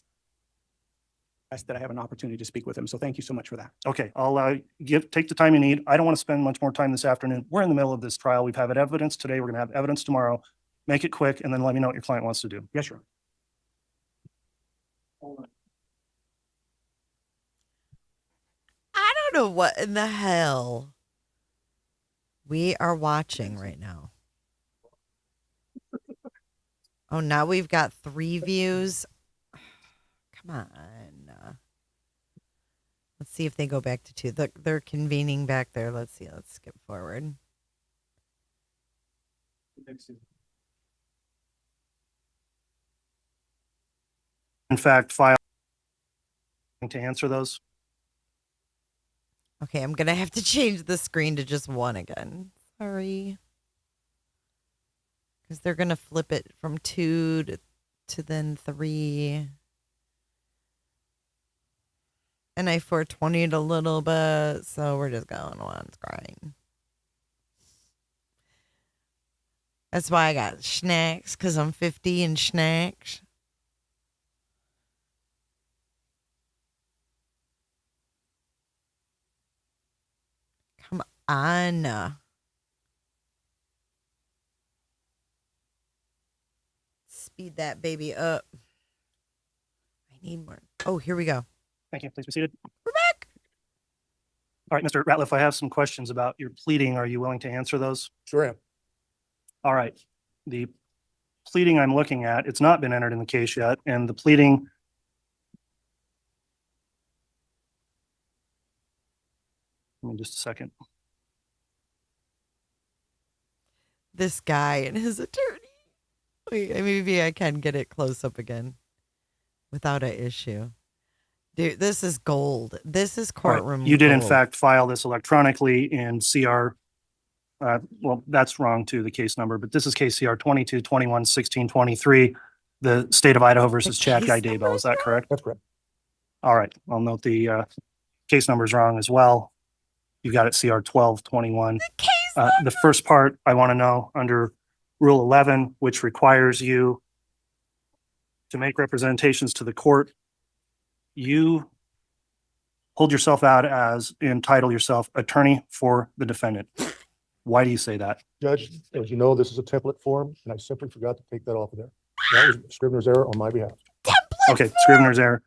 That I have an opportunity to speak with him. So thank you so much for that. Okay, I'll take the time you need. I don't want to spend much more time this afternoon. We're in the middle of this trial. We've had evidence today. We're going to have evidence tomorrow. Make it quick and then let me know what your client wants to do. Yes, sir. I don't know what in the hell we are watching right now. Oh, now we've got 3 views. Come on. Let's see if they go back to 2. They're convening back there. Let's see. Let's skip forward. In fact, file to answer those. Okay, I'm going to have to change the screen to just one again. Sorry. Because they're going to flip it from 2 to then 3. And I 420'd a little bit, so we're just going one screen. That's why I got snacks, because I'm 50 and snacks. Come on. Speed that baby up. I need more. Oh, here we go. Thank you. Please be seated. We're back. All right, Mr. Ratliff, I have some questions about your pleading. Are you willing to answer those? Sure am. All right. The pleading I'm looking at, it's not been entered in the case yet, and the pleading. Give me just a second. This guy and his attorney. Wait, maybe I can get it close up again without an issue. Dude, this is gold. This is courtroom. Right. You did, in gold. fact, file this electronically in CR. Well, that's wrong too, the case number, but this is case CR 22-21-16-23, the state of Idaho versus Chad Guy Daybell. Is that correct? That's correct. All right. I'll note the case number is wrong as well. You got it CR 12-21. The first part I want to know under Rule 11, which requires you to make representations to the court. You hold yourself out as, entitle yourself attorney for the defendant. Why do you say that? Judge, as you know, this is a template form, and I simply forgot to take that off of there. That was Scrivener's error on my behalf. Okay, Scrivener's error.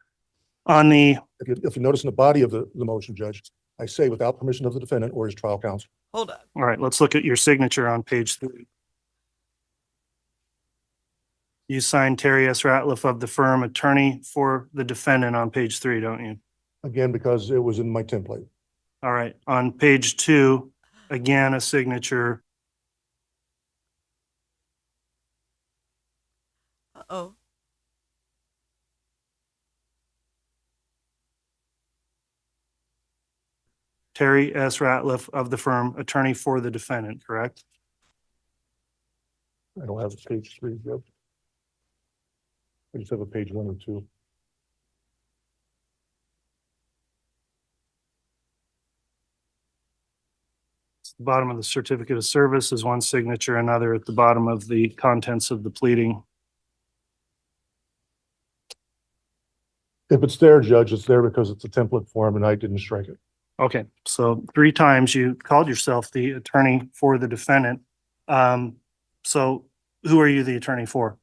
On the, If you notice in the body of the motion, Judge, I say without permission of the defendant or his trial counsel. Hold on. all right, let's look at your signature on page 3. You signed Terry S. Ratliff of the firm, attorney for the defendant on page 3, don't you? Again, because it was in my template. All right, on page 2, again, a signature. Uh-oh. Terry S. Ratliff of the firm, attorney for the defendant, correct? I don't have a page 3, Judge. I just have a page 1 or 2. The bottom of the certificate of service is one signature, another at the bottom of the contents of the pleading. If it's there, Judge, it's there because it's a template form and I didn't strike it. Okay, so 3 times you called yourself the attorney for the defendant. So who are you the attorney for?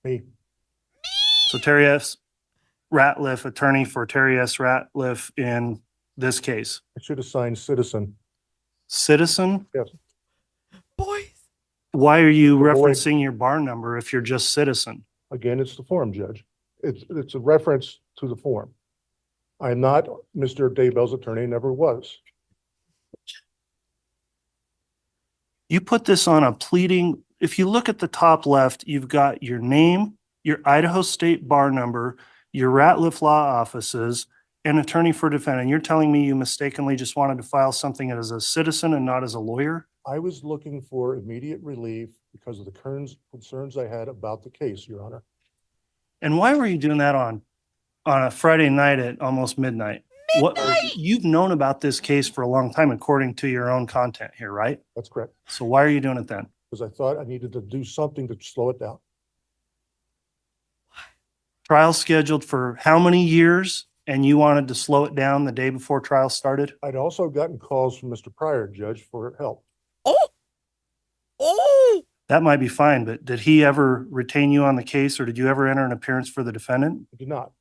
Me. So Terry S. Ratliff, attorney for Terry S. Ratliff in this case. I should have signed citizen. Citizen? Yes. Boys. Why are you Boy. referencing your bar number if you're just citizen? Again, it's the form, Judge. It's a reference to the form. I'm not Mr. Daybell's attorney, never was. You put this on a pleading. If you look at the top left, you've got your name, your Idaho State bar number, your Ratliff Law offices, and attorney for defendant. You're telling me you mistakenly just wanted to file something as a citizen and not as a lawyer? I was looking for immediate relief because of the concerns I had about the case, Your Honor. And why were you doing that on a Friday night at almost midnight? What, you've known about this case for a long time, according to your own content here, right? That's correct. So why are you doing it then? Because I thought I needed to do something to slow it down. Trial scheduled for how many years? And you wanted to slow it down the day before trial started? I'd also gotten calls from Mr. Pryor, Judge, for help. Oh! That might be fine, but did he ever retain you on the case or did you ever enter an appearance for the defendant? I did not.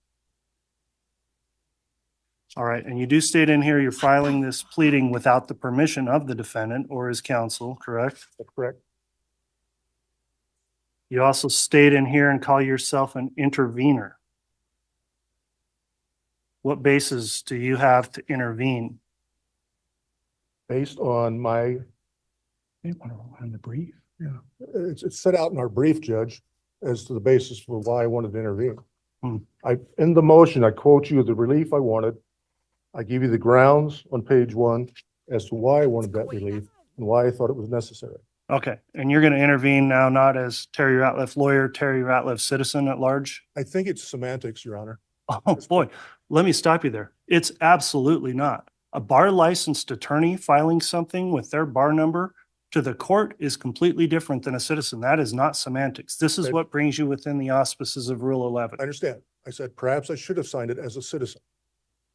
All right, and you do state in here you're filing this pleading without the permission of the defendant or his counsel, correct? That's correct. You also state in here and call yourself an intervener. What basis do you have to intervene? Based on my, on the brief. yeah, it's set out in our brief, Judge, as to the basis for why I wanted to intervene. In the motion, I quote you the relief I wanted. I give you the grounds on page 1 as to why I wanted that relief and why I thought it was necessary. Okay, and you're going to intervene now, not as Terry Ratliff lawyer, Terry Ratliff citizen at large? I think it's semantics, Your Honor. Oh, boy, let me stop you there. It's absolutely not. A bar licensed attorney filing something with their bar number to the court is completely different than a citizen. That is not semantics. This is what brings you within the auspices of Rule 11. I understand. I said perhaps I should have signed it as a citizen,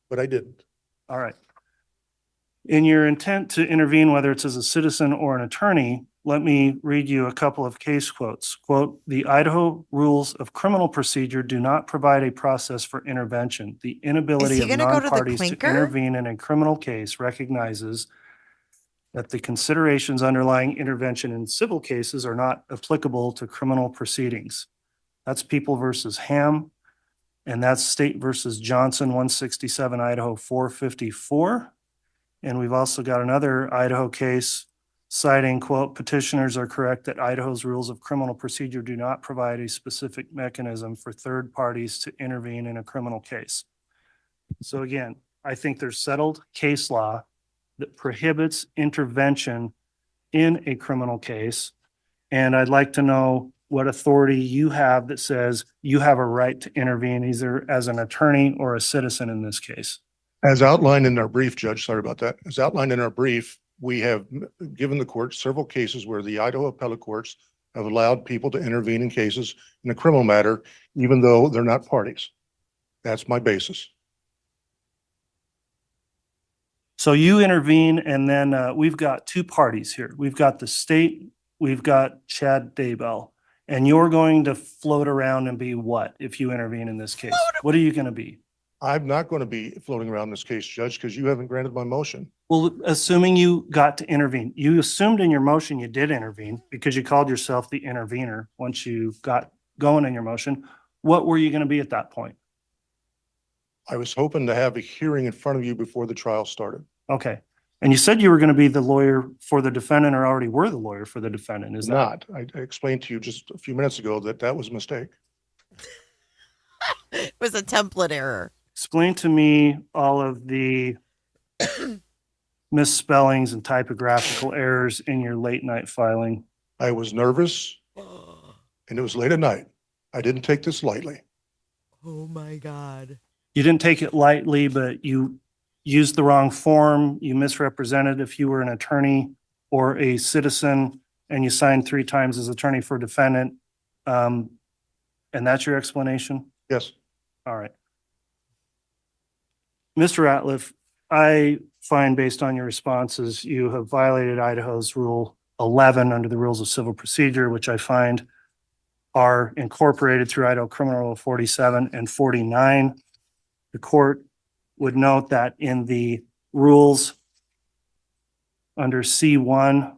but I didn't. All right. In your intent to intervene, whether it's as a citizen or an attorney, let me read you a couple of case quotes. Quote, "The Idaho rules of criminal procedure do not provide a process for intervention. The inability of non-parties to intervene in a criminal case recognizes that the considerations underlying intervention in civil cases are not applicable to criminal proceedings." That's People versus Ham, and that's State versus Johnson, 167 Idaho 454. And we've also got another Idaho case citing, quote, "Petitioners are correct that Idaho's rules of criminal procedure do not provide a specific mechanism for third parties to intervene in a criminal case." So again, I think there's settled case law that prohibits intervention in a criminal case. And I'd like to know what authority you have that says you have a right to intervene either as an attorney or a citizen in this case. As outlined in our brief, Judge, sorry about that. As outlined in our brief, we have given the court several cases where the Idaho appellate courts have allowed people to intervene in cases in a criminal matter, even though they're not parties. That's my basis. So you intervene, and then we've got two parties here. We've got the state, we've got Chad Daybell, and you're going to float around and be what if you intervene in this case? What are you going to be? I'm not going to be floating around this case, Judge, because you haven't granted my motion. Well, assuming you got to intervene, you assumed in your motion you did intervene because you called yourself the intervener once you got going in your motion. What were you going to be at that point? I was hoping to have a hearing in front of you before the trial started. Okay. And you said you were going to be the lawyer for the defendant or already were the lawyer for the defendant. Is that not? I explained to you just a few minutes ago that that was a mistake. It was a template error. Explain to me all of the misspellings and typographical errors in your late night filing. I was nervous and it was late at night. I didn't take this lightly. Oh my God. You didn't take it lightly, but you used the wrong form. You misrepresented if you were an attorney or a citizen, and you signed 3 times as attorney for defendant. And that's your explanation? Yes. All right. Mr. Ratliff, I find based on your responses, you have violated Idaho's Rule 11 under the Rules of Civil Procedure, which I find are incorporated through Idaho Criminal Rule 47 and 49. The court would note that in the rules under C1,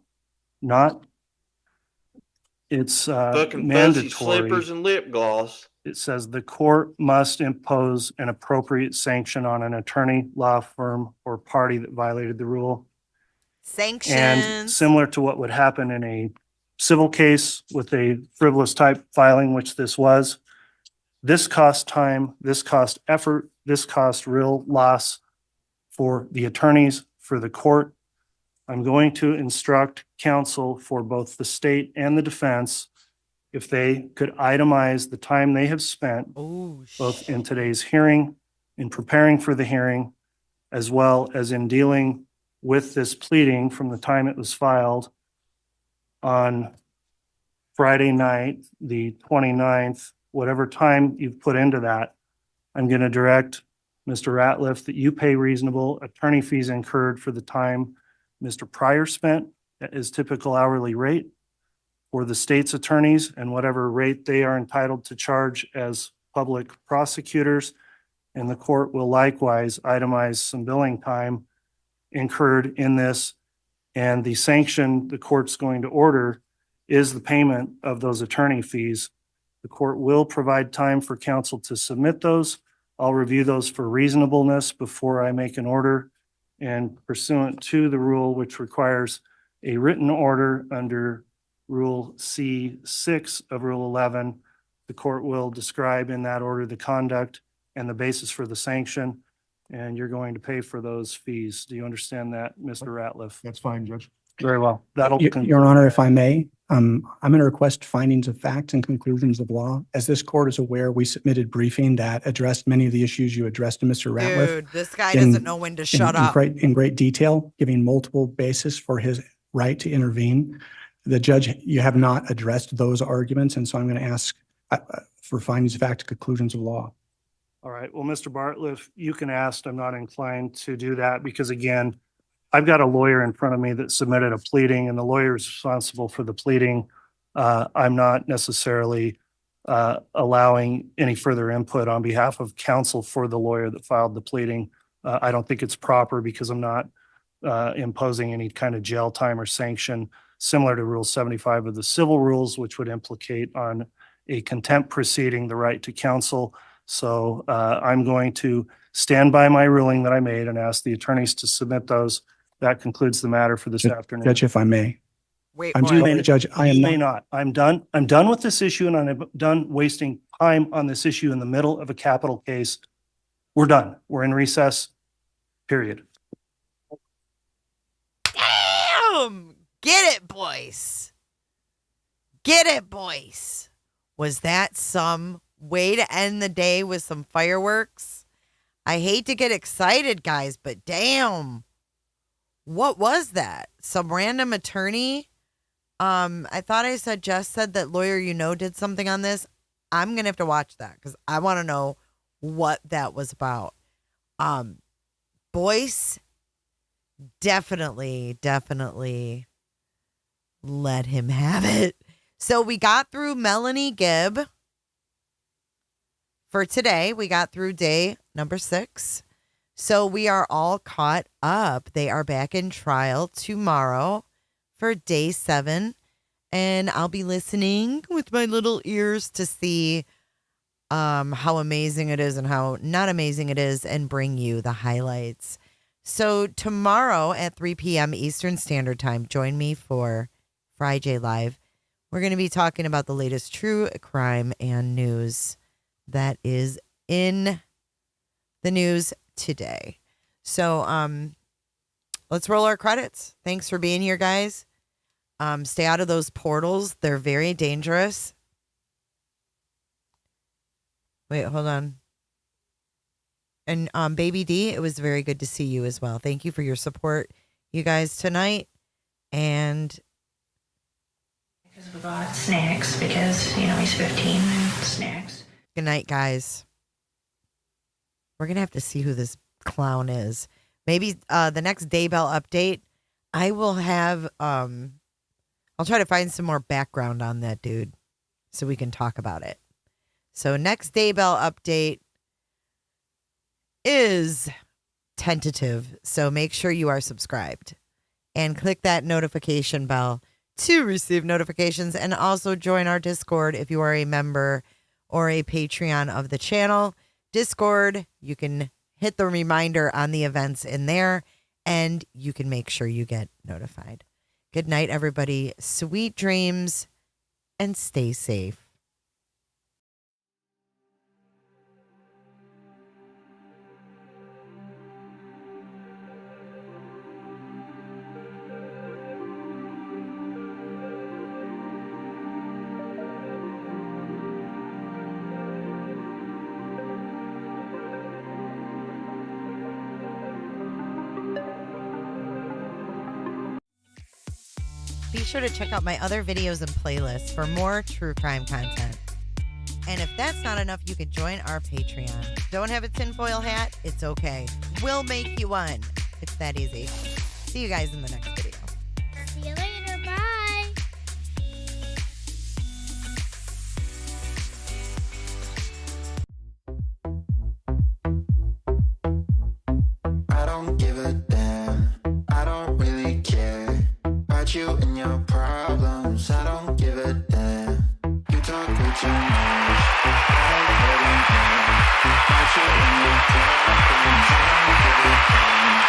it's Fucking mandatory. fussy slippers and lip gloss. It says the court must impose an appropriate sanction on an attorney, law firm, or party that violated the rule. Sanctions. And similar to what would happen in a civil case with a frivolous type filing, which this was, this cost time, this cost effort, this cost real loss for the attorneys, for the court. I'm going to instruct counsel for both the state and the defense if they could itemize the time they have spent both in today's hearing, in preparing for the hearing, as well as in dealing with this pleading from the time it was filed on Friday night, the 29th, whatever time you've put into that. I'm going to direct Mr. Ratliff that you pay reasonable attorney fees incurred for the time Mr. Pryor spent at his typical hourly rate for the state's attorneys and whatever rate they are entitled to charge as public prosecutors. And the court will likewise itemize some billing time incurred in this. And the sanction the court's going to order is the payment of those attorney fees. The court will provide time for counsel to submit those. I'll review those for reasonableness before I make an order, and pursuant to the rule, which requires a written order under Rule C6 of Rule 11, the court will describe in that order the conduct and the basis for the sanction. and you're going to pay for those fees. Do you understand that, Mr. Ratliff? That's fine, Judge. Very well. That'll Your Honor, if I may, I'm going to request findings of fact and conclusions of law. As this court is aware, we submitted briefing that addressed many of the issues you addressed to Mr. Ratliff. Dude, this guy doesn't know when to shut up. In great detail, giving multiple basis for his right to intervene. The judge, you have not addressed those arguments, and so I'm going to ask for findings of fact and conclusions of law. All right. Well, Mr. Bartlett, you can ask. I'm not inclined to do that because, again, I've got a lawyer in front of me that submitted a pleading, and the lawyer is responsible for the pleading. I'm not necessarily allowing any further input on behalf of counsel for the lawyer that filed the pleading. I don't think it's proper because I'm not imposing any kind of jail time or sanction similar to Rule 75 of the civil rules, which would implicate on a contempt proceeding the right to counsel. So I'm going to stand by my ruling that I made and ask the attorneys to submit those. That concludes the matter for this afternoon. Judge, if I may. Wait, I'm sorry, Judge, I am You may not. not. I'm done. I'm done with this issue, and I'm done wasting time on this issue in the middle of a capital case. We're done. We're in recess, period. Damn! Get it, boys. Get it, boys. Was that some way to end the day with some fireworks? I hate to get excited, guys, but damn. What was that? Some random attorney? I thought I said Jess said that lawyer did something on this. I'm gonna have to watch that because I want to know what that was about. Boyce, definitely let him have it. So we got through Melanie Gibb for today. We got through day number 6. So we are all caught up. They are back in trial tomorrow for day 7. And I'll be listening with my little ears to see how amazing it is and how not amazing it is and bring you the highlights. So tomorrow at 3 p.m. Eastern Standard Time, join me for Friday Live. We're going to be talking about the latest true crime and news that is in the news today. So let's roll our credits. Thanks for being here, guys. Stay out of those portals. They're very dangerous. Wait, hold on. And Baby D, it was very good to see you as well. Thank you for your support, you guys, tonight. And because we bought snacks because, he's 15 and snacks. Good night, guys. We're going to have to see who this clown is. Maybe the next Daybell update, I will have, I'll try to find some more background on that dude so we can talk about it. So next Daybell update is tentative. So make sure you are subscribed and click that notification bell to receive notifications, and also join our Discord if you are a member or a Patreon of the channel. Discord, you can hit the reminder on the events in there, and you can make sure you get notified. Good night, everybody. Sweet dreams, and stay safe. Be sure to check out my other videos and playlists for more true crime content. And if that's not enough, you can join our Patreon. Don't have a tinfoil hat? It's okay. We'll make you one. It's that easy. See you guys in the next video. See you later. Bye. I don't give a damn. I don't really care about you and your problems. I don't give a damn. You talk way too much. I don't really care about you and your problems. I don't give a damn.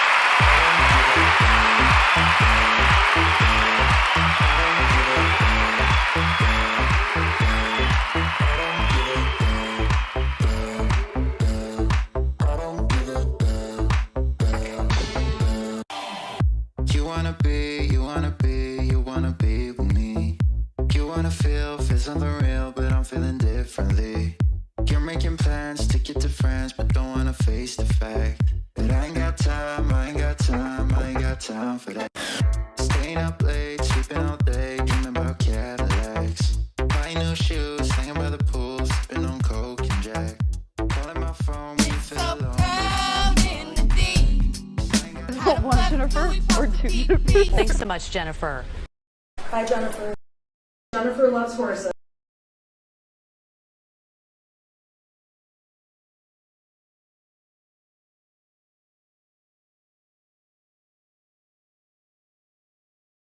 I don't give a damn. wanna be, you wanna be, you wanna be with me. You wanna feel something real, but I'm feeling differently. You're making plans to get to friends, but don't wanna face the fact that I ain't got time, I ain't got time, I ain't got time for that. Staying up late, sleeping all day, dreaming about Cadillacs. Buying new shoes, hanging by the pool, sipping on Coke and Jack. Calling my phone when you feel alone. One Jennifer or two Jennifer? Thanks so much, Jennifer. Hi, Jennifer. Jennifer loves horses.